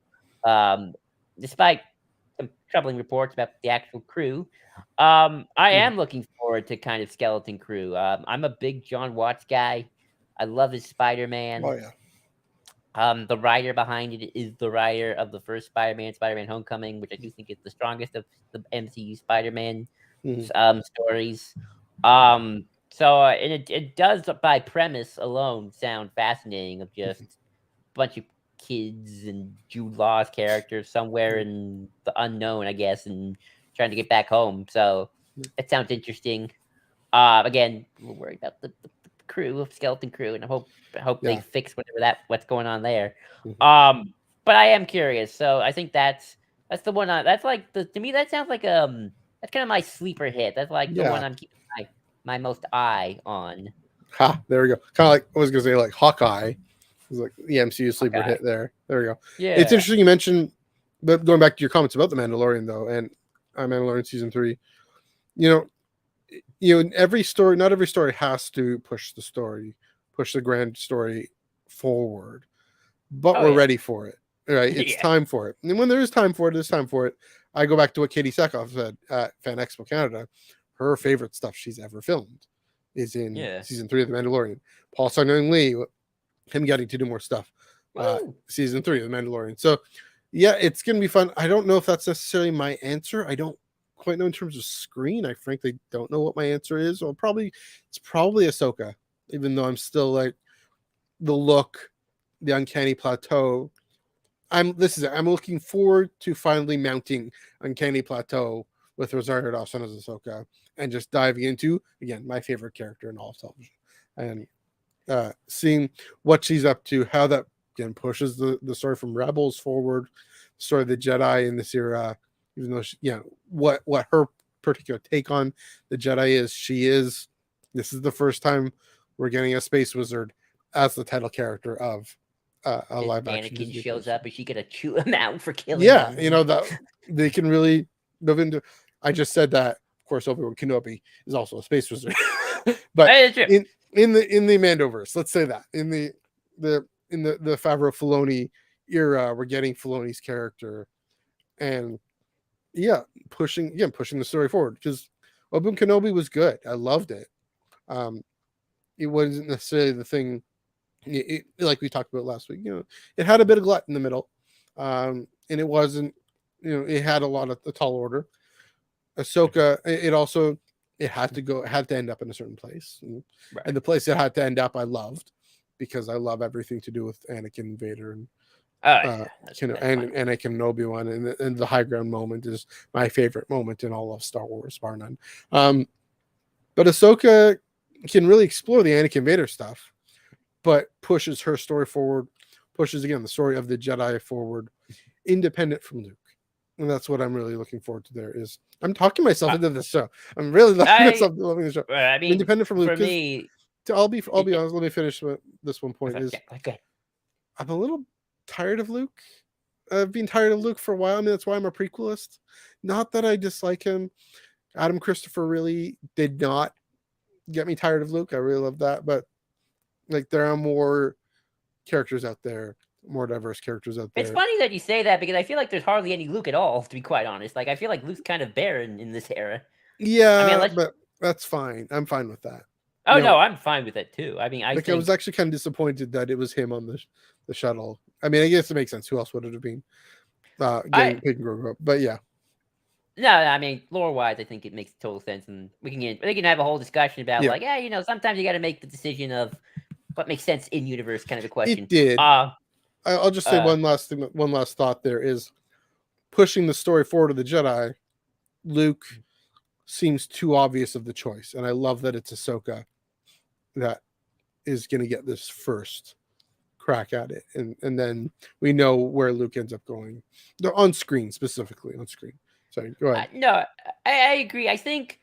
Despite some troubling reports about the actual crew, I am looking forward to kind of skeleton crew. I'm a big John Watts guy. I love his Spider-Man. Oh yeah. The writer behind it is the writer of the first Spider-Man Homecoming, which I do think is the strongest of the MCU Spider-Man stories. So and it does, by premise alone, sound fascinating, of just a bunch of kids and Jude Law's characters somewhere in the unknown, I guess, and trying to get back home. So it sounds interesting. Again, we're worried about the crew of Skeleton Crew, and I hope they fix what's going on there. But I am curious, so I think that's the one. That's like to me that sounds like that's kind of my sleeper hit. That's like the one I'm keeping my most eye on. There we go. Kind of like I was gonna say, like Hawkeye. It was like the MCU sleeper hit there. There we go. Yeah, it's interesting you mentioned, but going back to your comments about the Mandalorian though, and Mandalorian season 3, every story, not every story has to push the grand story forward, but we're ready for it, right? It's time for it. And when there is time for it, there's time for it. I go back to what Katie Sackhoff said at Fan Expo Canada. Her favorite stuff she's ever filmed is in season 3 of The Mandalorian. Paul Sung Lee, him getting to do more stuff. Season 3 of The Mandalorian. So yeah, it's gonna be fun. I don't know if that's necessarily my answer. I don't quite know in terms of screen. I frankly don't know what my answer is. Well, it's probably Ahsoka, even though I'm still like the look, the uncanny plateau. I'm looking forward to finally mounting Uncanny Plateau with Rosario Dawson as Ahsoka and just diving into, again, my favorite character in all of television. and seeing what she's up to, how that again pushes the story from Rebels forward, the story of the Jedi in this era, even though what her particular take on the Jedi is. This is the first time we're getting a space wizard as the title character of a live action. Anakin shows up, and she gonna chew him out for killing Yeah, him. that they can really move into. I just said that. Of course, Obi-Wan Kenobi is also a space wizard, but in the Mandoverse, let's say that in the Favreau Filoni era, we're getting Filoni's character, and pushing the story forward, because Obi-Wan Kenobi was good. I loved it. It wasn't necessarily the thing. Like we talked about last week, it had a bit of glut in the middle, and it wasn't. It had a lot of the tall order. Ahsoka, it had to end up in a certain place, and the place it had to end up, I loved, because I love everything to do with Anakin and Vader, and Anakin and Obi-Wan, and the high ground moment is my favorite moment in all of Star Wars, bar none. But Ahsoka can really explore the Anakin Vader stuff, but pushes her story forward, pushes again the story of the Jedi forward, independent from Luke. And that's what I'm really looking forward to. I'm talking myself into this show. I'm really loving the show. I mean, independent from Luke. For me, I'll be honest. Let me finish with this one point. Okay. I'm a little tired of Luke. I've been tired of Luke for a while. I mean, that's why I'm a prequelist. Not that I dislike him. Adam Christopher really did not get me tired of Luke. I really love that. But like, there are more characters out there, more diverse characters out there. It's funny that you say that, because I feel like there's hardly any Luke at all, to be quite honest. Like, I feel like Luke's kind of barren in this era. Yeah, but that's fine. I'm fine with that. Oh, no, I'm fine with it too. I mean, I was actually kind of disappointed that it was him on the shuttle. I mean, I guess it makes sense. Who else would it have been? Getting Peyton Grogu up. But yeah. No, I mean, lore-wise, I think it makes total sense, and we can have a whole discussion about sometimes you got to make the decision of what makes sense in universe, kind of a question. It did. I'll just say one last thought. There is pushing the story forward of the Jedi. Luke seems too obvious of the choice, and I love that it's Ahsoka that is going to get this first crack at it, and then we know where Luke ends up going. They're on screen, specifically on screen. Sorry, go ahead. No, I agree. I think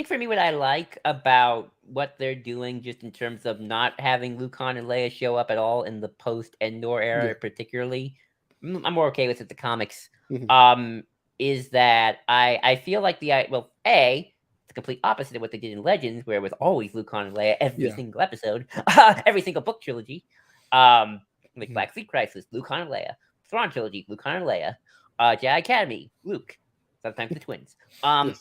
for me, what I like about what they're doing, just in terms of not having Luke, Han, and Leia show up at all in the post-Endor era, particularly, I'm more okay with it. The comics, is that I feel like it's the complete opposite of what they did in Legends, where it was always Luke, Han, and Leia every single episode, every single book trilogy. Like Black Fleet Crisis, Luke, Han, and Leia. Thrawn trilogy, Luke, Han, and Leia. Jedi Academy, Luke. Sometimes the twins. The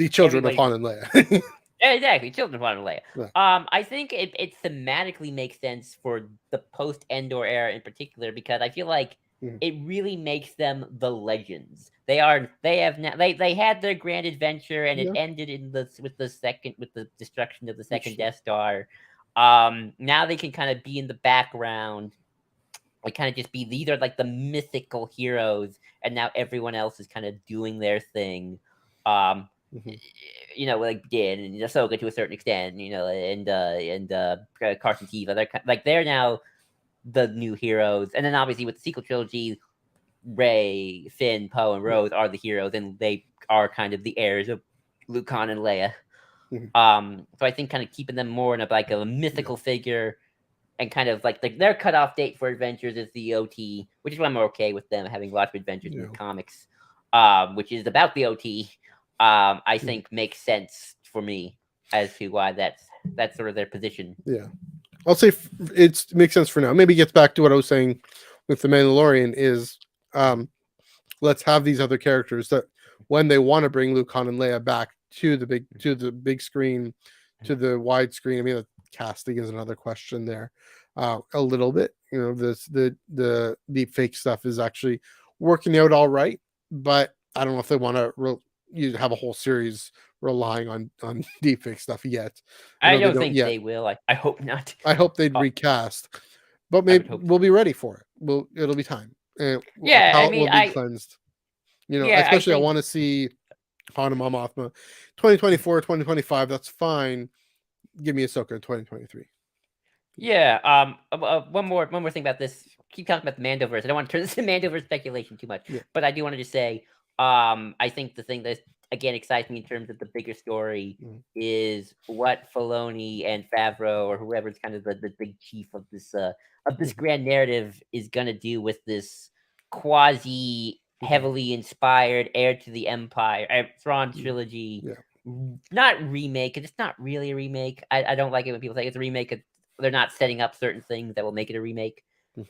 children of Han and Leia. Exactly, children of Han and Leia. Yeah. I think it thematically makes sense for the post-Endor era in particular, because I feel like it really makes them the legends. They had their grand adventure, and it ended with the destruction of the second Death Star. Now they can kind of be in the background. Like, kind of just be, these are like the mythical heroes, and now everyone else is kind of doing their thing. Like Dan and Ahsoka to a certain extent, and Carson Teva, they're now the new heroes. And then obviously with the sequel trilogy, Rey, Finn, Poe, and Rose are the heroes, and they are kind of the heirs of Luke, Han, and Leia. So I think kind of keeping them more in a mythical figure. And kind of like their cutoff date for Adventures is the OT, which is why I'm okay with them having lots of Adventures in the comics, which is about the OT. I think makes sense for me as to why that's sort of their position. Yeah, I'll say it makes sense for now. Maybe it gets back to what I was saying with the Mandalorian is, let's have these other characters that when they want to bring Luke, Han, and Leia back to the big screen, to the widescreen. I mean, the casting is another question there. A little bit, the deep fake stuff is actually working out all right, but I don't know if they want to have a whole series relying on deep fake stuff yet. I don't think they will. I hope not. I hope they'd recast, but maybe we'll be ready for it. It'll be time. Will be cleansed. Especially I want to see Han and Mom Mothma 2024, 2025. That's fine. give me Ahsoka in 2023. Yeah. One more thing about this. Keep talking about the Mandoverse. I don't want to turn this into Mandoverse speculation too much, but I do want to just say, I think the thing that again excites me in terms of the bigger story is what Filoni and Favreau or whoever's kind of the big chief of this grand narrative is gonna do with this quasi heavily inspired Heir to the Empire Thrawn trilogy. Not remake, it's not really a remake. I don't like it when people say it's a remake. They're not setting up certain things that will make it a remake.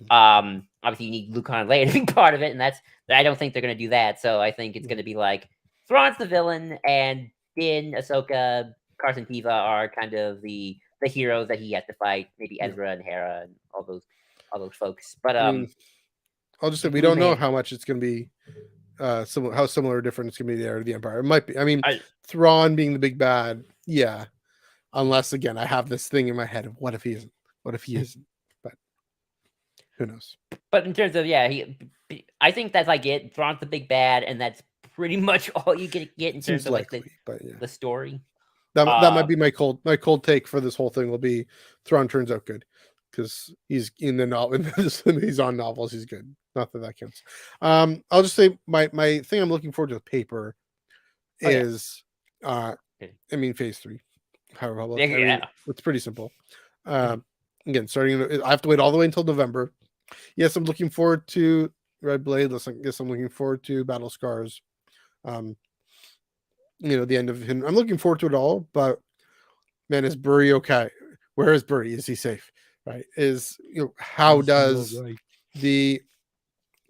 Obviously, you need Luke and Leia to be part of it, and I don't think they're going to do that. So I think it's going to be like Thrawn's the villain, and Din, Ahsoka, Carson Teva are kind of the heroes that he has to fight. Maybe Ezra and Hera and all those folks. But I'll just say we don't know how much it's going to be. How similar or different it's going to be the Heir to the Empire. It might be. I mean, Thrawn being the big bad, yeah. Unless again, I have this thing in my head of what if he isn't? What if he isn't? But who knows? But in terms of I think that's like it. Thrawn's the big bad, and that's pretty much all you get in terms of likely, the story. That might be my cold take for this whole thing. Will be Thrawn turns out good because he's in the novel. He's on novels. He's good. Not that counts. I'll just say my thing I'm looking forward to with paper is phase 3. High Republic. It's pretty simple. Again, I have to wait all the way until November. Yes, I'm looking forward to Red Blade. Yes, I'm looking forward to Battle Scars. The end of him. I'm looking forward to it all, but man, is Burry okay? Where is Burry? Is he safe? Right? How does the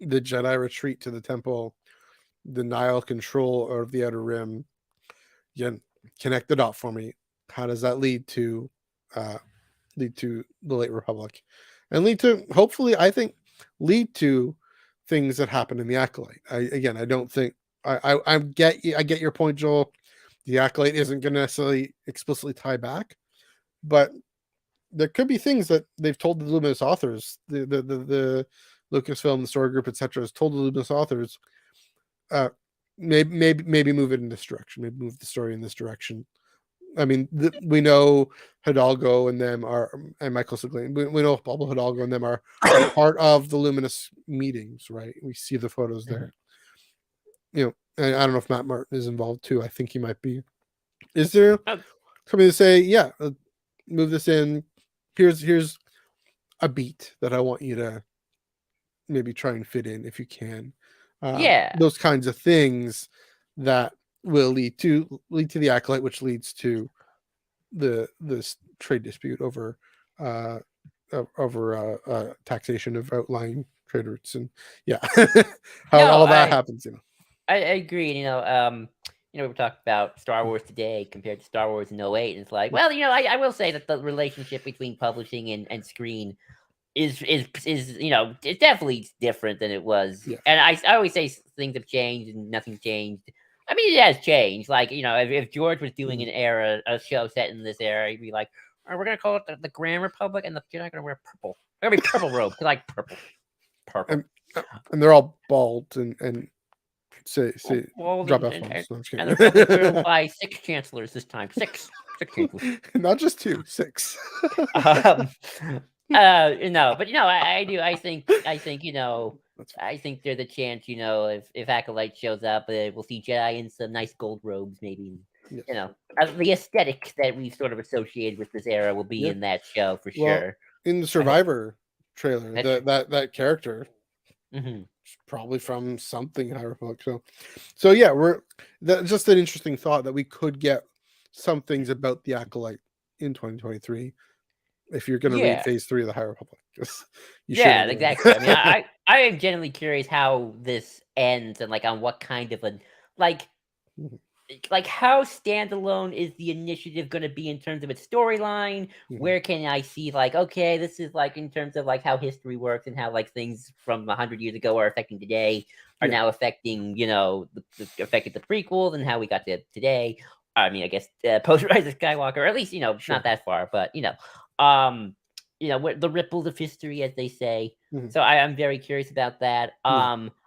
Jedi retreat to the temple, the Nihil control of the Outer Rim? Again, connect it up for me. How does that lead to the Late Republic, and lead to hopefully lead to things that happen in the Acolyte? I don't think I get your point, Joel. The Acolyte isn't going to necessarily explicitly tie back, but there could be things that they've told the Luminous authors, the Lucasfilm, the story group, etc., has told the Luminous authors. Maybe move it in this direction. Maybe move the story in this direction. I mean, we know Hidalgo and them and Michael Siglain. We know Pablo Hidalgo and them are part of the Luminous meetings, right? We see the photos there. And I don't know if Matt Martin is involved too. I think he might be. Is there somebody to say, move this in? Here's a beat that I want you to maybe try and fit in if you can. Those kinds of things that will lead to the Acolyte, which leads to this trade dispute over taxation of outlying trade routes, and all that happens. I agree. We talked about Star Wars today compared to Star Wars in 08, and it's like, well, I will say that the relationship between publishing and screen is it's definitely different than it was. And I always say things have changed and nothing's changed. I mean, it has changed. Like, if George was doing a show set in this era, he'd be like, "All right, we're gonna call it the Grand Republic, and you're not gonna wear purple. They're gonna be purple robes. I like purple, and they're all bald and say drop F bombs. And they're probably going to buy 6 chancellors this time. Six chancellors, not just 2, 6. I do. I think I think there's a chance, if Acolyte shows up, we'll see Jedi in some nice gold robes, maybe. The aesthetic that we've sort of associated with this era will be in that show for sure. In the Survivor trailer, that character, probably from something High Republic. So yeah, that's just an interesting thought that we could get some things about the Acolyte in 2023. If you're going to read Phase 3 of the High Republic, exactly. I mean, I am genuinely curious how this ends and on what kind of how standalone is the initiative going to be in terms of its storyline? Where can I see okay, this is in terms of how history works and how things from 100 years ago are affecting today are now affecting affected the prequels and how we got to today. I mean, I guess post Rise of Skywalker, or at least not that far, but what the ripples of history, as they say. So I'm very curious about that.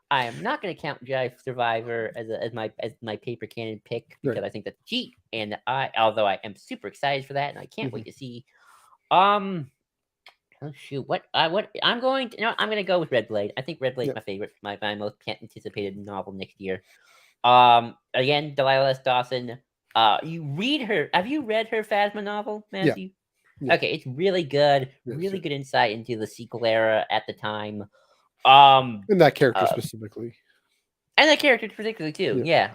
I am not going to count Jedi Survivor as my paper cannon pick because I think that's cheap, and although I am super excited for that, and I can't wait to see. Oh shoot! I'm going to I'm going to go with Red Blade. I think Red Blade is my favorite, my most anticipated novel next year. Again, Delilah S. Dawson. You read her? Have you read her Phasma novel, Matthew? Yeah. Okay, it's really good. Really good insight into the sequel era at the time. And that character specifically. And that character particularly too. Yeah.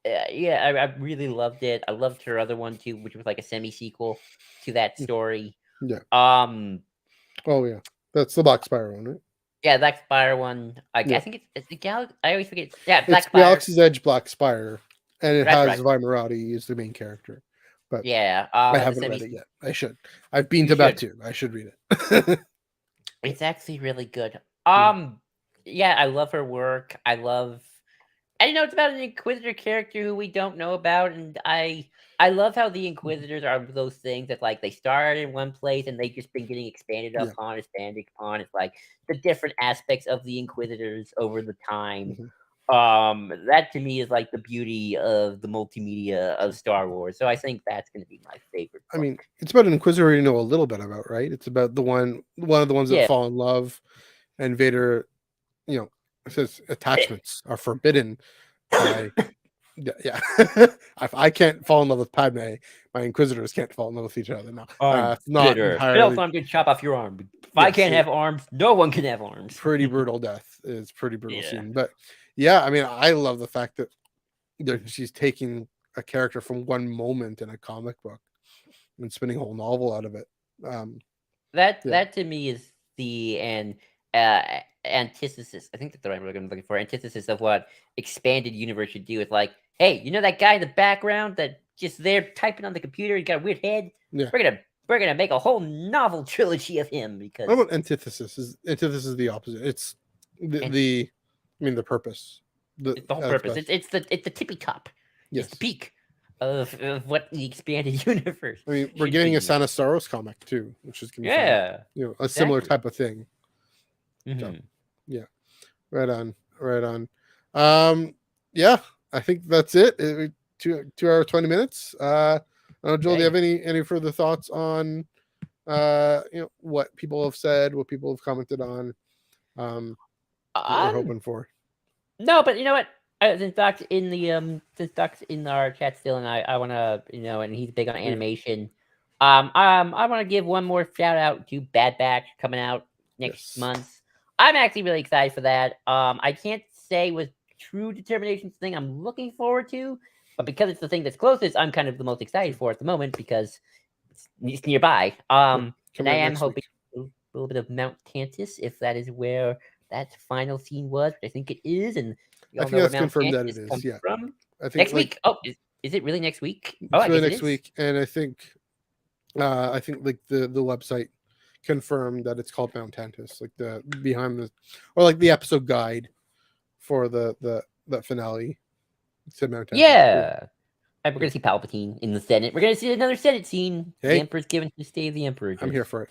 Yeah, I really loved it. I loved her other one too, which was like a semi-sequel to that story. Yeah. Oh yeah, that's the Black Spire one, right? Yeah, Black Spire one. I think it's the Galaxy. I always forget. Yeah, Black it's Spire. Galaxy's Edge Black Spire, and it has Vimerati as the main character. But yeah, I haven't read it yet. I should. I've been to Batu. I should read it. It's actually really good. Yeah, I love her work. I know it's about an Inquisitor character who we don't know about, and I love how the Inquisitors are those things that like they started in one place and they just been getting expanded upon. It's like the different aspects of the Inquisitors over the time. That to me is like the beauty of the multimedia of Star Wars. So I think that's going to be my favorite book. I mean, it's about an Inquisitor you know a little bit about, right? It's about one of the ones that fall in love, and Vader, it says attachments are forbidden. If I can't fall in love with Padme, my Inquisitors can't fall in love with each other. No, it's not bitter. I'm going to chop off your arm. If I can't have arms, no one can have arms. Pretty brutal death. It's pretty brutal scene, but yeah, I mean, I love the fact that she's taking a character from one moment in a comic book and spinning a whole novel out of it. That to me is the antithesis. I think that's the right word I'm looking for. Antithesis of what expanded universe should do. It's like, hey, you know that guy in the background that just there typing on the computer? He got a weird head. Yeah. We're gonna make a whole novel trilogy of him because. What about antithesis? Antithesis is the opposite. It's the purpose. It's the whole purpose. It's the tippy top. Yes. It's the peak of what the expanded universe. I mean, we're getting a Sana Saros comic too, which is gonna be fun. A similar type of thing. So, yeah, right on. Yeah, I think that's it. 2 hours 20 minutes. Joel, do you have any further thoughts on what people have said, what people have commented on, what we're hoping for? No, but you know what? Since Doc's in our chat still, and I want to, and he's big on animation. I want to give one more shout out to Bad Batch coming out next month. I'm actually really excited for that. I can't say with true determination the thing I'm looking forward to, but because it's the thing that's closest, I'm kind of the most excited for at the moment because it's nearby. And I am hoping a little bit of Mount Tantus, if that is where that final scene was, which I think it is, and I think that's confirmed that it is. Yeah, I think next week. Oh, is it really next week? It's really next week, and I think like the website confirmed that it's called Mount Tantus, like the behind the or like the episode guide for the finale to Mount Tantus. Yeah. We're gonna see Palpatine in the Senate. We're gonna see another Senate scene. Hey, the Emperor's given to stay the Emperor. I'm here for it.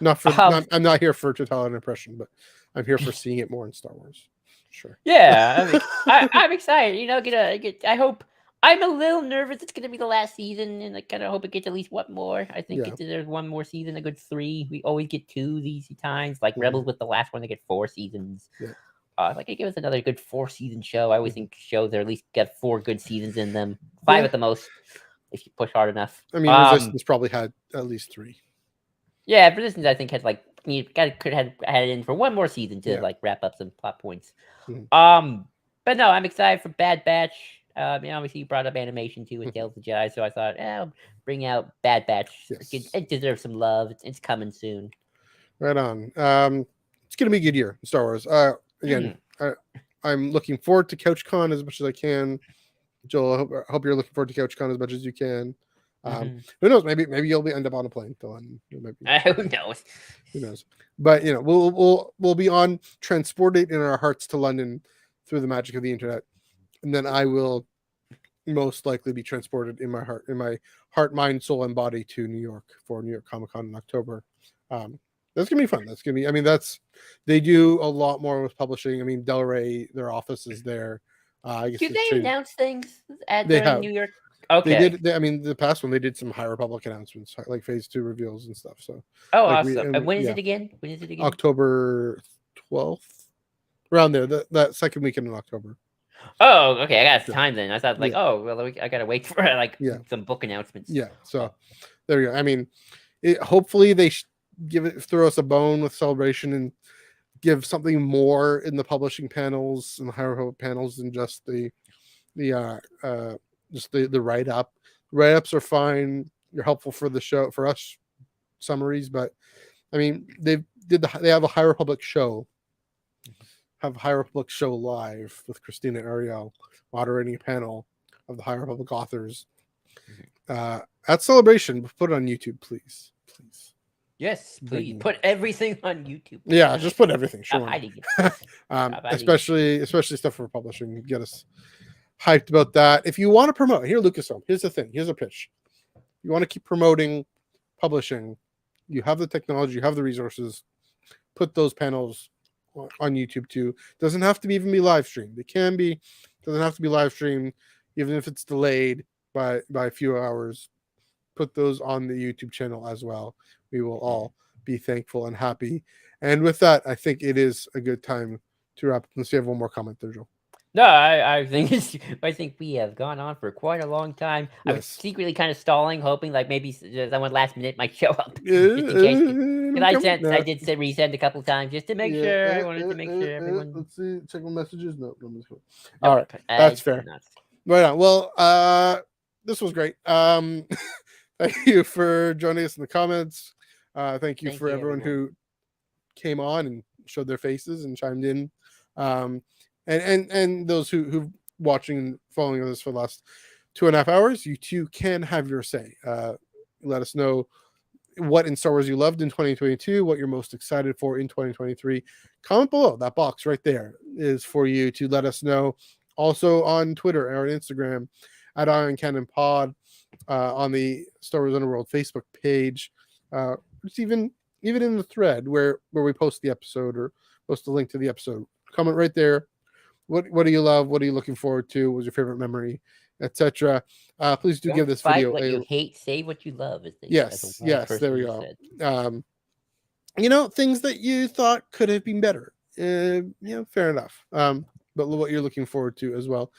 I'm not here for total impression, but I'm here for seeing it more in Star Wars. Sure. Yeah, I'm excited. I hope. I'm a little nervous. It's going to be the last season, and I kind of hope it gets at least one more. I think it deserves one more season, a good 3. We always get 2 these times. Like Rebels with the last one, they get 4 seasons. Yeah. Like it gives us another good 4-season show. I always think shows are at least got 4 good seasons in them, 5 at the most, if you push hard enough. I mean, Resistance probably had at least 3. Yeah, Resistance I think had like could have had it in for one more season to like wrap up some plot points. But no, I'm excited for Bad Batch. Obviously you brought up animation too with Tales of the Jedi, so I thought, I'll bring out Bad Batch. Yes. It deserves some love. It's coming soon. Right on. It's gonna be a good year in Star Wars. Again, I'm looking forward to CouchCon as much as I can. Joel, I hope you're looking forward to CouchCon as much as you can. Who knows? Maybe you'll end up on a plane. Who knows? Who knows? But we'll be transported in our hearts to London through the magic of the internet, and then I will most likely be transported in my heart, mind, soul, and body to New York for New York Comic Con in October. That's gonna be fun. That's gonna be. I mean, they do a lot more with publishing. I mean, Del Rey, their office is there. I guess Do they've they changed- announce things They during have. New York? Okay. They did. I mean, the past one they did some High Republic announcements, like Phase 2 reveals and stuff. So Oh, like awesome. And when is it again? When is it again? October 12th, around there. That second weekend in October. Oh, okay. I got Yeah. time then. I thought like, Yeah. oh, well, I gotta wait for like Yeah. some book announcements. Yeah. So there we go. I mean, hopefully they throw us a bone with Celebration and give something more in the publishing panels and the High Republic panels than just the write up. Write ups are fine. They're helpful for the show for us summaries, but I mean they have a High Republic show. Have High Republic show live with Christina Ariel moderating a panel of the High Republic authors at Celebration. Put it on YouTube, please. Yes, please put everything on YouTube. Yeah, just put everything. Stop Sure. hiding it. Especially stuff for publishing. Get us hyped about that. If you want to promote, here, Lucasfilm. Here's the thing. Here's a pitch. You want to keep promoting publishing. You have the technology. You have the resources. Put those panels on YouTube too. Doesn't have to even be live streamed. It can be. Doesn't have to be live streamed, even if it's delayed by a few hours. Put those on the YouTube channel as well. We will all be thankful and happy. And with that, I think it is a good time to wrap up. Let's see if you have one more comment there, Joel. No, I think we have gone on for quite a long time. I was secretly kind of stalling, hoping like maybe someone last minute might show up. Just in case. I did say resend a couple times just to make sure. I wanted to make sure everyone. Let's see. Check my messages. No. All right, that's fair. Right on. Well, this was great. Thank you for joining us in the comments. Thank you for everyone who came on and showed their faces and chimed in. And those who watching and following us for the last 2.5 hours, you too can have your say. Let us know what in Star Wars you loved in 2022, what you're most excited for in 2023. Comment below. That box right there is for you to let us know. Also on Twitter or Instagram at Ion Cannon Pod, on the Star Wars Underworld Facebook page. It's even in the thread where we post the episode or post a link to the episode. Comment right there. What do you love? What are you looking forward to? What was your favorite memory, etc. Please do give this video what you hate, say what you love. Yes, there we go. Things that you thought could have been better. Fair enough. But what you're looking forward to as well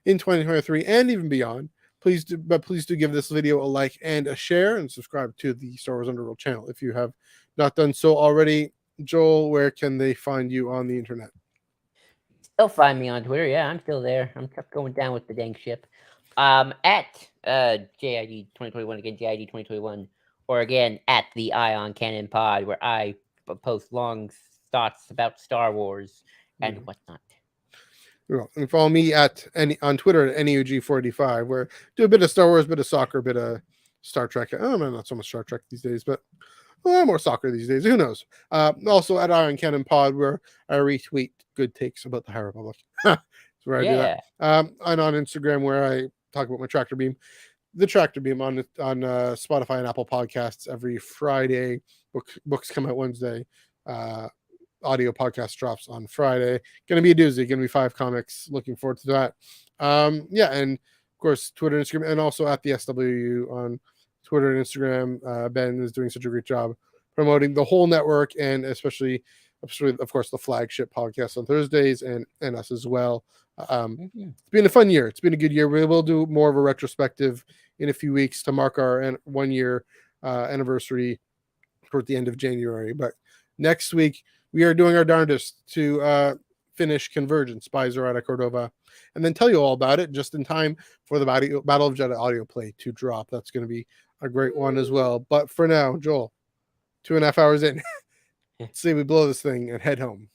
in 2023 and even beyond. Please do give this video a like and a share and subscribe to the Star Wars Underworld channel if you have not done so already. Joel, where can they find you on the internet? They'll find me on Twitter. Yeah, I'm still there. I'm kept going down with the dang ship. At JID 2021 again, JID 2021, or again at the Ion Cannon Pod, where I post long thoughts about Star Wars and whatnot. And follow me on Twitter at NEUG485, where I do a bit of Star Wars, bit of soccer, bit of Star Trek. Oh man, not so much Star Trek these days, but more soccer these days. Who knows? Also at Ion Cannon Pod, where I retweet good takes about the High Republic. That's where I do that. And on Instagram, where I talk about my tractor beam. The tractor beam on Spotify and Apple Podcasts every Friday. Books come out Wednesday. Audio podcast drops on Friday. Going to be a doozy. Going to be 5 comics. Looking forward to that. And of course Twitter, Instagram, and also at the SWU on Twitter and Instagram. Ben is doing such a great job promoting the whole network, and especially of course the flagship podcast on Thursdays and us as well. It's been a fun year. It's been a good year. We will do more of a retrospective in a few weeks to mark our 1 year anniversary toward the end of January. But next week we are doing our darndest to finish Convergence by Zoraida Cordova, and then tell you all about it just in time for the Battle of Jedha audio play to drop. That's going to be a great one as well. But for now, Joel, 2.5 hours in, let's see we blow this thing and head home.